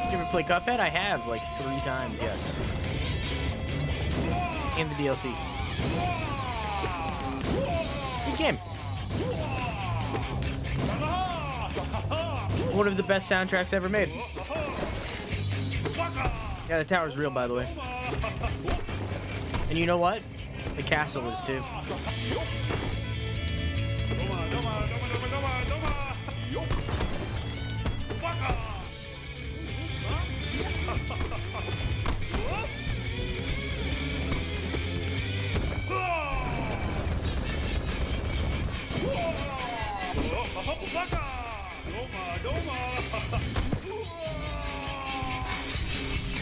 You ever play Cuphead? I have, like 3 times, yes. And the DLC. Good game. One of the best soundtracks ever made. Yeah, the tower's real, by the way. And you know what? The castle is too.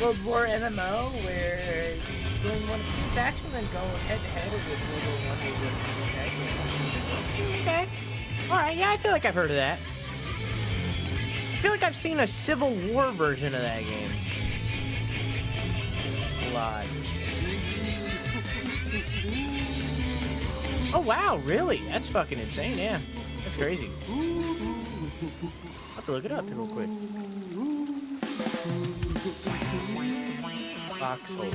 World War MMO where you join one of two factions and go head to head with World War 1 Okay. Alright, yeah, I feel like I've heard of that. I feel like I've seen a Civil War version of that game. A lot. Oh wow, really? That's fucking insane, yeah. That's crazy. I'll have to look it up real quick. Foxhole.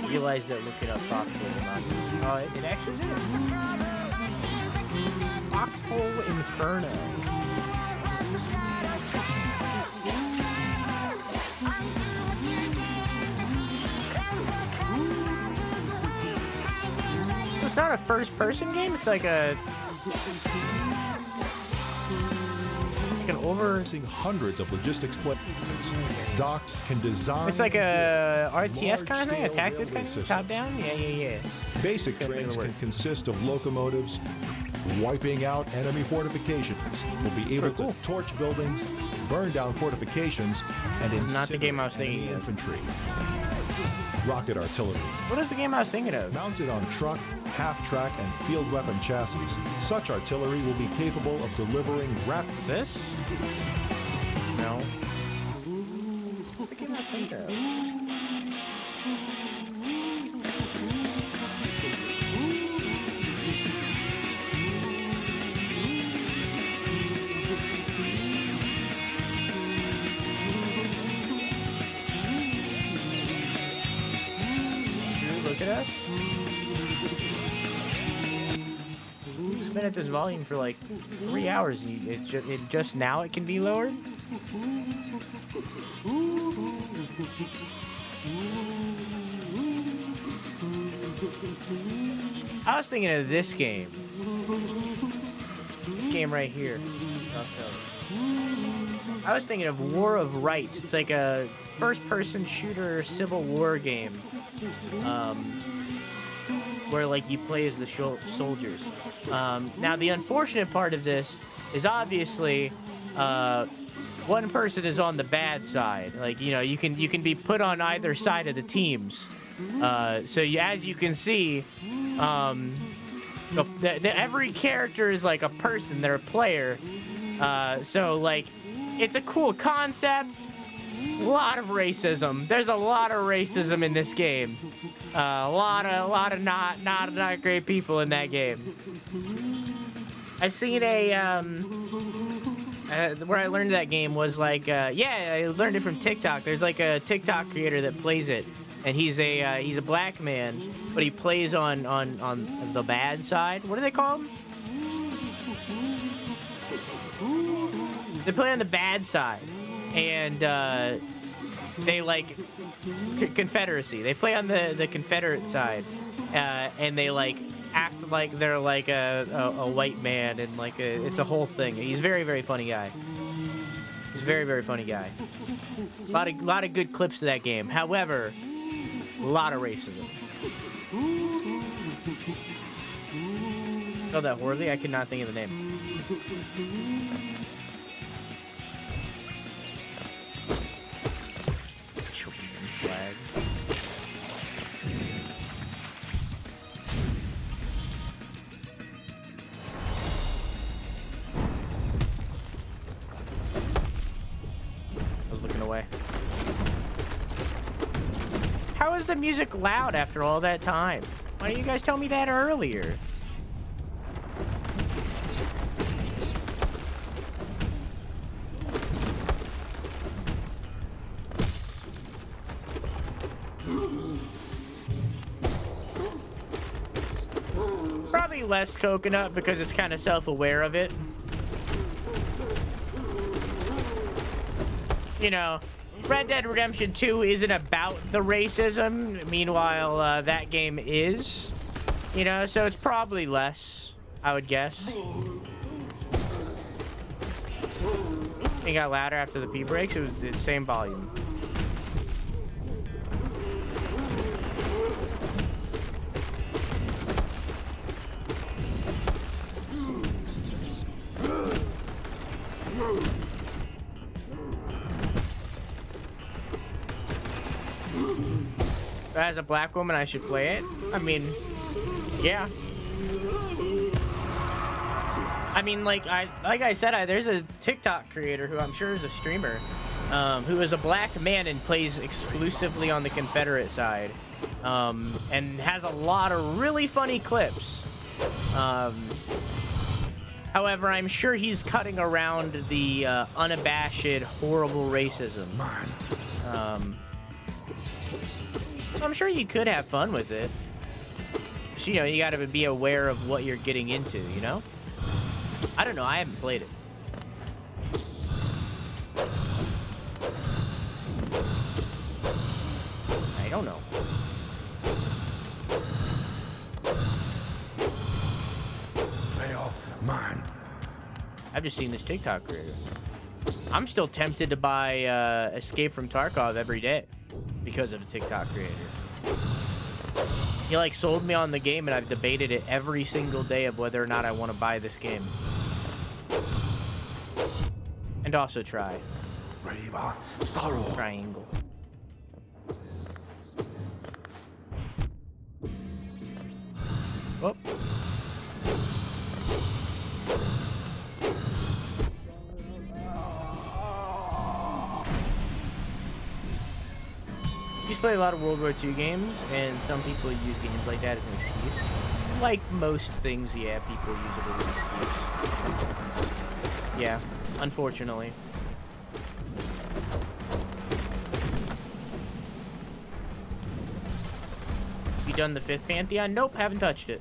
Realized that looking up Foxhole not. Oh, it actually did. Foxhole Inferno. It's not a first-person game. It's like a an over. Hundreds of logistics players. Docked can design. It's like a RTS kind of thing, a tactics kind of top-down. Yeah. Basic trains can consist of locomotives. Wiping out enemy fortifications. Will be able to torch buildings, burn down fortifications, and not the game I was thinking of. Infantry. Rocket artillery. What is the game I was thinking of? Mounted on truck, half-track, and field weapon chassis, such artillery will be capable of delivering rapid. This? No. What's the game I was thinking of? Look at us. We've been at this volume for like 3 hours. It's just now it can be lowered. I was thinking of this game. This game right here. I was thinking of War of Rights. It's like a first-person shooter Civil War game. Where like you play as the soldiers. Now the unfortunate part of this is obviously one person is on the bad side. Like, you know, you can be put on either side of the teams. So as you can see, every character is like a person. They're a player. So like, it's a cool concept. A lot of racism. There's a lot of racism in this game. A lot of not great people in that game. I've seen a where I learned that game was like I learned it from TikTok. There's like a TikTok creator that plays it, and he's a black man, but he plays on the bad side. What do they call him? They play on the bad side. And they like Confederacy. They play on the Confederate side, and they like act like they're like a white man, and like it's a whole thing. He's a very, very funny guy. He's a very, very funny guy. A lot of good clips of that game. However, a lot of racism. Oh, that Horley? I could not think of the name. Flag. I was looking away. How is the music loud after all that time? Why didn't you guys tell me that earlier? Probably less coconut because it's kind of self-aware of it. You know, Red Dead Redemption 2 isn't about the racism. Meanwhile, that game is. You know, so it's probably less, I would guess. It got louder after the pee breaks. It was the same volume. as a black woman, I should play it. I mean, yeah. I mean, like I said, there's a TikTok creator who I'm sure is a streamer, who is a black man and plays exclusively on the Confederate side, and has a lot of really funny clips. However, I'm sure he's cutting around the unabashed, horrible racism. I'm sure you could have fun with it. Just, you know, you gotta be aware of what you're getting into, you know? I don't know, I haven't played it. I don't know. Mine. I've just seen this TikTok creator. I'm still tempted to buy Escape from Tarkov every day because of the TikTok creator. He like sold me on the game, and I've debated it every single day of whether or not I want to buy this game. And also try. Sorrow. Triangle. Whoop. I used to play a lot of World War II games, and some people use games like that as an excuse. Like most things, yeah, people use it as an excuse. Yeah, unfortunately. You done the 5th Pantheon? Nope, haven't touched it.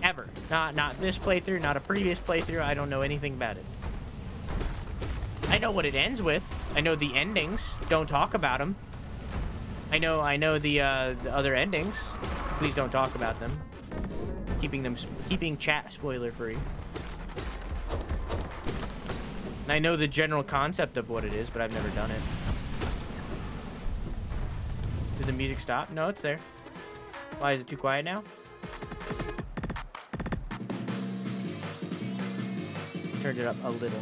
Ever. Not this playthrough, not a previous playthrough. I don't know anything about it. I know what it ends with. I know the endings. Don't talk about them. I know the other endings. Please don't talk about them. Keeping chat spoiler free. And I know the general concept of what it is, but I've never done it. Did the music stop? No, it's there. Why is it too quiet now? Turned it up a little.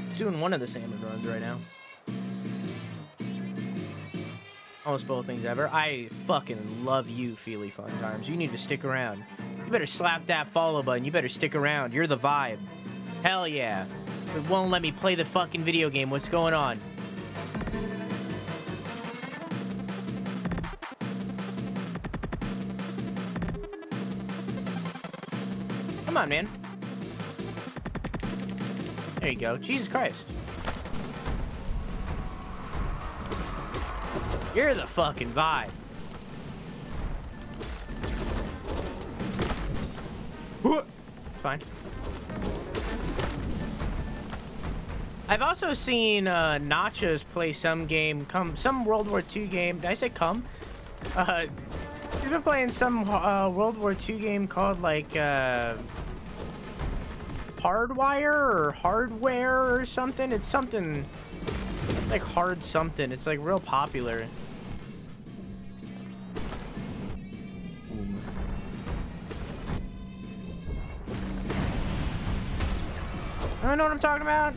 It's doing one of the salmon runs right now. Almost both things ever. I fucking love you, Feely Fun Times. You need to stick around. You better slap that follow button. You better stick around. You're the vibe. Hell yeah. It won't let me play the fucking video game. What's going on? Come on, man. There you go. Jesus Christ. You're the fucking vibe. Fine. I've also seen Nachos play some World War II game. Did I say come? He's been playing some World War II game called like Hardwire or Hardware or something. It's something like hard something. It's like real popular. I know what I'm talking about.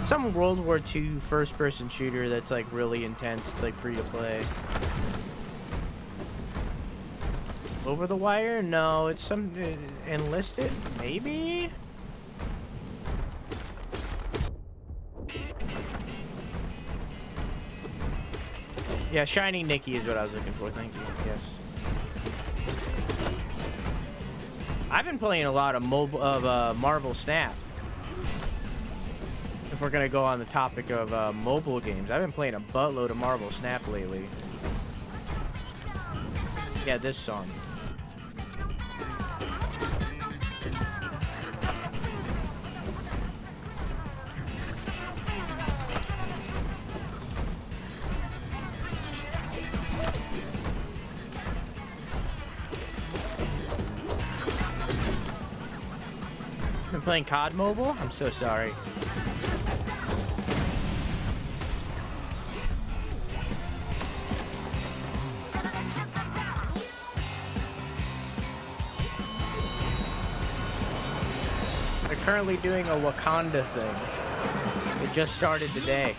Some World War II first-person shooter that's like really intense, like free to play. Over the Wire? No, it's some Enlisted, maybe. Yeah, Shining Nikki is what I was looking for. Thank you. Yes. I've been playing a lot of Marvel Snap. If we're gonna go on the topic of mobile games, I've been playing a buttload of Marvel Snap lately. Yeah, this song. Been playing COD Mobile? I'm so sorry. currently doing a Wakanda thing. It just started today.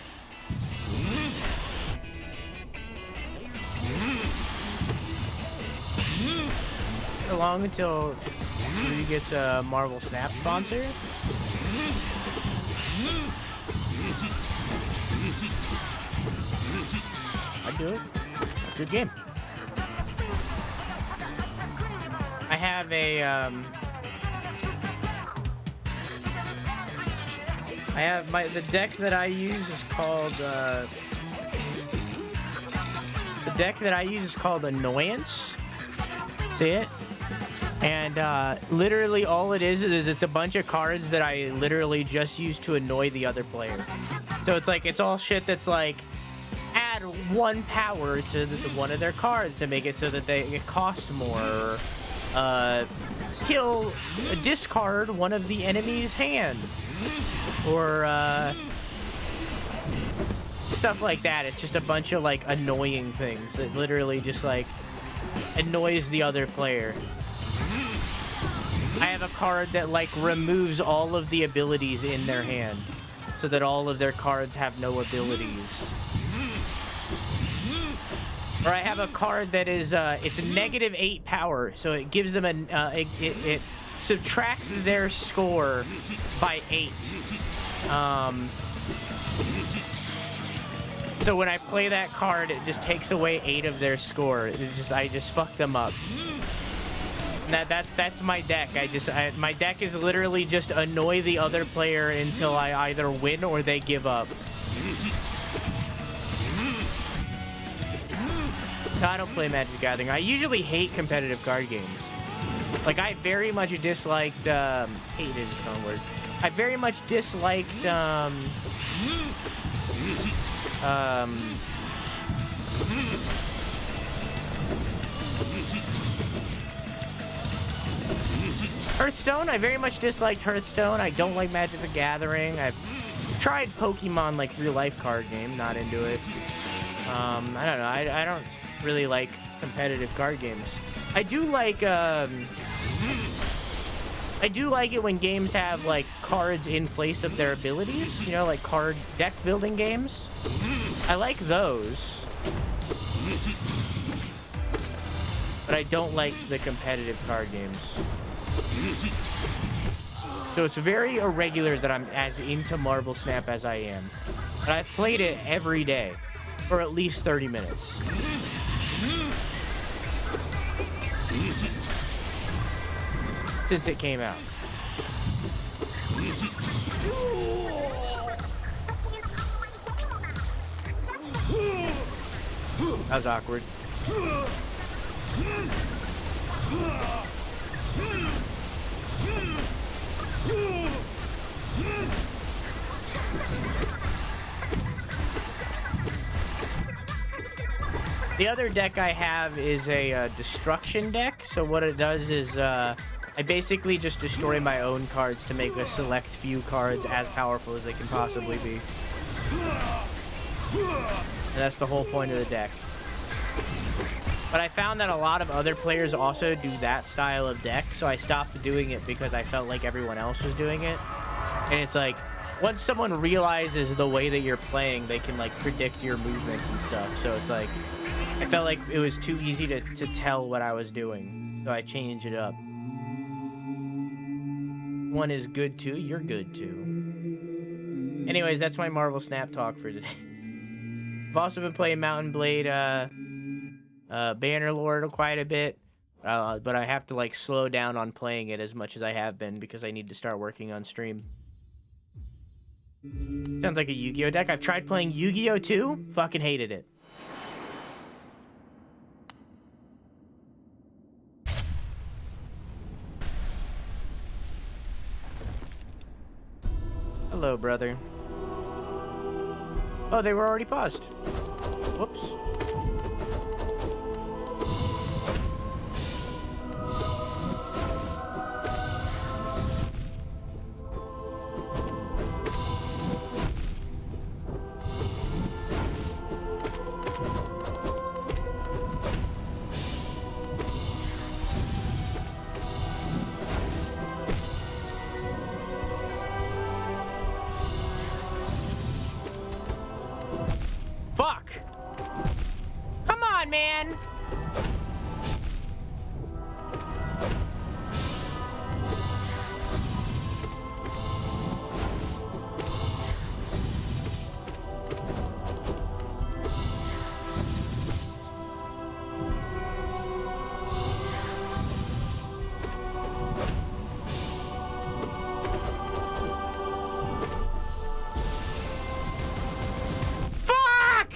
How long until Rudy gets a Marvel Snap sponsor? I'd do it. Good game. I have a, the deck that I use is called, the deck that I use is called Annoyance. See it? And, literally all it is it's a bunch of cards that I literally just use to annoy the other player. So it's like, it's all shit that's like, add 1 power to one of their cards to make it so that it costs more. Discard one of the enemy's hand. Or, stuff like that. It's just a bunch of, like, annoying things that literally just, like, annoys the other player. I have a card that, like, removes all of the abilities in their hand so that all of their cards have no abilities. Or I have a card that is, it's a -8 power, so it gives them it subtracts their score by 8. So when I play that card, it just takes away 8 of their score. I just fuck them up. That's my deck. My deck is literally just annoy the other player until I either win or they give up. I don't play Magic the Gathering. I usually hate competitive card games. Like, I very much disliked, hated is the wrong word. I very much disliked, Hearthstone. I very much disliked Hearthstone. I don't like Magic the Gathering. I've tried Pokemon, like, real-life card game. Not into it. I don't know. I don't really like competitive card games. I do like it when games have like cards in place of their abilities, you know, like card deck building games. I like those. But I don't like the competitive card games. So it's very irregular that I'm as into Marvel Snap as I am. But I've played it every day for at least 30 minutes. Since it came out. That was awkward. The other deck I have is a destruction deck. So what it does is I basically just destroy my own cards to make a select few cards as powerful as they can possibly be. And that's the whole point of the deck. But I found that a lot of other players also do that style of deck, so I stopped doing it because I felt like everyone else was doing it. And it's like, once someone realizes the way that you're playing, they can like predict your movements and stuff. So it's like, I felt like it was too easy to tell what I was doing. So I changed it up. One is good too, you're good too. Anyways, that's my Marvel Snap talk for today. I've also been playing Mountain Blade, Bannerlord quite a bit. But I have to like slow down on playing it as much as I have been because I need to start working on stream. Sounds like a Yu-Gi-Oh deck. I've tried playing Yu-Gi-Oh too. Fucking hated it. Hello, brother. Oh, they were already paused. Whoops. man. Fuck!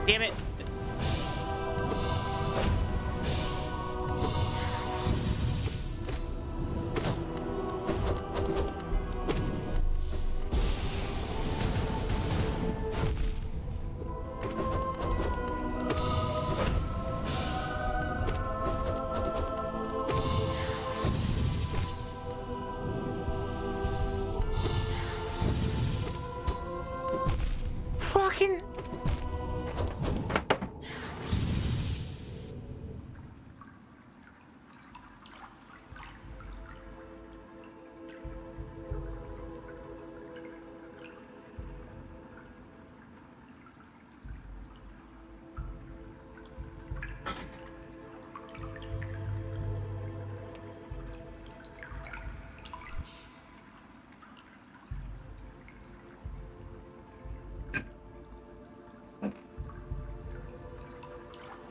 Damn it. Fucking...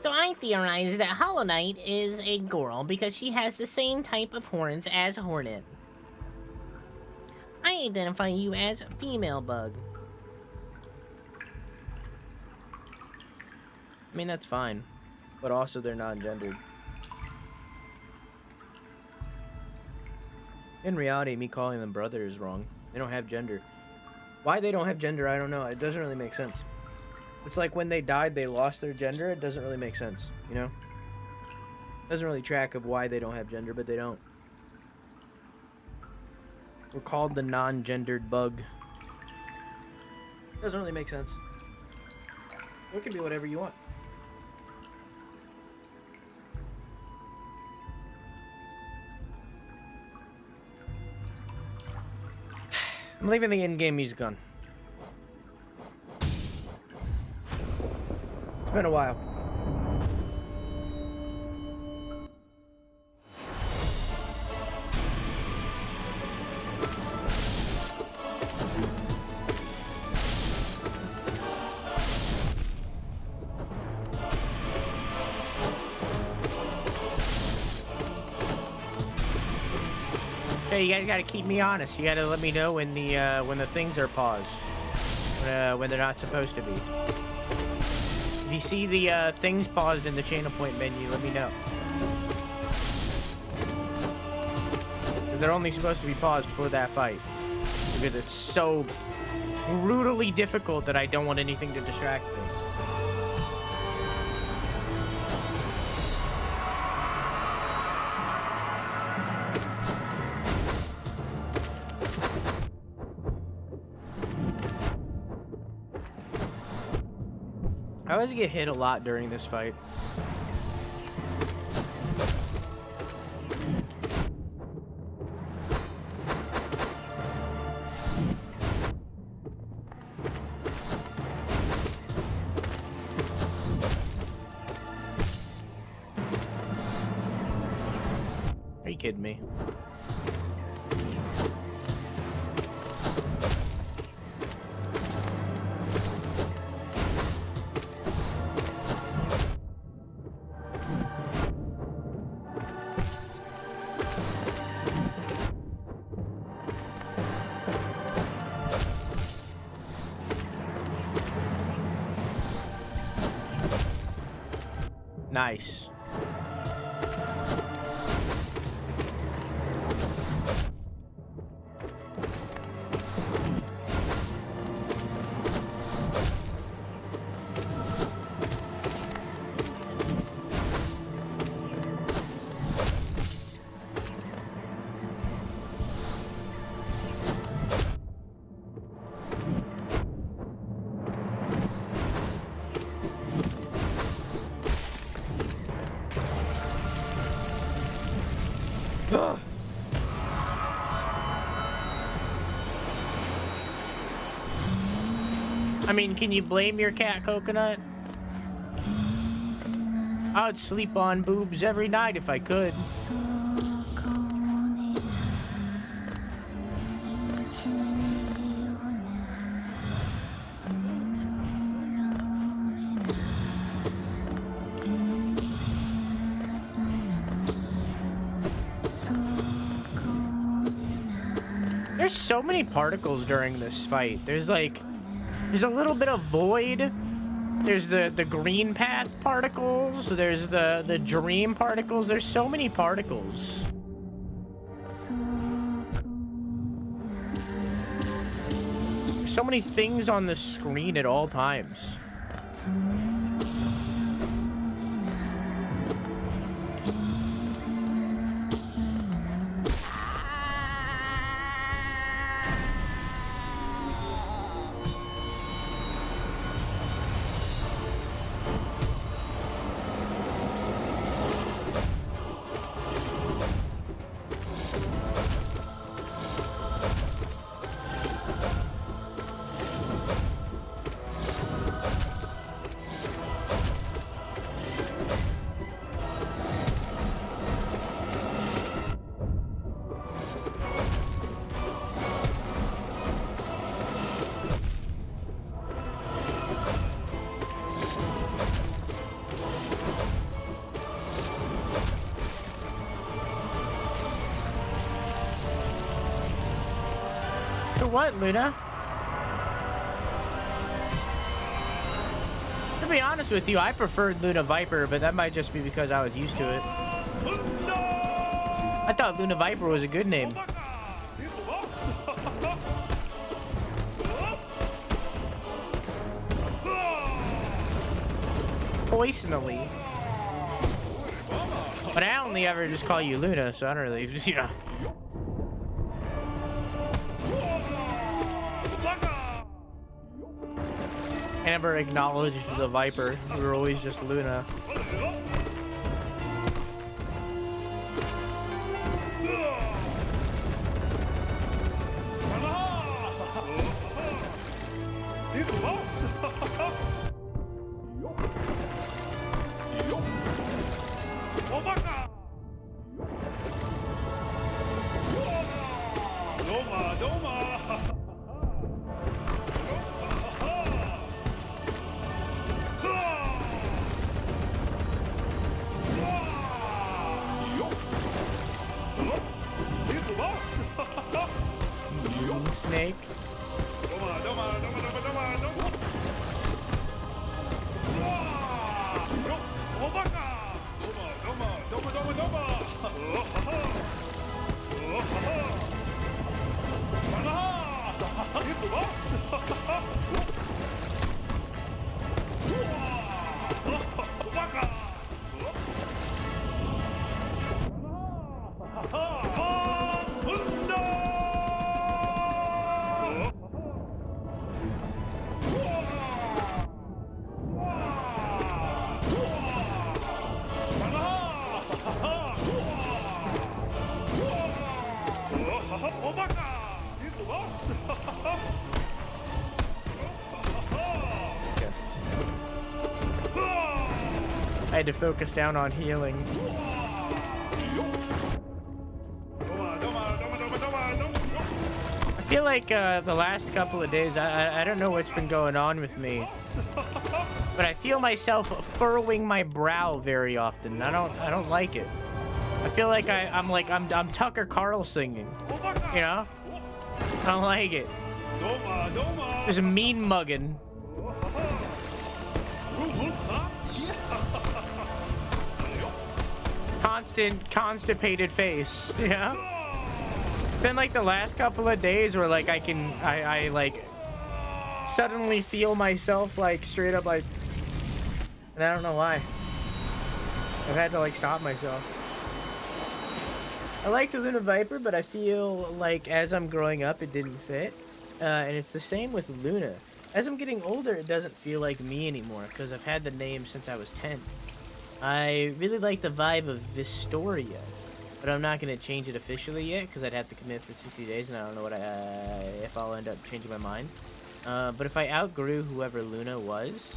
So I theorize that Hollow Knight is a girl because she has the same type of horns as Hornet. I identify you as female bug. I mean, that's fine. But also, they're non-gendered. In reality, me calling them brother is wrong. They don't have gender. Why they don't have gender, I don't know. It doesn't really make sense. It's like when they died, they lost their gender. It doesn't really make sense, you know? Doesn't really track of why they don't have gender, but they don't. We're called the non-gendered bug. Doesn't really make sense. It can be whatever you want. I'm leaving the in-game music on. It's been a while. Hey, you guys gotta keep me honest. You gotta let me know when the things are paused. When they're not supposed to be. If you see the things paused in the channel point menu, let me know. Because they're only supposed to be paused for that fight. Because it's so brutally difficult that I don't want anything to distract me. I always get hit a lot during this fight. Are you kidding me? Nice. I mean, can you blame your cat, Coconut? I would sleep on boobs every night if I could. There's so many particles during this fight. There's a little bit of void. There's the green path particles. There's the dream particles. There's so many particles. There's so many things on the screen at all times. What, Luna? To be honest with you, I preferred Luna Viper, but that might just be because I was used to it. I thought Luna Viper was a good name. Poisonally. But I only ever just call you Luna, so I don't really, you know. I never acknowledged the Viper. We were always just Luna. Snake. I had to focus down on healing. I feel like the last couple of days, I don't know what's been going on with me, but I feel myself furrowing my brow very often. I don't like it. I feel like I'm Tucker Carlsoning, you know? I don't like it. There's a mean mugging. Constant constipated face, yeah. Then like the last couple of days where like I like suddenly feel myself like straight up like, and I don't know why. I've had to like stop myself. I like the Luna Viper, but I feel like as I'm growing up it didn't fit, and it's the same with Luna. As I'm getting older, it doesn't feel like me anymore because I've had the name since I was 10. I really like the vibe of Vistoria, but I'm not going to change it officially yet because I'd have to commit for 60 days, and I don't know if I'll end up changing my mind. But if I outgrew whoever Luna was,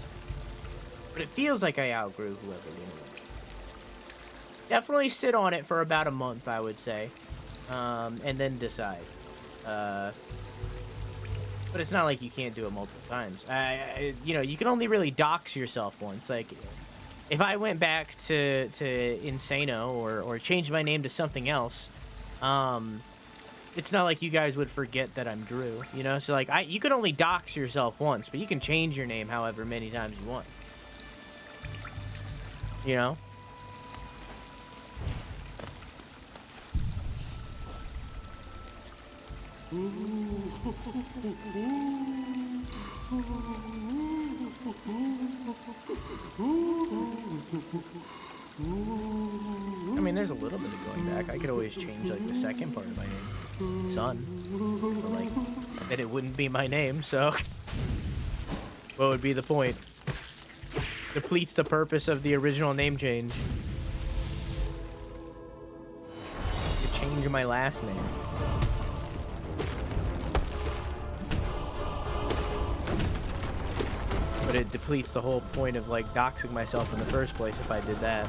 but it feels like I outgrew whoever Luna was. Definitely sit on it for about a month, I would say, and then decide. But it's not like you can't do it multiple times. You know, you can only really dox yourself once. Like, if I went back to Insano or changed my name to something else, it's not like you guys would forget that I'm Drew, you know? So, like, you can only dox yourself once, but you can change your name however many times you want. You know? I mean, there's a little bit of going back. I could always change, like, the second part of my name. Sunn. But, like, then it wouldn't be my name, so... what would be the point? Depletes the purpose of the original name change. You change my last name. But it depletes the whole point of, like, doxing myself in the first place if I did that.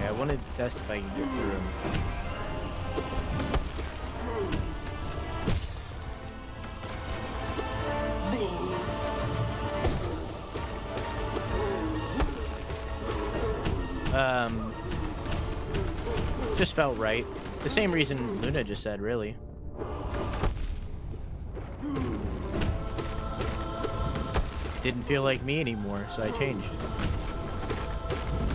I wanted to test if I can get through him. Just felt right. The same reason Luna just said, really. Didn't feel like me anymore, so I changed.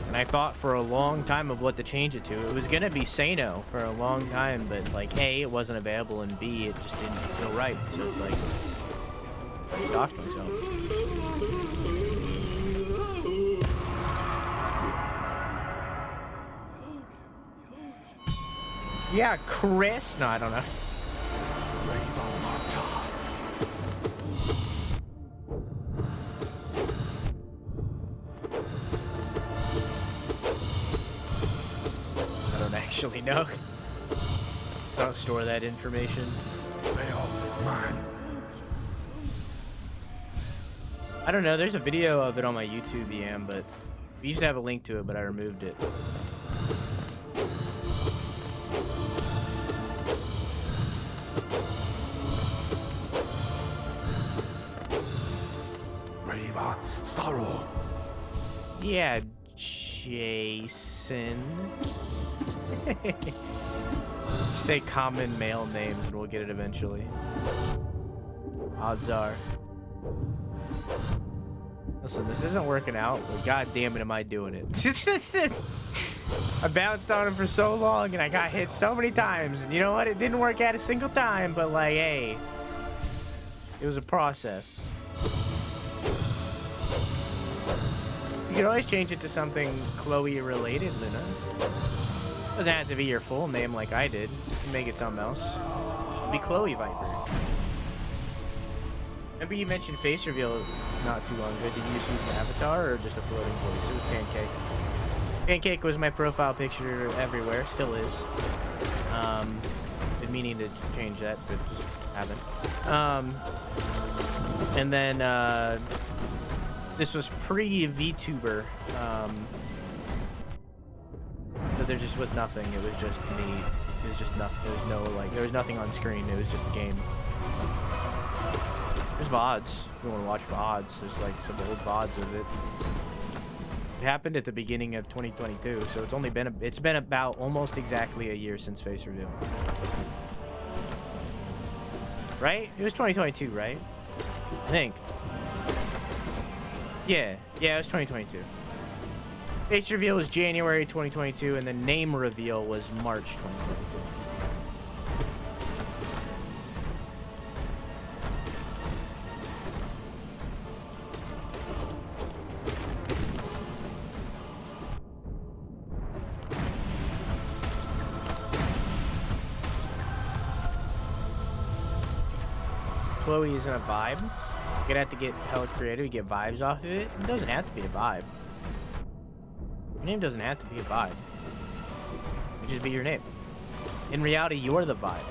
And I thought for a long time of what to change it to. It was gonna be Sano for a long time, but like A, it wasn't available, and B, it just didn't feel right. So it's like I just doxed myself. Yeah, Chris. No, I don't know. Actually, no. I don't store that information. I don't know. There's a video of it on my YouTube, but we used to have a link to it, but I removed it. Brave sorrow. Yeah, Jason. Say common male names and we'll get it eventually. Odds are. Listen, this isn't working out, but god damn it, am I doing it. I bounced on him for so long and I got hit so many times. And you know what? It didn't work out a single time, but like, hey, it was a process. You can always change it to something Chloe related, Luna. Doesn't have to be your full name like I did. You can make it something else. It'd be Chloe Viper. Remember you mentioned face reveal not too long ago. Did you just use an avatar or just a floating voice? It was Pancake. Pancake was my profile picture everywhere. Still is. Been meaning to change that, but just haven't. And then this was pre-VTuber. But there just was nothing. It was just me. It was just nothing. There was no, like, there was nothing on screen. It was just a game. There's VODs. If you want to watch VODs, there's like some old VODs of it. It happened at the beginning of 2022, so it's only been it's been about almost exactly a year since face reveal. Right? It was 2022, right? I think. Yeah, it was 2022. Face reveal was January 2022, and the name reveal was March 2022. Chloe isn't a vibe. You're gonna have to get hella creative to get vibes off of it. It doesn't have to be a vibe. Your name doesn't have to be a vibe. It could just be your name. In reality, you're the vibe.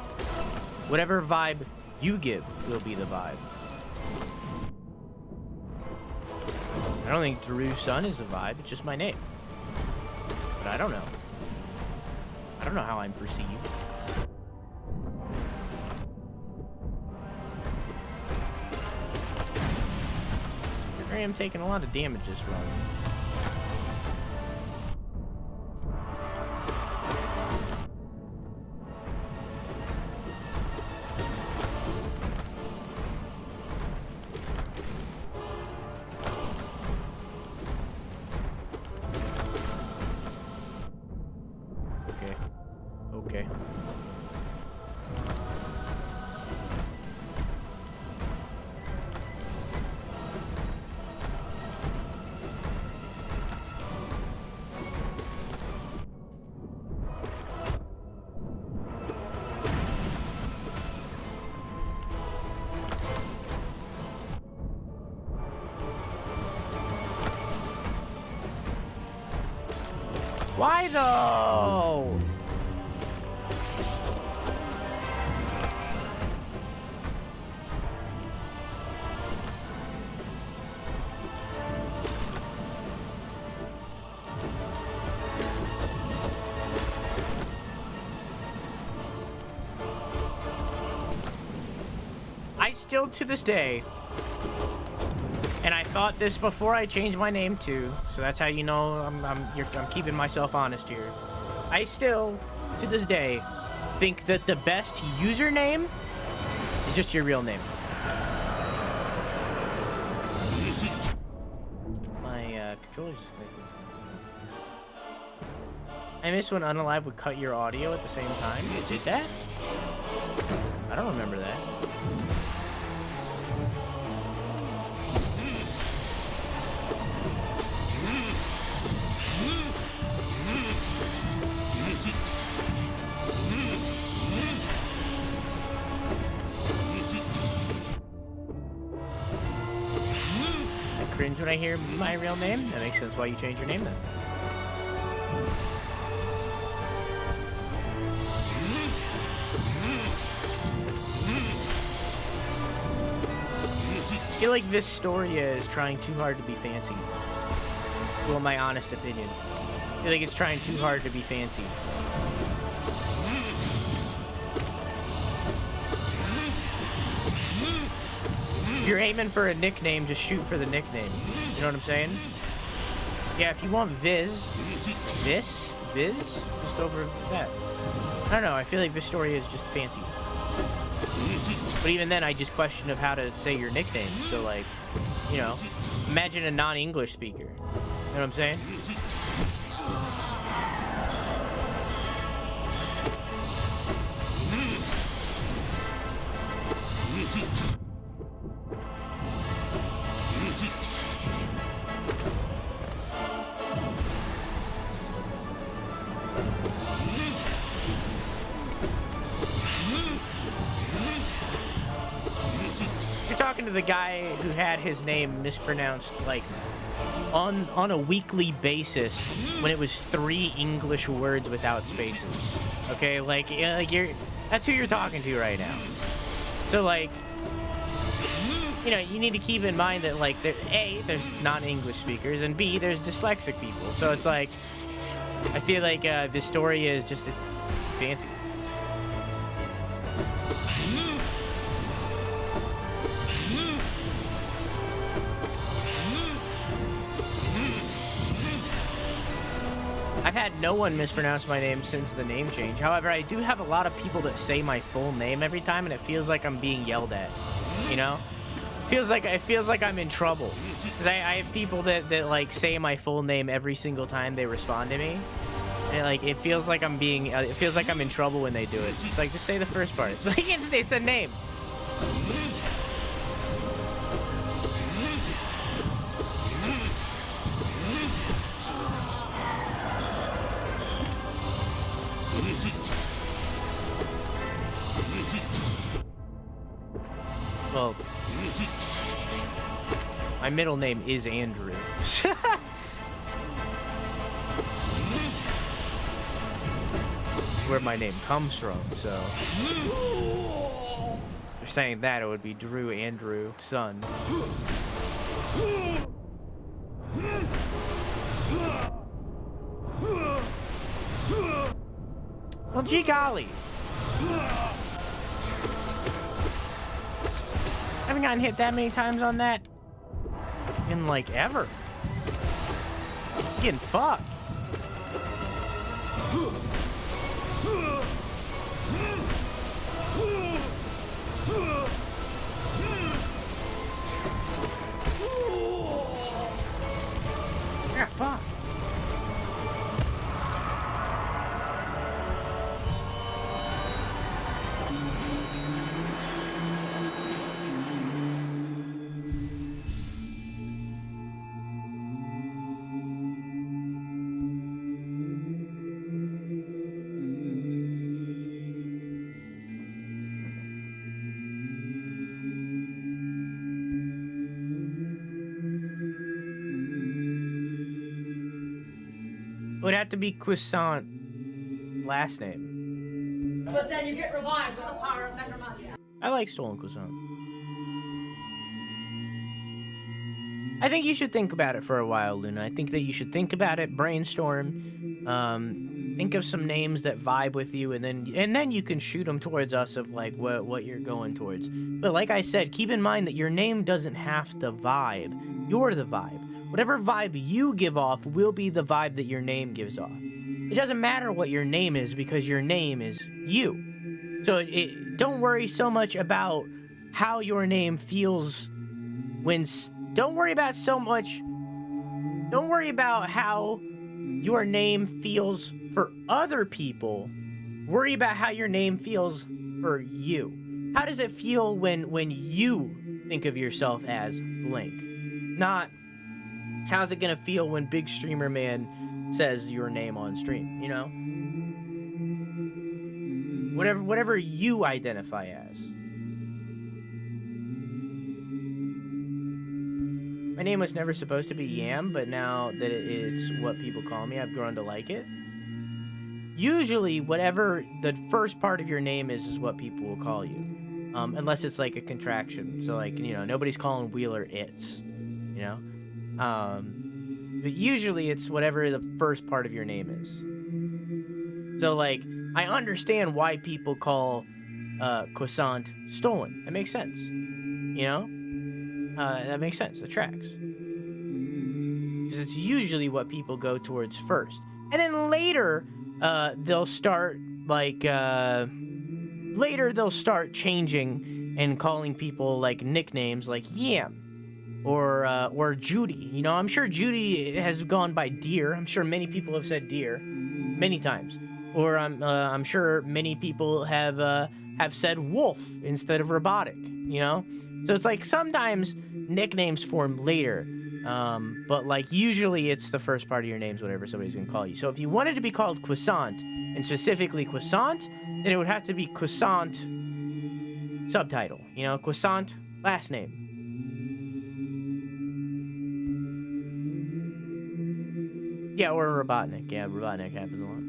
Whatever vibe you give will be the vibe. I don't think Drew Sunn is a vibe. It's just my name. But I don't know. I don't know how I'm perceived. I am taking a lot of damage this run. Okay. Why though? I still to this day, and I thought this before I changed my name too, so that's how you know I'm keeping myself honest here. I still, to this day, think that the best username is just your real name. My controller's making. I miss when Unalive would cut your audio at the same time. It did that? I don't remember that. Cringe when I hear my real name. That makes sense why you change your name then. I feel like Vistoria is trying too hard to be fancy. Well, my honest opinion. I feel like it's trying too hard to be fancy. If you're aiming for a nickname, just shoot for the nickname. You know what I'm saying? Yeah, if you want Viz, just go for that. I don't know, I feel like Vistoria is just fancy. But even then, I just question of how to say your nickname. So, like, you know, imagine a non-English speaker. You know what I'm saying? To the guy who had his name mispronounced like on a weekly basis when it was 3 English words without spaces. Okay, like that's who you're talking to right now. So like, you know, you need to keep in mind that like there's non-English speakers, and B, there's dyslexic people. So it's like, I feel like Vistoria is just it's fancy. I've had no one mispronounce my name since the name change. However, I do have a lot of people that say my full name every time, and it feels like I'm being yelled at. You know, it feels like I'm in trouble because I have people that like say my full name every single time they respond to me, and like it feels like I'm being it feels like I'm in trouble when they do it. It's like, just say the first part. Like it's a name. Well, My middle name is Andrew. Where my name comes from, so if you're saying that, it would be Drew Andrew Sunn. Well, gee golly. I haven't gotten hit that many times on that in like ever. Getting fucked. Yeah, fuck. It would have to be Croissant last name. But then you get revived with the power of necromancy. I like Stolen Croissant. I think you should think about it for a while, Luna. I think that you should think about it, brainstorm, think of some names that vibe with you, and then you can shoot them towards us of like what you're going towards. But like I said, keep in mind that your name doesn't have to vibe. You're the vibe. Whatever vibe you give off will be the vibe that your name gives off. It doesn't matter what your name is because your name is you. So don't worry so much about how your name feels when... Don't worry about how your name feels for other people. Worry about how your name feels for you. How does it feel when you think of yourself as blank? Not... How's it gonna feel when Big Streamer Man says your name on stream, you know? Whatever you identify as. My name was never supposed to be Yam, but now that it's what people call me, I've grown to like it. Usually, whatever the first part of your name is what people will call you. Unless it's like a contraction. So like, you know, nobody's calling Wheeler It's, you know? But usually it's whatever the first part of your name is. So like, I understand why people call Croissant Stolen. That makes sense. You know? That makes sense. It tracks. Because it's usually what people go towards first. And then later, they'll start like, later they'll start changing and calling people like nicknames like Yam. Or Judy. You know, I'm sure Judy has gone by Deer. I'm sure many people have said Deer many times. Or I'm sure many people have said Wolf instead of Robotic. You know, so it's like sometimes nicknames form later, but like usually it's the first part of your name's whatever somebody's gonna call you. So if you wanted to be called Croissant and specifically Croissant, then it would have to be Croissant subtitle. You know, Croissant last name. Yeah, or Robotnik. Yeah, Robotnik happens a lot.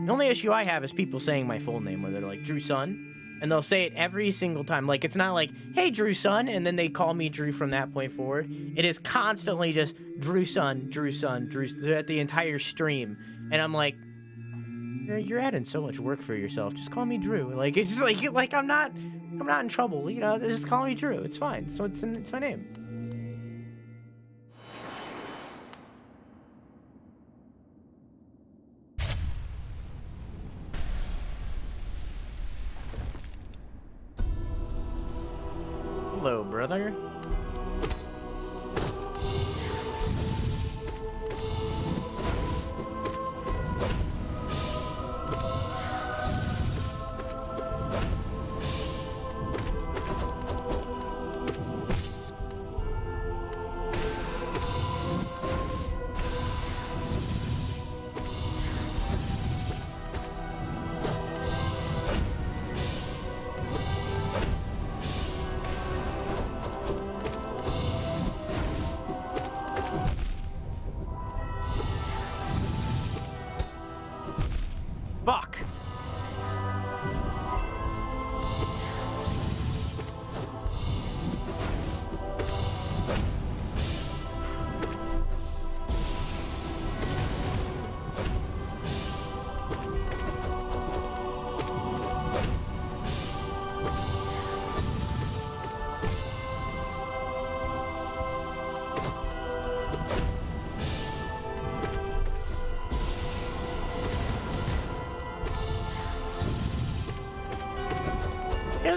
The only issue I have is people saying my full name, where they're like, Drew Sunn, and they'll say it every single time. Like, it's not like, hey, Drew Sunn, and then they call me Drew from that point forward. It is constantly just Drew Sunn, Drew Sunn, Drew, at the entire stream. And I'm like, you're adding so much work for yourself. Just call me Drew. Like, it's just like I'm not in trouble, you know. Just call me Drew. It's fine. So it's my name. Hello, brother.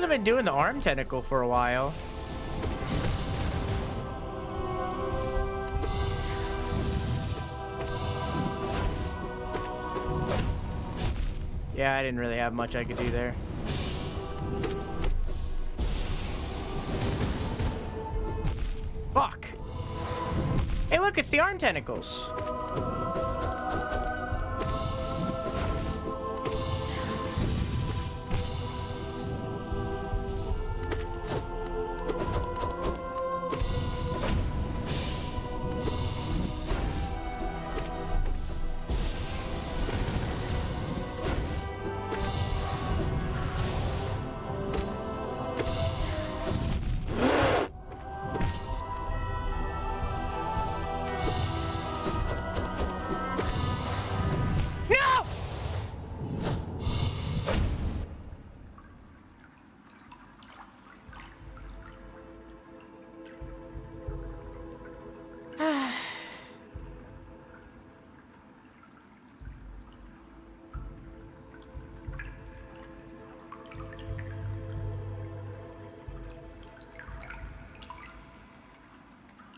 hasn't been doing the arm tentacle for a while. Yeah, I didn't really have much I could do there. Fuck. Hey, look, it's the arm tentacles.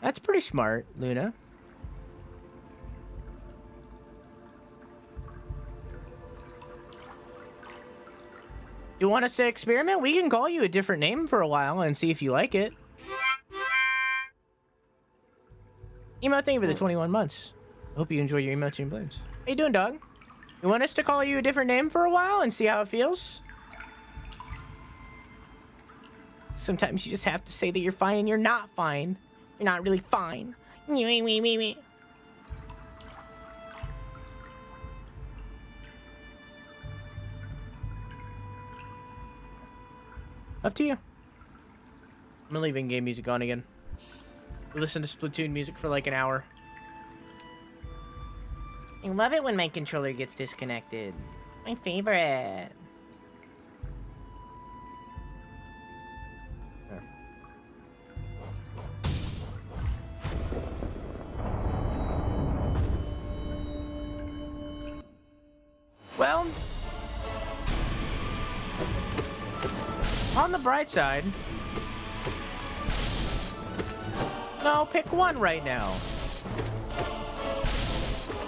That's pretty smart, Luna. You want us to experiment? We can call you a different name for a while and see if you like it. Emote, thank you for the 21 months. Hope you enjoy your emote and balloons. How you doing, dog? You want us to call you a different name for a while and see how it feels? Sometimes you just have to say that you're fine and you're not fine. You're not really fine. Up to you. I'm gonna leave in-game music on again. We listen to Splatoon music for like an hour. I love it when my controller gets disconnected. My favorite. Well, on the bright side, no, pick one right now.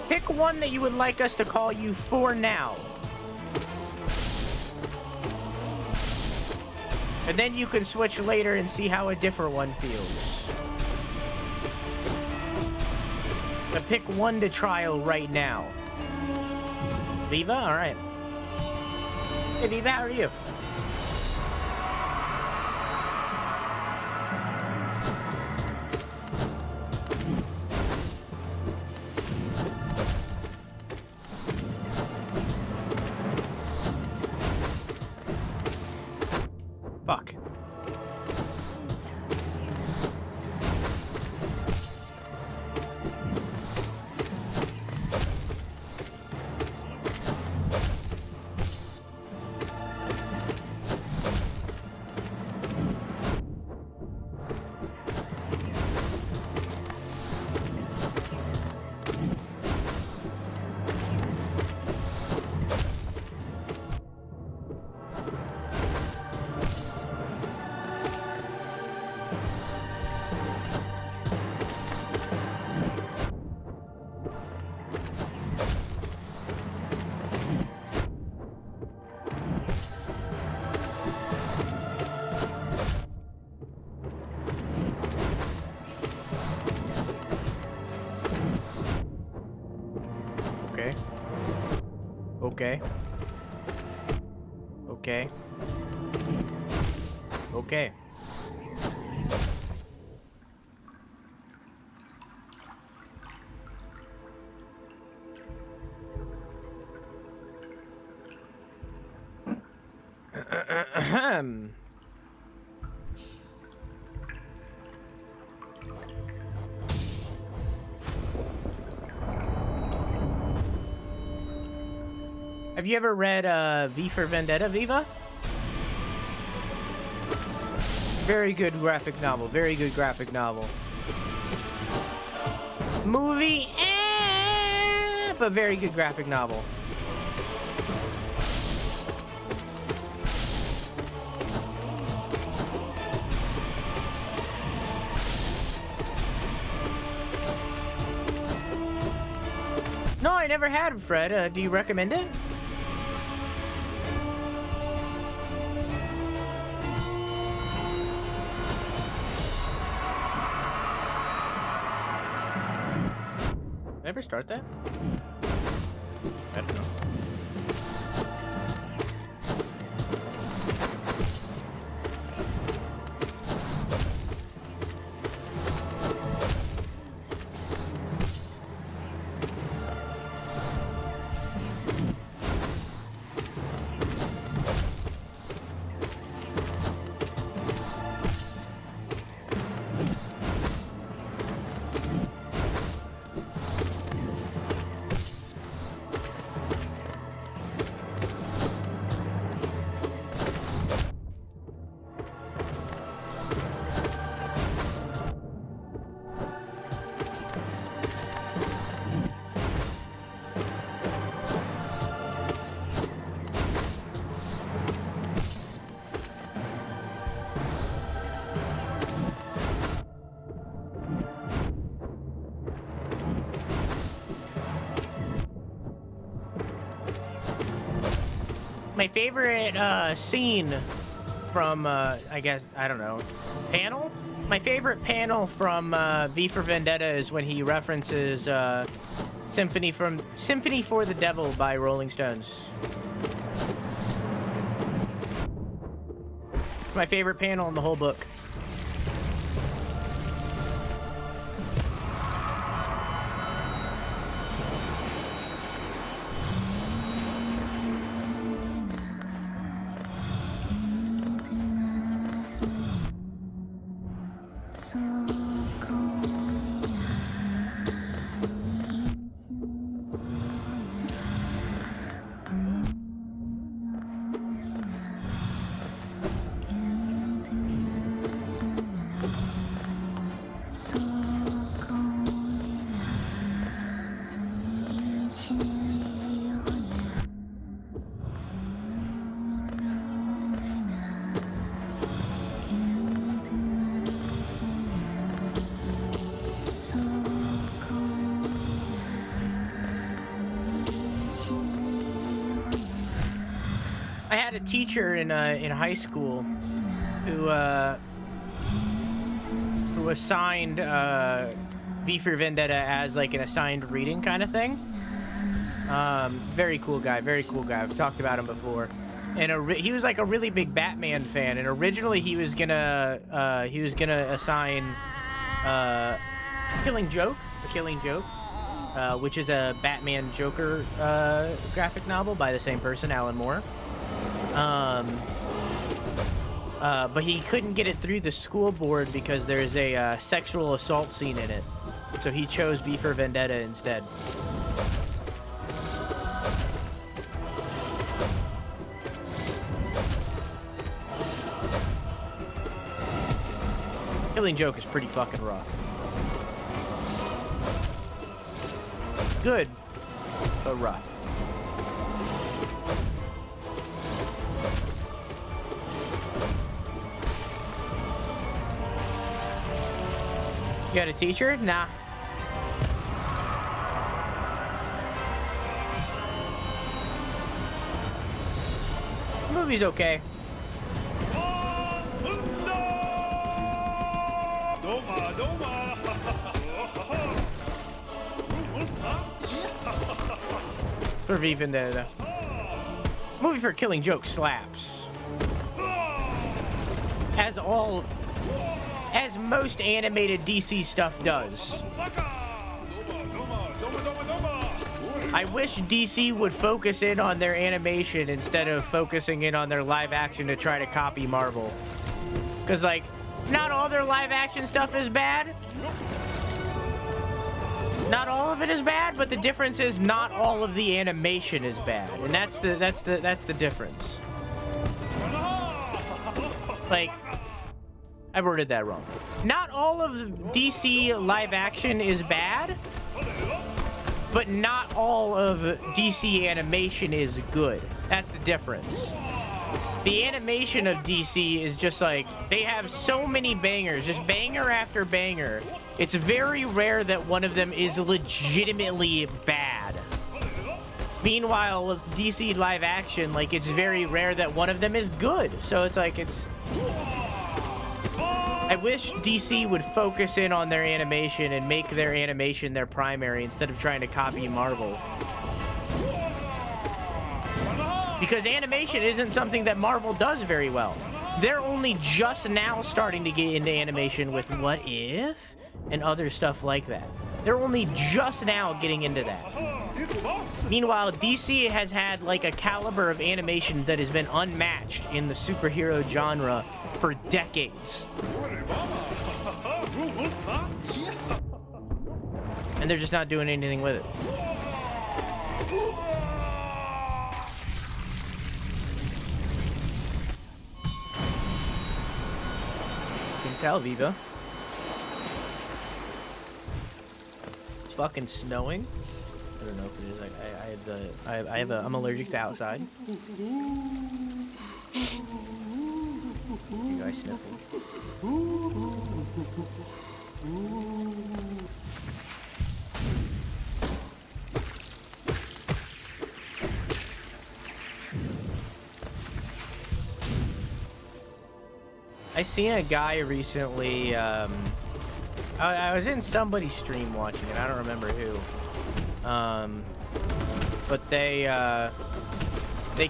Pick one that you would like us to call you for now. And then you can switch later and see how a different one feels. But pick one to trial right now. Viva? Alright. Hey, Viva, how are you? Fuck. Okay. Okay. Okay. Have you ever read V for Vendetta, Viva? Very good graphic novel. Very good graphic novel. Movie, but very good graphic novel. No, I never had, Fred. Do you recommend it? Did I ever start that? I don't know. My favorite scene from, I guess, I don't know, panel? My favorite panel from V for Vendetta is when he references Symphony for the Devil by Rolling Stones. My favorite panel in the whole book. I had a teacher in high school who assigned V for Vendetta as like an assigned reading kind of thing. Very cool guy. I've talked about him before. And he was like a really big Batman fan. And originally he was gonna assign Killing Joke, which is a Batman Joker graphic novel by the same person, Alan Moore. But he couldn't get it through the school board because there's a sexual assault scene in it. So he chose V for Vendetta instead. Killing Joke is pretty fucking rough. Good, but rough. You got a teacher? Nah. The movie's okay. For V Vendetta. Movie for Killing Joke slaps. As most animated DC stuff does. I wish DC would focus in on their animation instead of focusing in on their live action to try to copy Marvel. Because, like, not all their live action stuff is bad. Not all of it is bad, but the difference is not all of the animation is bad. And that's the difference. Like, I worded that wrong. Not all of DC live action is bad, but not all of DC animation is good. That's the difference. the animation of DC is just like, they have so many bangers, just banger after banger. It's very rare that one of them is legitimately bad. Meanwhile, with DC live action, like, it's very rare that one of them is good. So it's like, I wish DC would focus in on their animation and make their animation their primary instead of trying to copy Marvel. Because animation isn't something that Marvel does very well. They're only just now starting to get into animation with What If and other stuff like that. They're only just now getting into that. Meanwhile, DC has had like a caliber of animation that has been unmatched in the superhero genre for decades. And they're just not doing anything with it. You can tell, Viva. It's fucking snowing. I don't know if it is. Like, I'm allergic to outside. You guys sniffle. I seen a guy recently, I was in somebody's stream watching it, I don't remember who. But they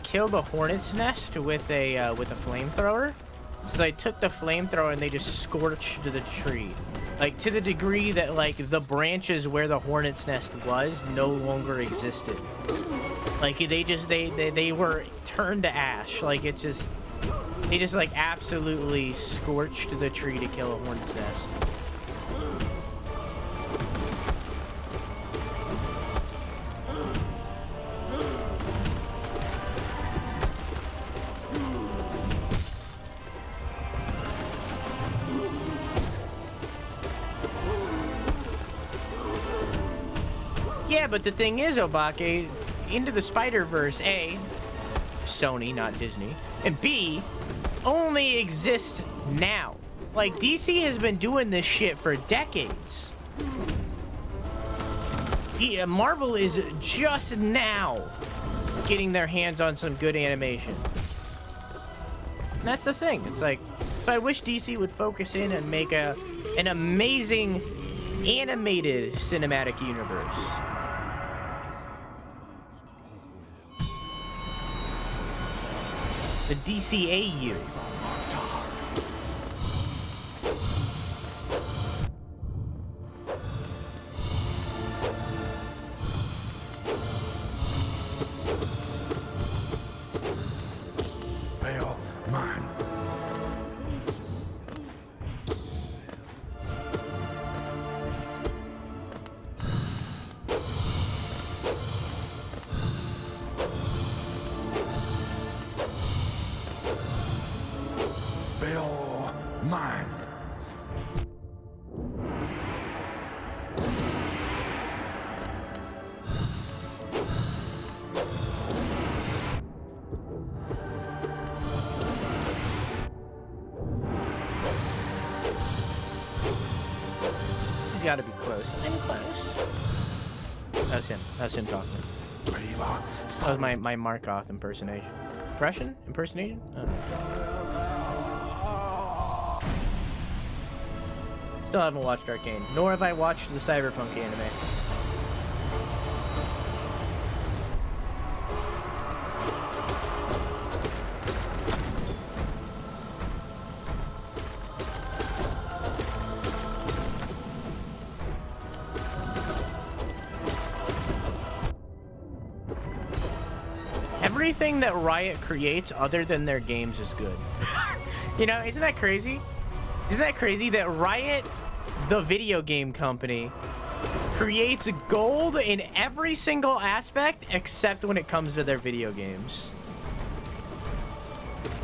killed a hornet's nest with a flamethrower. So they took the flamethrower and they just scorched the tree. Like, to the degree that, like, the branches where the hornet's nest was no longer existed. Like, they were turned to ash. Like, it's just... They just, like, absolutely scorched the tree to kill a hornet's nest. Yeah, but the thing is, Obake, Into the Spider-Verse, A, Sony, not Disney, and B, only exists now. Like, DC has been doing this shit for decades. Marvel is just now getting their hands on some good animation. And that's the thing. It's like, so I wish DC would focus in and make an amazing animated cinematic universe. The DCAU. Pale man. Pale man. He's got to be close. I'm close. That's him. That's him talking. Arriba. That was my Markoth impersonation. Impersonation? I don't know. Still haven't watched Arcane, nor have I watched the Cyberpunk anime. Everything that Riot creates other than their games is good. You know, isn't that crazy? Isn't that crazy that Riot, the video game company, creates gold in every single aspect except when it comes to their video games?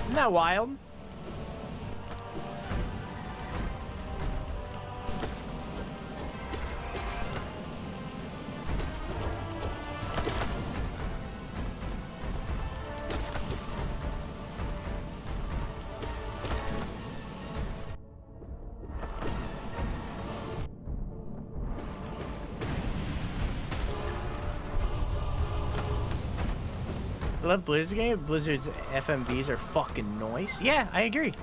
Isn't that wild? I love Blizzard's game. Blizzard's FMVs are fucking noise. Yeah, I agree.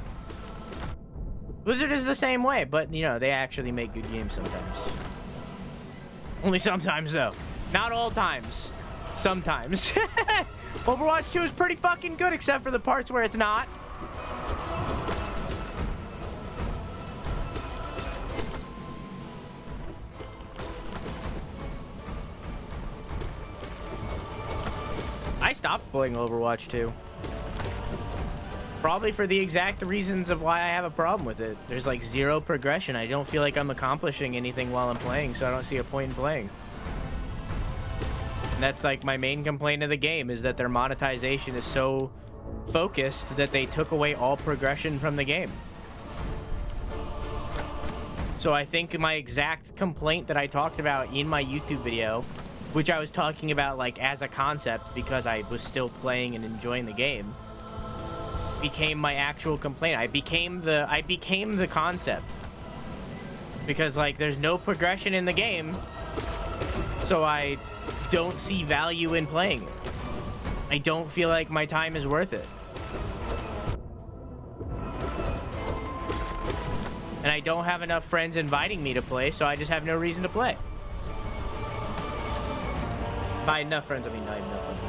Blizzard is the same way, but, you know, they actually make good games sometimes. Only sometimes, though. Not all times. Sometimes. Overwatch 2 is pretty fucking good, except for the parts where it's not. I stopped playing Overwatch 2. Probably for the exact reasons of why I have a problem with it. There's like zero progression. I don't feel like I'm accomplishing anything while I'm playing, so I don't see a point in playing. And that's like my main complaint of the game, is that their monetization is so focused that they took away all progression from the game. So I think my exact complaint that I talked about in my YouTube video, which I was talking about like as a concept because I was still playing and enjoying the game, became my actual complaint. I became the concept. Because like there's no progression in the game, so I don't see value in playing it. I don't feel like my time is worth it. And I don't have enough friends inviting me to play, so I just have no reason to play. By enough friends, I mean not enough friends.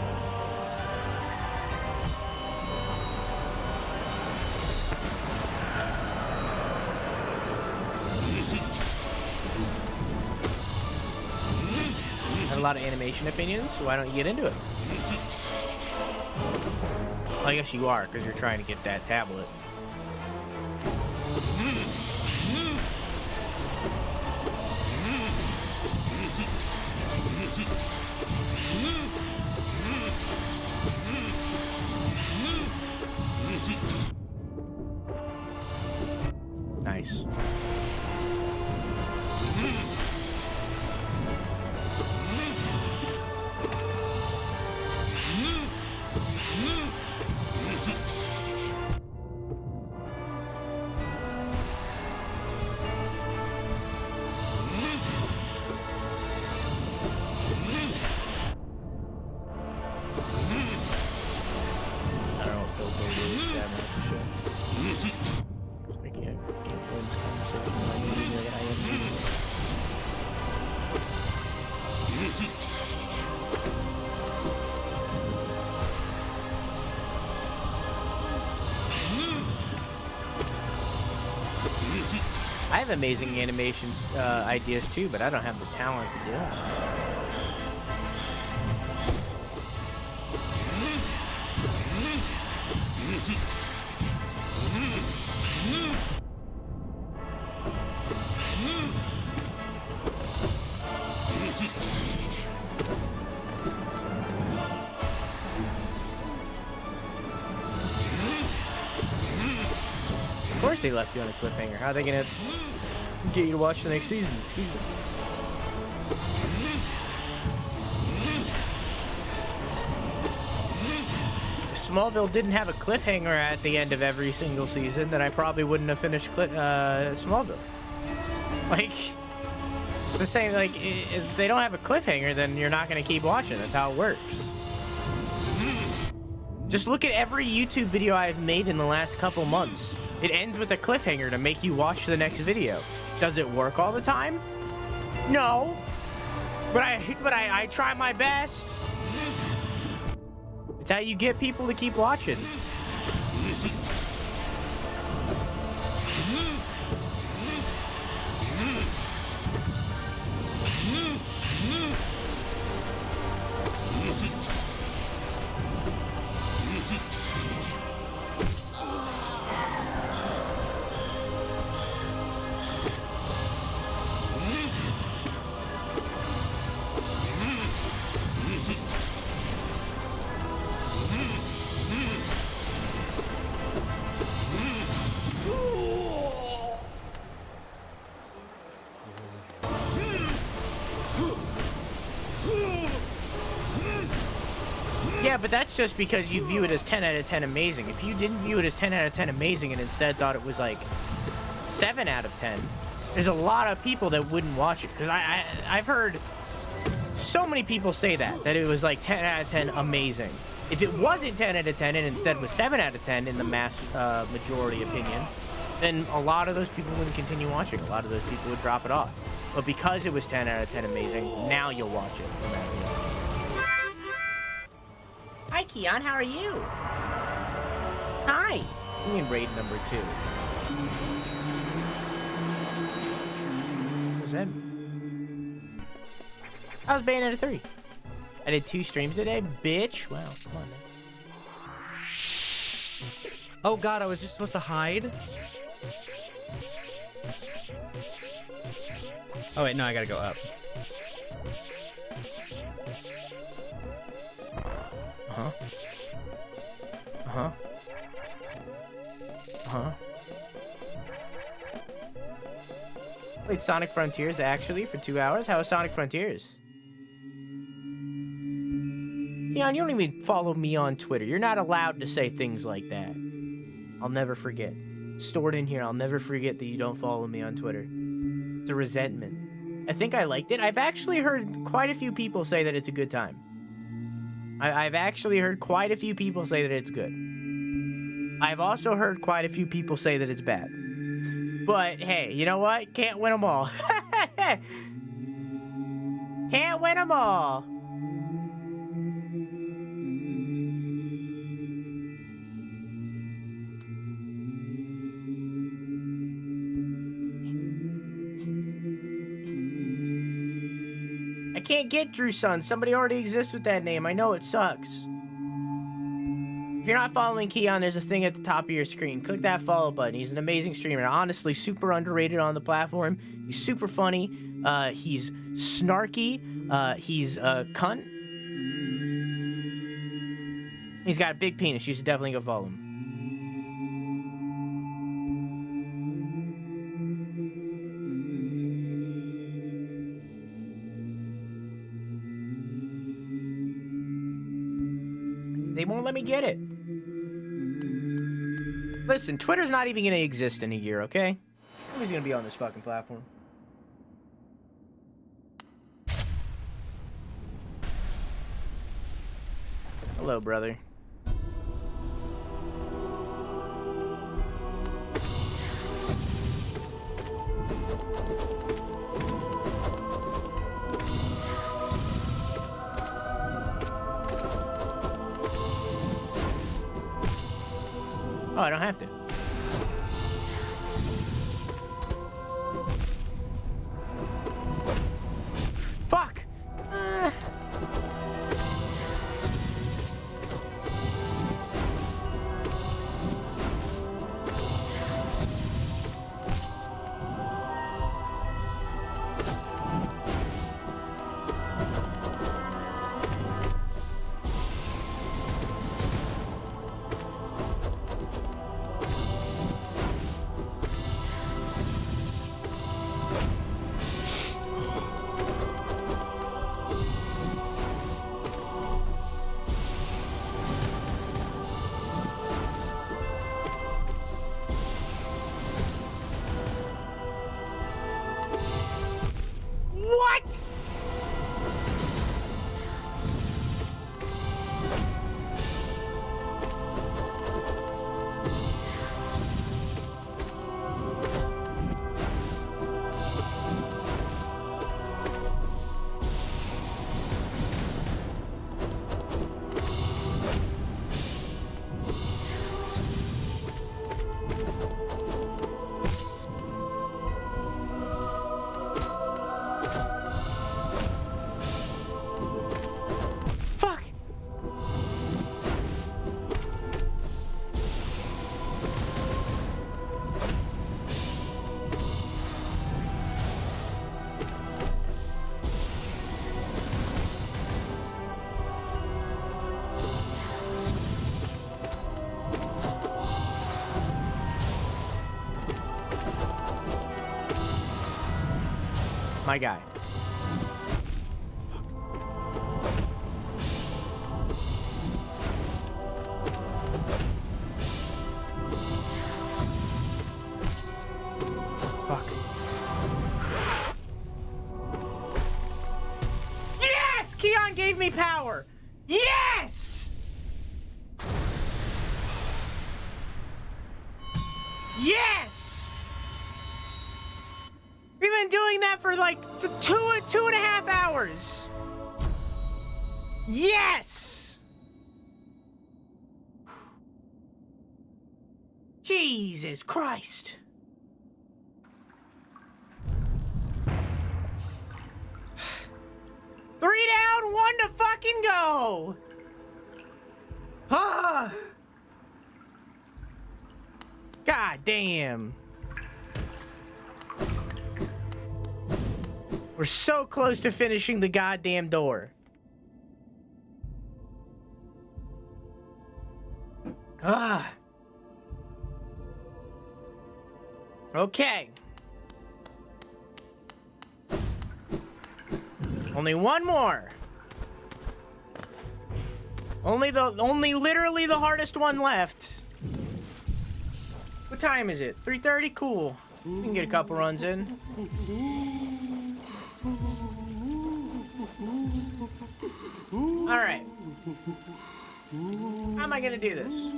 Have a lot of animation opinions, so why don't you get into it? Well, I guess you are, because you're trying to get that tablet. Nice. I have amazing animations ideas too, but I don't have the talent to do it. Of course they left you on a cliffhanger. How are they gonna get you to watch the next season? Excuse me. If Smallville didn't have a cliffhanger at the end of every single season, then I probably wouldn't have finished Smallville. Like, the same, like, if they don't have a cliffhanger, then you're not gonna keep watching. That's how it works. Just look at every YouTube video I've made in the last couple months. It ends with a cliffhanger to make you watch the next video. Does it work all the time? No. But I try my best. It's how you get people to keep watching. Yeah, but that's just because you view it as 10 out of 10 amazing. If you didn't view it as 10 out of 10 amazing and instead thought it was like 7 out of 10, there's a lot of people that wouldn't watch it. Because I've heard so many people say that it was like 10 out of 10 amazing. If it wasn't 10 out of 10 and instead was 7 out of 10 in the mass majority opinion, then a lot of those people wouldn't continue watching. A lot of those people would drop it off. But because it was 10 out of 10 amazing, now you'll watch it no matter what. Hi, Keon. How are you? Hi. I'm in raid number 2. What's that? I was Bayonetta 3. I did 2 streams today, bitch. Wow, come on, man. Oh god, I was just supposed to hide? Oh wait, no, I gotta go up. Uh-huh. Uh-huh. Uh-huh. Played Sonic Frontiers, actually, for 2 hours. How was Sonic Frontiers? Keon, you don't even follow me on Twitter. You're not allowed to say things like that. I'll never forget. Stored in here, I'll never forget that you don't follow me on Twitter. It's a resentment. I think I liked it. I've actually heard quite a few people say that it's a good time. I've actually heard quite a few people say that it's good. I've also heard quite a few people say that it's bad. But, hey, you know what? Can't win them all. Can't win them all. I can't get Drew Sunn. Somebody already exists with that name. I know it sucks. If you're not following Keon, there's a thing at the top of your screen. Click that follow button. He's an amazing streamer. Honestly, super underrated on the platform. He's super funny. He's snarky. He's a cunt. He's got a big penis. You should definitely go follow him. They won't let me get it. Listen, Twitter's not even gonna exist in a year, okay? Nobody's gonna be on this fucking platform. Hello, brother. Oh, I don't have to. Fuck! What? Fuck! My guy. Fuck. Yes! Keon gave me power! Yes! that for like 2.5 hours. Yes! Jesus Christ. Three down, one to fucking go. Ah. God damn. We're so close to finishing the goddamn door. Ah. Okay. Only one more. Only literally the hardest one left. What time is it? 3:30? Cool. We can get a couple runs in. Alright. How am I gonna do this?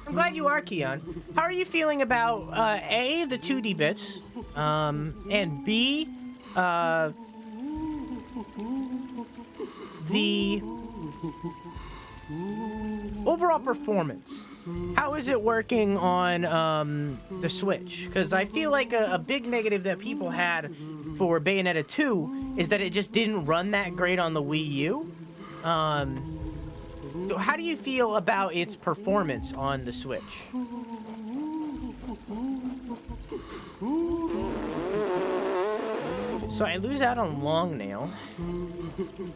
I'm glad you are, Keon. How are you feeling about, A, the 2D bits, and B, the overall performance? How is it working on, the Switch? Because I feel like a big negative that people had for Bayonetta 2 is that it just didn't run that great on the Wii U. So how do you feel about its performance on the Switch? So I lose out on Long Nail.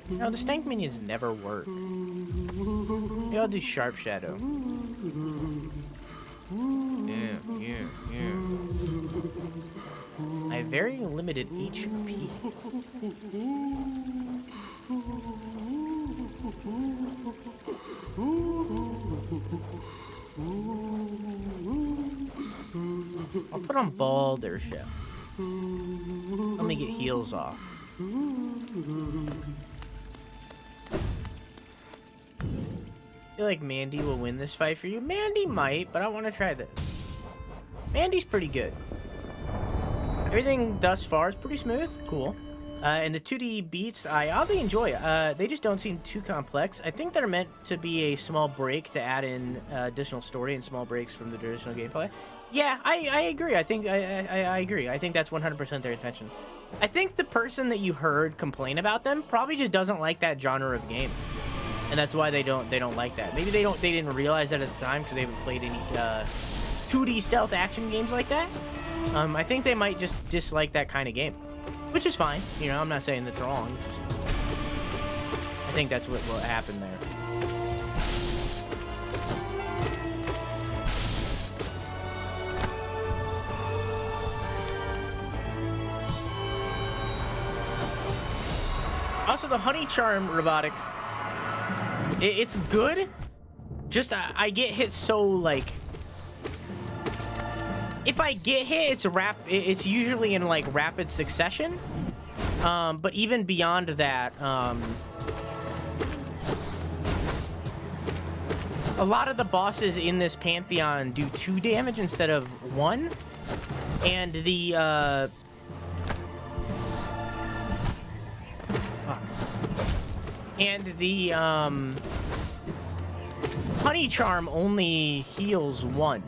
No, the Stank Minions never work. Maybe I'll do Sharp Shadow. Yeah. I have very limited HP. I'll put on Baldership. Let me get heals off. I feel like Mandy will win this fight for you. Mandy might, but I want to try this. Mandy's pretty good. Everything thus far is pretty smooth. Cool. And the 2D beats, I oddly enjoy. They just don't seem too complex. I think they're meant to be a small break to add in additional story and small breaks from the traditional gameplay. Yeah, I agree. I think I agree. I think that's 100% their intention. I think the person that you heard complain about them probably just doesn't like that genre of game, and that's why they don't like that. Maybe they didn't realize that at the time because they haven't played any 2D stealth action games like that. I think they might just dislike that kind of game, which is fine. You know, I'm not saying that's wrong. I think that's what happened there. Also, the Honey Charm robotic, it's good. Just I get hit so like, if I get hit, it's usually in like rapid succession. But even beyond that, a lot of the bosses in this pantheon do 2 damage instead of 1, and the Honey Charm only heals 1.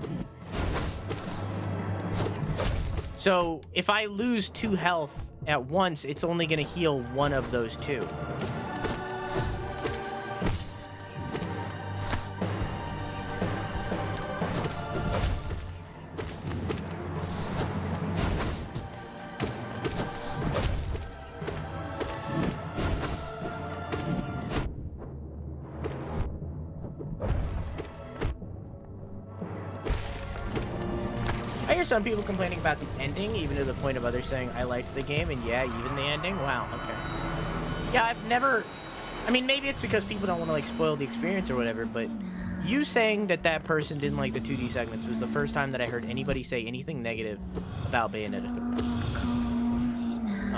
So if I lose 2 health at once, it's only gonna heal 1 of those 2. I hear some people complaining about the ending, even to the point of others saying, I liked the game, and yeah, even the ending? Wow, okay. Yeah, I've never... I mean, maybe it's because people don't want to, like, spoil the experience or whatever, but you saying that person didn't like the 2D segments was the first time that I heard anybody say anything negative about Bayonetta 3.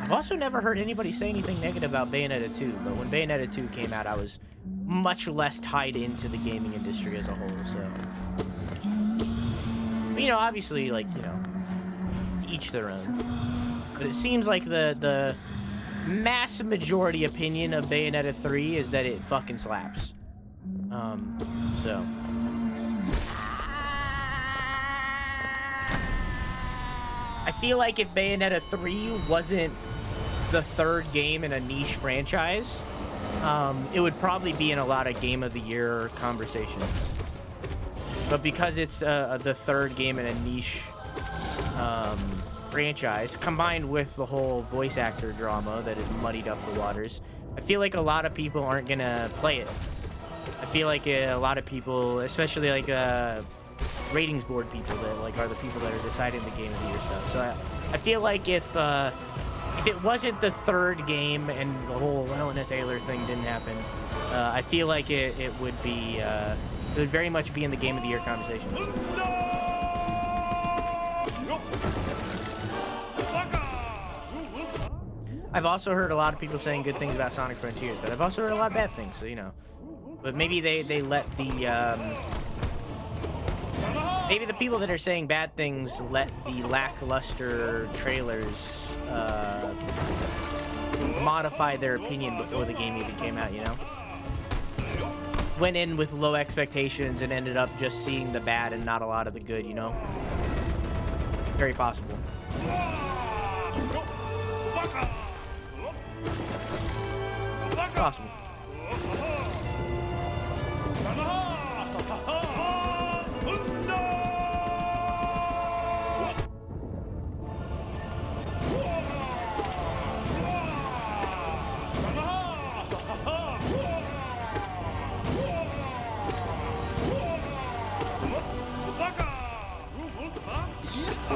I've also never heard anybody say anything negative about Bayonetta 2, but when Bayonetta 2 came out, I was much less tied into the gaming industry as a whole. So, you know, obviously, like, you know, each their own. But it seems like the mass majority opinion of Bayonetta 3 is that it fucking slaps. So. I feel like if Bayonetta 3 wasn't the third game in a niche franchise, it would probably be in a lot of Game of the Year conversations. But because it's the third game in a niche franchise, combined with the whole voice actor drama that has muddied up the waters, I feel like a lot of people aren't gonna play it. I feel like a lot of people, especially like ratings board people that like are the people that are deciding the Game of the Year stuff. So I feel like if it wasn't the third game and the whole Helena Taylor thing didn't happen, I feel like it would be it would very much be in the Game of the Year conversation. I've also heard a lot of people saying good things about Sonic Frontiers, but I've also heard a lot of bad things, so you know. But maybe they let the maybe the people that are saying bad things let the lackluster trailers modify their opinion before the game even came out, you know? Went in with low expectations and ended up just seeing the bad and not a lot of the good, you know? Very possible. Possible.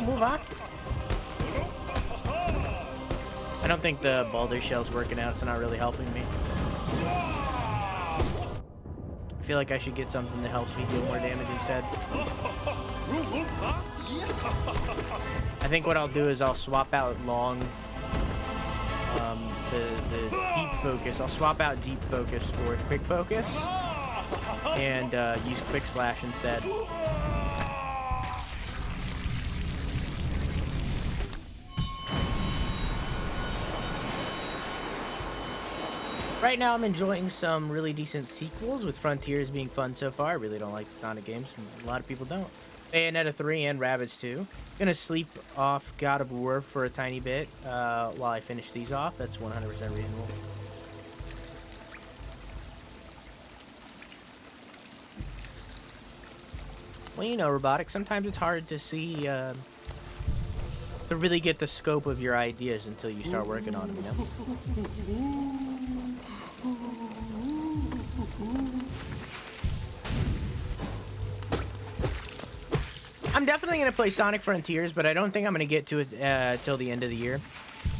Move on. I don't think the boulder shell's working out. It's not really helping me. I feel like I should get something that helps me deal more damage instead. I think what I'll do is I'll swap out long the deep focus. I'll swap out deep focus for quick focus and use quick slash instead. Right now, I'm enjoying some really decent sequels, with Frontiers being fun so far. I really don't like the Sonic games. A lot of people don't. Bayonetta 3 and Rabbids 2. Gonna sleep off God of War for a tiny bit while I finish these off. That's 100% reasonable. Well, you know, Robotic, sometimes it's hard to see, to really get the scope of your ideas until you start working on them, you know? I'm definitely going to play Sonic Frontiers, but I don't think I'm going to get to it till the end of the year.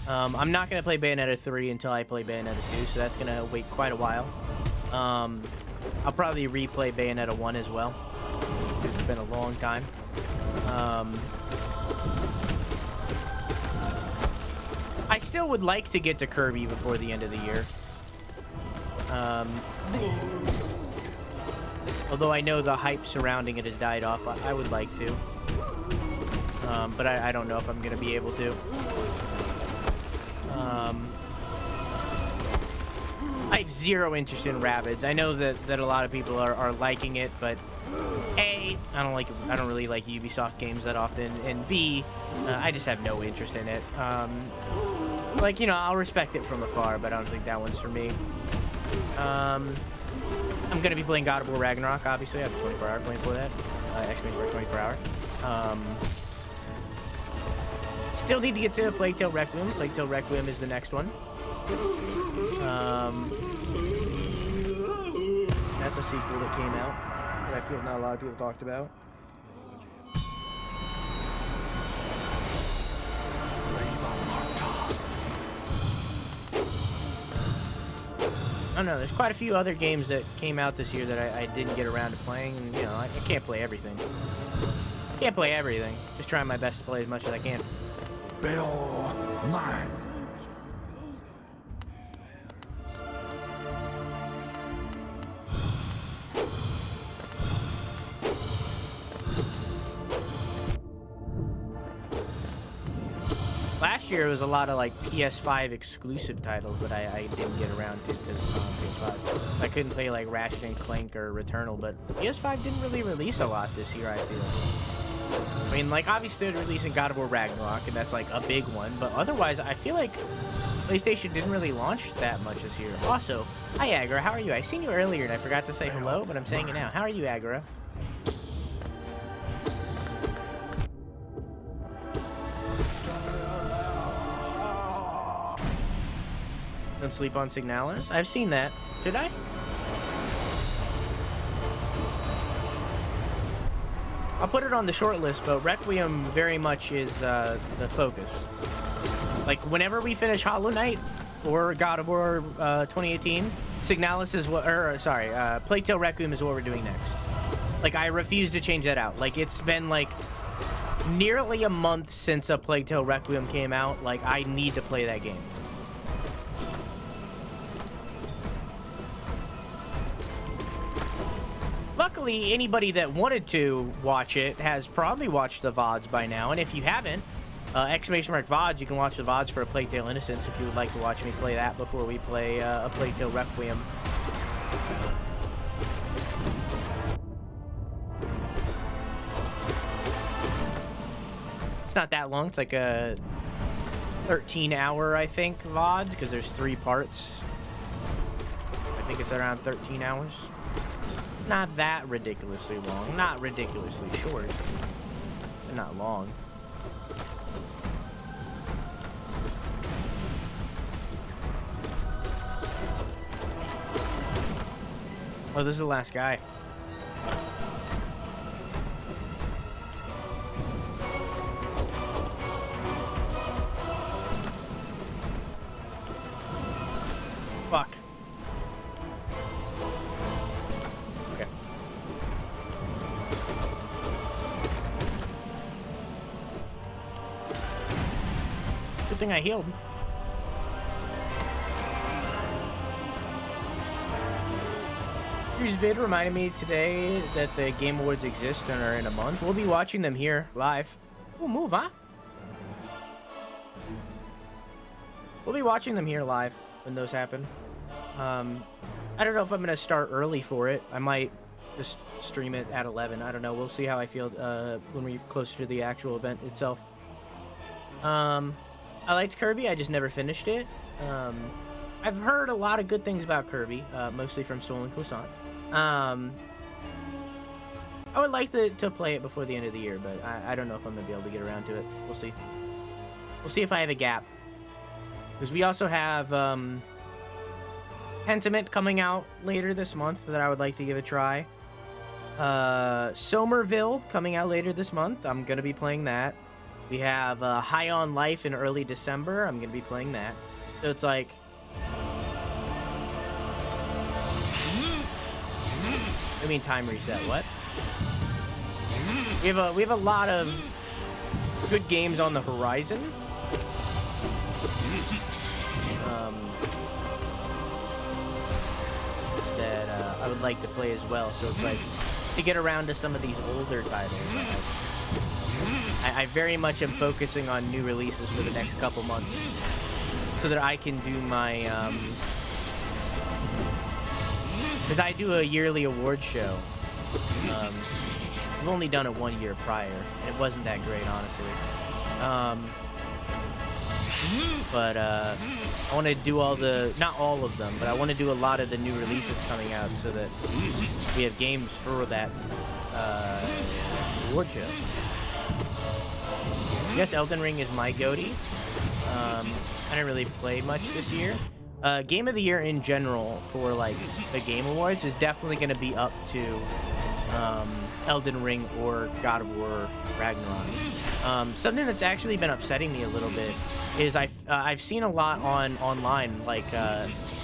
I'm not going to play Bayonetta 3 until I play Bayonetta 2, so that's going to wait quite a while. I'll probably replay Bayonetta 1 as well. It's been a long time. I still would like to get to Kirby before the end of the year. Although I know the hype surrounding it has died off, I would like to. But I don't know if I'm going to be able to. I have zero interest in Rabbids. I know that a lot of people are liking it, but A, I don't really like Ubisoft games that often, and B, I just have no interest in it. Like, you know, I'll respect it from afar, but I don't think that one's for me. I'm going to be playing God of War Ragnarok, obviously. I have a 24-hour plan for that. X-Men work 24-hour. Still need to get to Plague Tale Requiem. Plague Tale Requiem is the next one. That's a sequel that came out that I feel not a lot of people talked about. I don't know, there's quite a few other games that came out this year that I didn't get around to playing, and, you know, I can't play everything. Can't play everything. Just trying my best to play as much as I can. Bill mine. last year it was a lot of like PS5 exclusive titles that I didn't get around to because PS5. I couldn't play like Ratchet and Clank or Returnal, but PS5 didn't really release a lot this year, I feel. I mean, like, obviously they're releasing God of War Ragnarok, and that's like a big one, but otherwise I feel like PlayStation didn't really launch that much this year. Also, hi Agra, how are you? I seen you earlier and I forgot to say hello, but I'm saying it now. How are you, Agra? Don't sleep on Signalis? I've seen that. Did I? I'll put it on the short list, but Requiem very much is the focus. Like, whenever we finish Hollow Knight or God of War 2018, Signalis is what, Plague Tale Requiem is what we're doing next. Like, I refuse to change that out. Like, it's been, like, nearly a month since a Plague Tale Requiem came out. Like, I need to play that game. Luckily, anybody that wanted to watch it has probably watched the VODs by now, and if you haven't, !VODs, you can watch the VODs for A Plague Tale Innocence if you would like to watch me play that before we play A Plague Tale Requiem. It's not that long, it's like a 13-hour, I think, VOD, because there's 3 parts. I think it's around 13 hours. Not that ridiculously long, not ridiculously short, but not long. Oh, this is the last guy. Fuck. Okay. Good thing I healed. Here's vid reminded me today that the Game Awards exist and are in a month. We'll be watching them here live. We'll move, huh? We'll be watching them here live when those happen. I don't know if I'm gonna start early for it. I might just stream it at 11. I don't know. We'll see how I feel when we're closer to the actual event itself. I liked Kirby. I just never finished it. I've heard a lot of good things about Kirby, mostly from Stolen Croissant. I would like to play it before the end of the year, but I don't know if I'm going to be able to get around to it. We'll see. We'll see if I have a gap. Because we also have Pentiment coming out later this month that I would like to give a try. Somerville coming out later this month. I'm going to be playing that. We have High on Life in early December. I'm going to be playing that. So it's like... I mean time reset, what? We have a lot of good games on the horizon. That I would like to play as well. So it's like to get around to some of these older titles. I very much am focusing on new releases for the next couple months so that I can do my because I do a yearly award show. I've only done it 1 year prior, and it wasn't that great, honestly. But I want to do not all of them, but I want to do a lot of the new releases coming out so that we have games for that award show. I guess Elden Ring is my goatee. I didn't really play much this year. Game of the year in general for like the Game Awards is definitely going to be up to Elden Ring or God of War Ragnarok. Something that's actually been upsetting me a little bit is I've seen a lot online like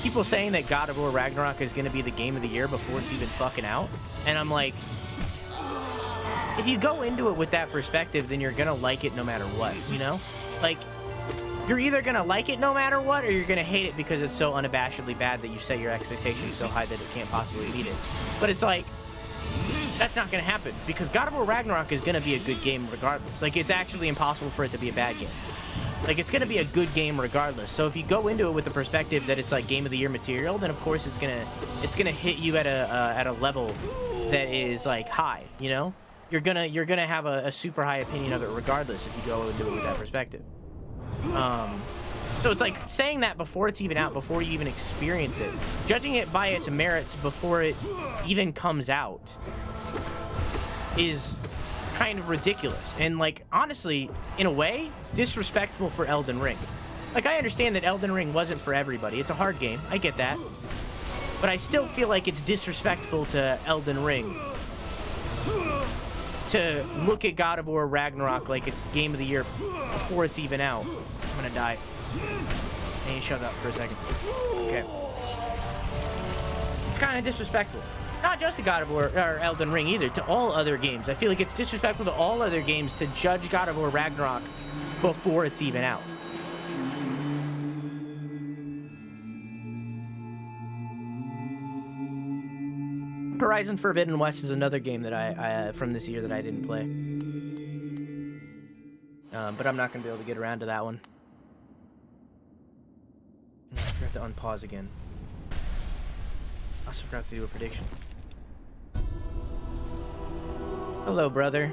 people saying that God of War Ragnarok is going to be the Game of the Year before it's even fucking out, and I'm like, if you go into it with that perspective, then you're gonna like it no matter what, you know? Like, you're either gonna like it no matter what, or you're gonna hate it because it's so unabashedly bad that you set your expectations so high that it can't possibly meet it. But it's like, that's not gonna happen, because God of War Ragnarok is gonna be a good game regardless. Like, it's actually impossible for it to be a bad game. Like, it's gonna be a good game regardless. So if you go into it with the perspective that it's like game of the year material, then of course it's gonna hit you at a level that is like high. You know, you're gonna have a super high opinion of it regardless if you go into it with that perspective. So it's like saying that before it's even out, before you even experience it, judging it by its merits before it even comes out is kind of ridiculous. And like, honestly, in a way, disrespectful for Elden Ring. Like, I understand that Elden Ring wasn't for everybody. It's a hard game. I get that. But I still feel like it's disrespectful to Elden Ring to look at God of War Ragnarok like it's game of the year before it's even out. I'm gonna die. Hey, shut up for a second. Okay. It's kind of disrespectful. Not just to God of War or Elden Ring either, to all other games. I feel like it's disrespectful to all other games to judge God of War Ragnarok before it's even out. Horizon Forbidden West is another game that I from this year that I didn't play. But I'm not going to be able to get around to that one. I forgot to unpause again. I also forgot to do a prediction. Hello, brother.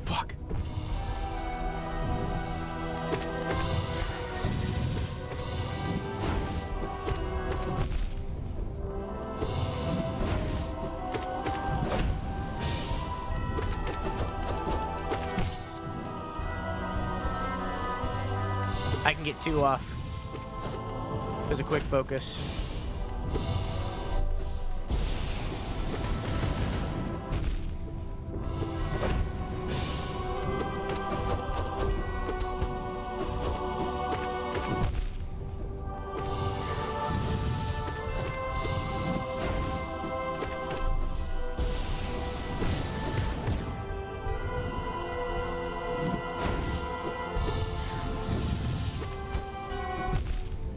Fuck. I can get 2 off. There's a quick focus.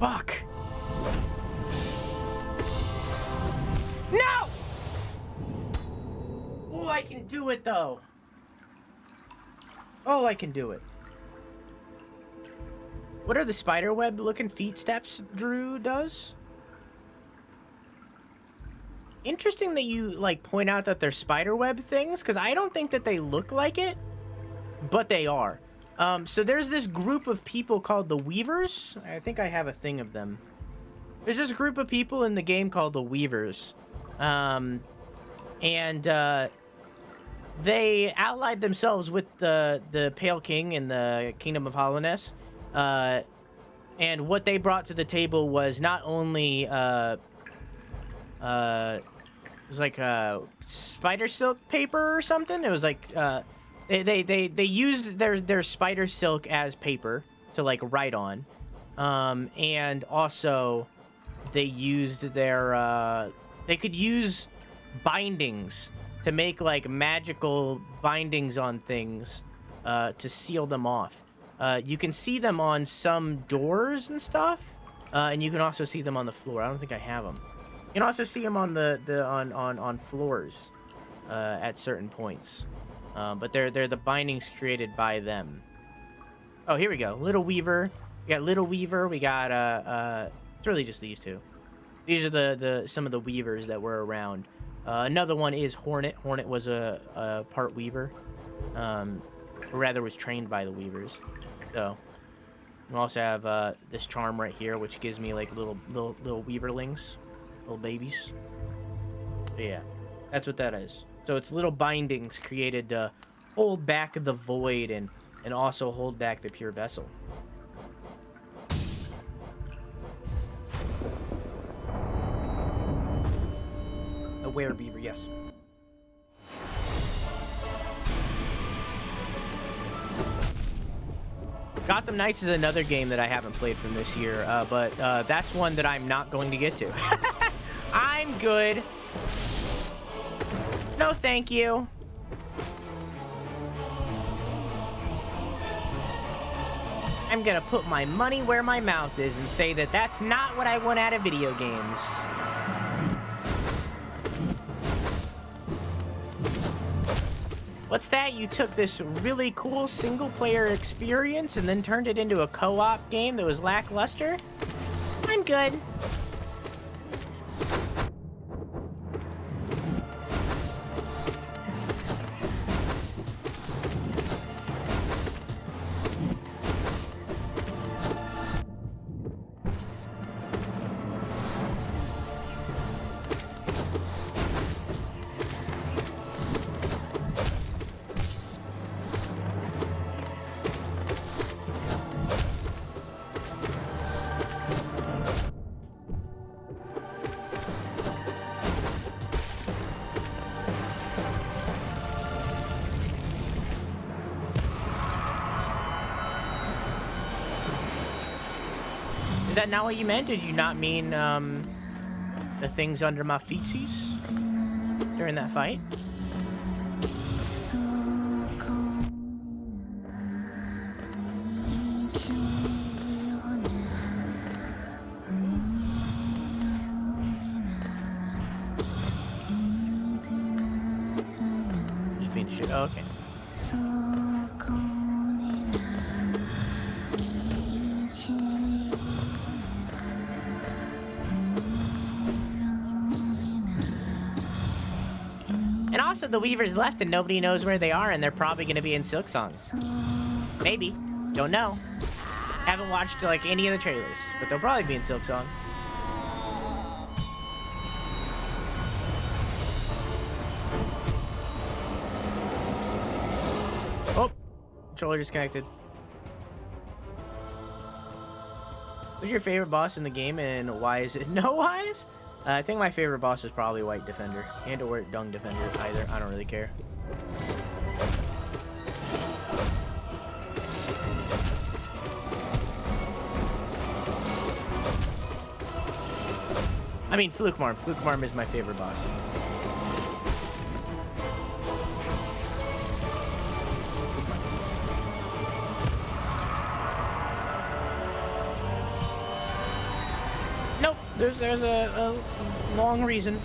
Fuck. No! Oh, I can do it though. Oh, I can do it. What are the spiderweb looking feet steps Drew does? Interesting that you like point out that they're spiderweb things, because I don't think that they look like it, but they are. So there's this group of people called the Weavers. I think I have a thing of them. There's this group of people in the game called the Weavers. They allied themselves with the Pale King in the Kingdom of Hallownest. And what they brought to the table was not only, it was like spider silk paper or something. It was like, They used their spider silk as paper to like write on, and also they used their they could use bindings to make like magical bindings on things to seal them off. You can see them on some doors and stuff, and you can also see them on the floor. I don't think I have them. You can also see them on on floors at certain points. But they're the bindings created by them. Oh, here we go. Little Weaver. We got Little Weaver. We got it's really just these two. These are the some of the Weavers that were around. Another one is Hornet. Hornet was a part Weaver, or rather was trained by the Weavers. So we also have this charm right here, which gives me like little Weaverlings, little babies. But yeah, that's what that is. So it's little bindings created to hold back the void and also hold back the pure vessel. A werebeaver, yes. Gotham Knights is another game that I haven't played from this year, but that's one that I'm not going to get to. I'm good. No, thank you. I'm gonna put my money where my mouth is and say that that's not what I want out of video games. What's that? You took this really cool single-player experience and then turned it into a co-op game that was lackluster? I'm good. Is that not what you meant? Did you not mean, the things under my feetsies during that fight? Just being shit. Oh, okay. And also, the Weavers left and nobody knows where they are, and they're probably going to be in Silksong. Maybe. Don't know. Haven't watched, like, any of the trailers, but they'll probably be in Silksong. Oh! Controller disconnected. Who's your favorite boss in the game, and why is it no eyes? I think my favorite boss is probably White Defender, and or Dung Defender, either. I don't really care. I mean, Flukemarm. Flukemarm is my favorite boss. Nope, there's a long reason.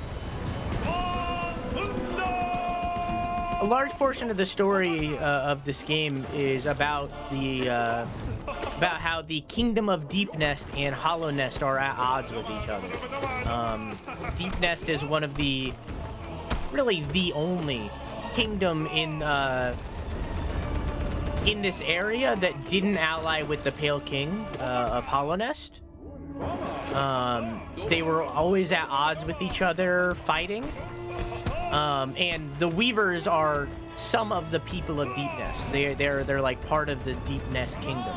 A large portion of the story of this game is about the about how the Kingdom of Deep Nest and Hollow Nest are at odds with each other. Deep Nest is one of the, really the only kingdom in this area that didn't ally with the Pale King of Hollow Nest. They were always at odds with each other, fighting. And the Weavers are some of the people of Deep Nest. They're like part of the Deep Nest kingdom.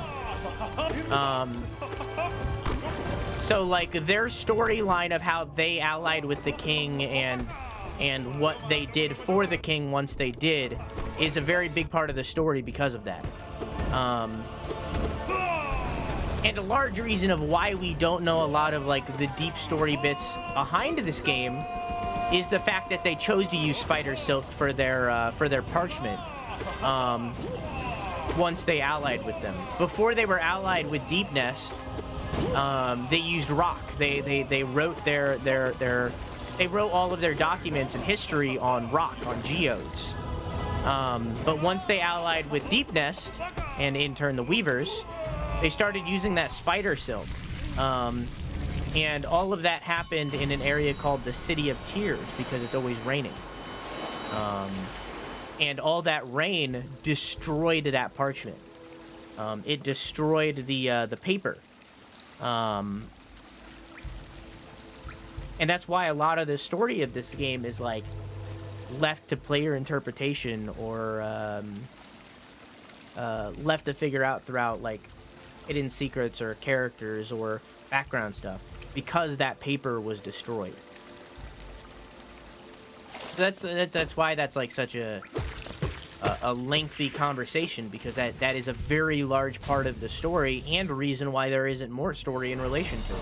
So like their storyline of how they allied with the king and what they did for the king once they did is a very big part of the story because of that. And a large reason of why we don't know a lot of like the deep story bits behind this game is the fact that they chose to use spider silk for their parchment once they allied with them. Before they were allied with Deep Nest, they used rock. They wrote they wrote all of their documents and history on rock, on geodes. But once they allied with Deep Nest, and in turn the Weavers, they started using that spider silk. And all of that happened in an area called the City of Tears because it's always raining. And all that rain destroyed that parchment. It destroyed the paper. And that's why a lot of the story of this game is like left to player interpretation or left to figure out throughout like hidden secrets or characters or background stuff because that paper was destroyed. So that's why that's like such a lengthy conversation, because that is a very large part of the story and a reason why there isn't more story in relation to it.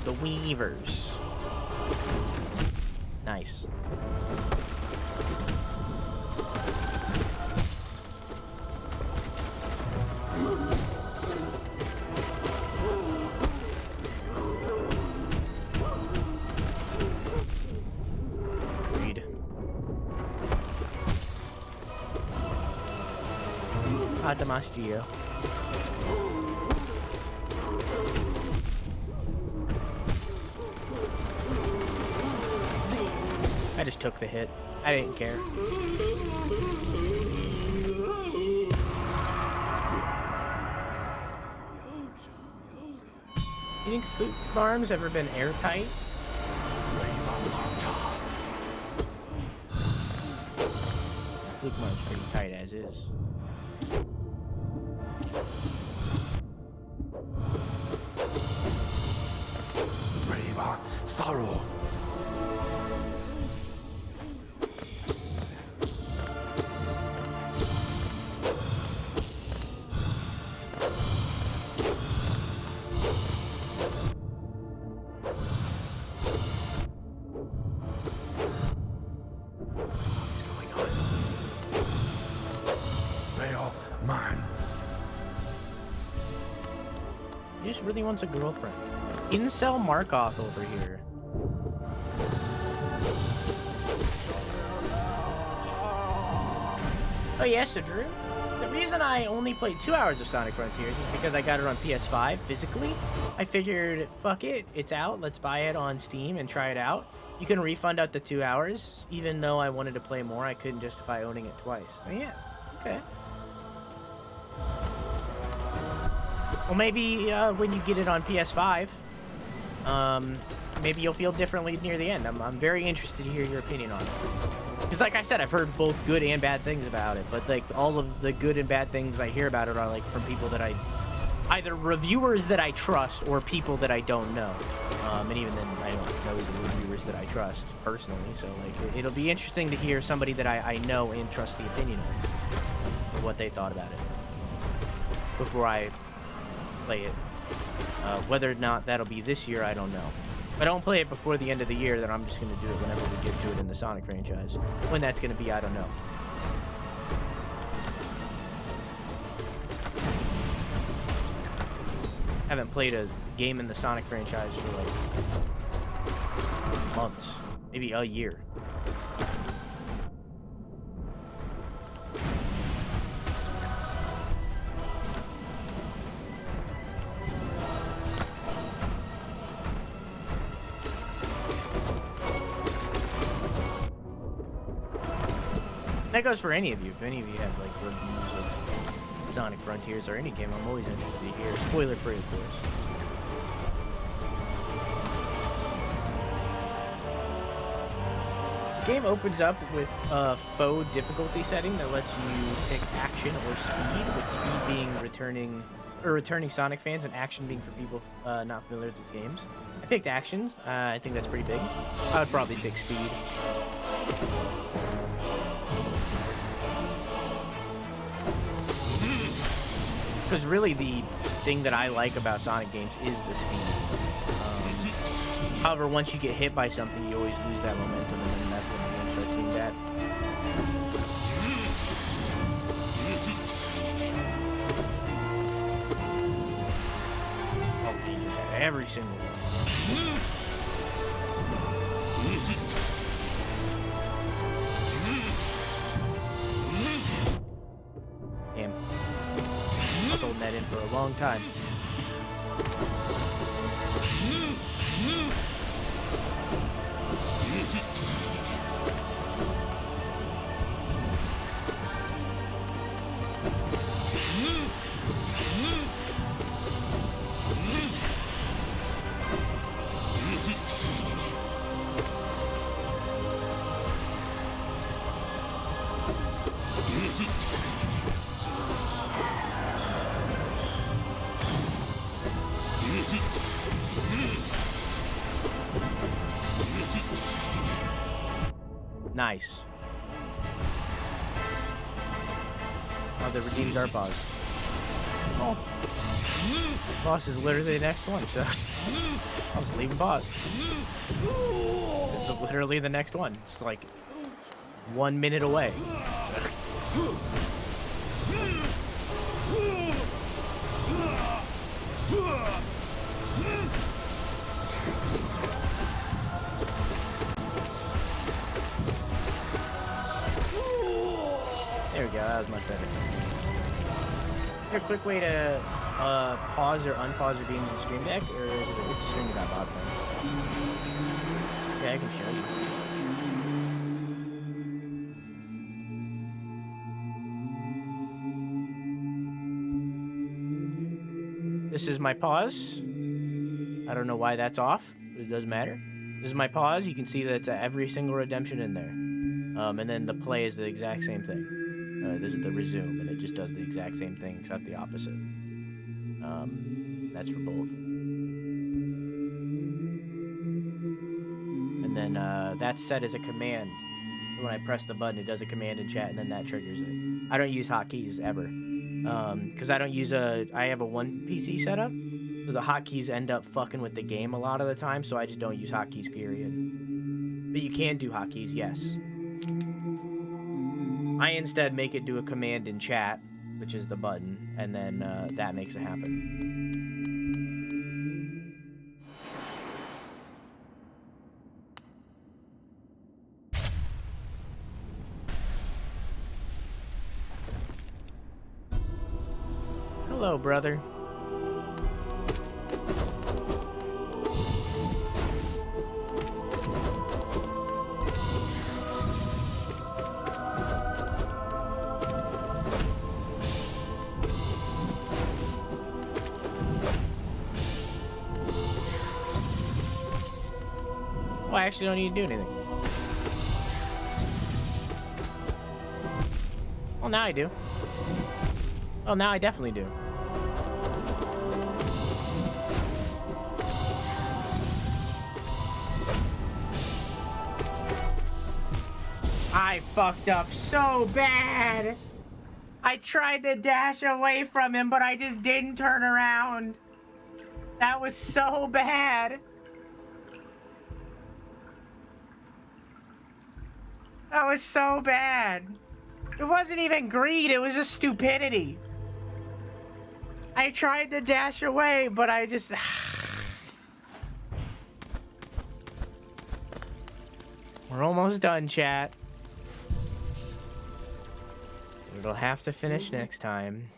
The Weavers. Nice. Agreed. Adamas Geo. I just took the hit. I didn't care. You think Fluke Farm's ever been airtight? Fluke Farm's pretty tight as is. Brave sorrow. Bale mine. He just really wants a girlfriend. Incel Markoth over here. Oh yes, so Drew. The reason I only played 2 hours of Sonic Frontiers is because I got it on PS5 physically. I figured, fuck it, it's out. Let's buy it on Steam and try it out. You can refund out the 2 hours. Even though I wanted to play more, I couldn't justify owning it twice. Oh yeah, okay. Well, maybe when you get it on PS5, maybe you'll feel differently near the end. I'm very interested to hear your opinion on it. Because like I said, I've heard both good and bad things about it, but like all of the good and bad things I hear about it are like from people that either reviewers that I trust or people that I don't know. And even then, I don't know the reviewers that I trust personally. So like, it'll be interesting to hear somebody that I know and trust the opinion of what they thought about it before I play it. Whether or not that'll be this year, I don't know. If I don't play it before the end of the year, then I'm just going to do it whenever we get to it in the Sonic franchise. When that's going to be, I don't know. Haven't played a game in the Sonic franchise for like months, maybe a year. That goes for any of you. If any of you have like reviews of Sonic Frontiers or any game, I'm always interested to hear. Spoiler free, of course. The game opens up with a faux difficulty setting that lets you pick action or speed, with speed being returning Sonic fans and action being for people not familiar with these games. I picked actions. I think that's pretty big. I would probably pick speed. Because really the thing that I like about Sonic games is the speed. However, once you get hit by something, you always lose that momentum, and then that's when the game starts getting bad. Oh, yeah, every single one. Damn. I was holding that in for a long time. Nice. Oh, the redeems our boss. Oh. Boss is literally the next one, so I was leaving boss. It's literally the next one. It's like 1 minute away. So. There we go, that was much better. Is there a quick way to pause or unpause your game in the stream deck, or is it it's a stream that bot thing? Yeah, I can show you. This is my pause. I don't know why that's off, but it doesn't matter. This is my pause. You can see that it's every single redemption in there. And then the play is the exact same thing. This is the resume, and it just does the exact same thing, except the opposite. That's for both. And then that's set as a command. When I press the button, it does a command in chat, and then that triggers it. I don't use hotkeys ever. Because I don't use I have a one PC setup, so the hotkeys end up fucking with the game a lot of the time, so I just don't use hotkeys, period. But you can do hotkeys, yes. I instead make it do a command in chat, which is the button, and then that makes it happen. Hello, brother. Well, I actually don't need to do anything. Well, now I do. Well, now I definitely do. I fucked up so bad. I tried to dash away from him, but I just didn't turn around. That was so bad. That was so bad. It wasn't even greed, it was just stupidity. I tried to dash away, but I just... We're almost done, chat. It'll have to finish next time.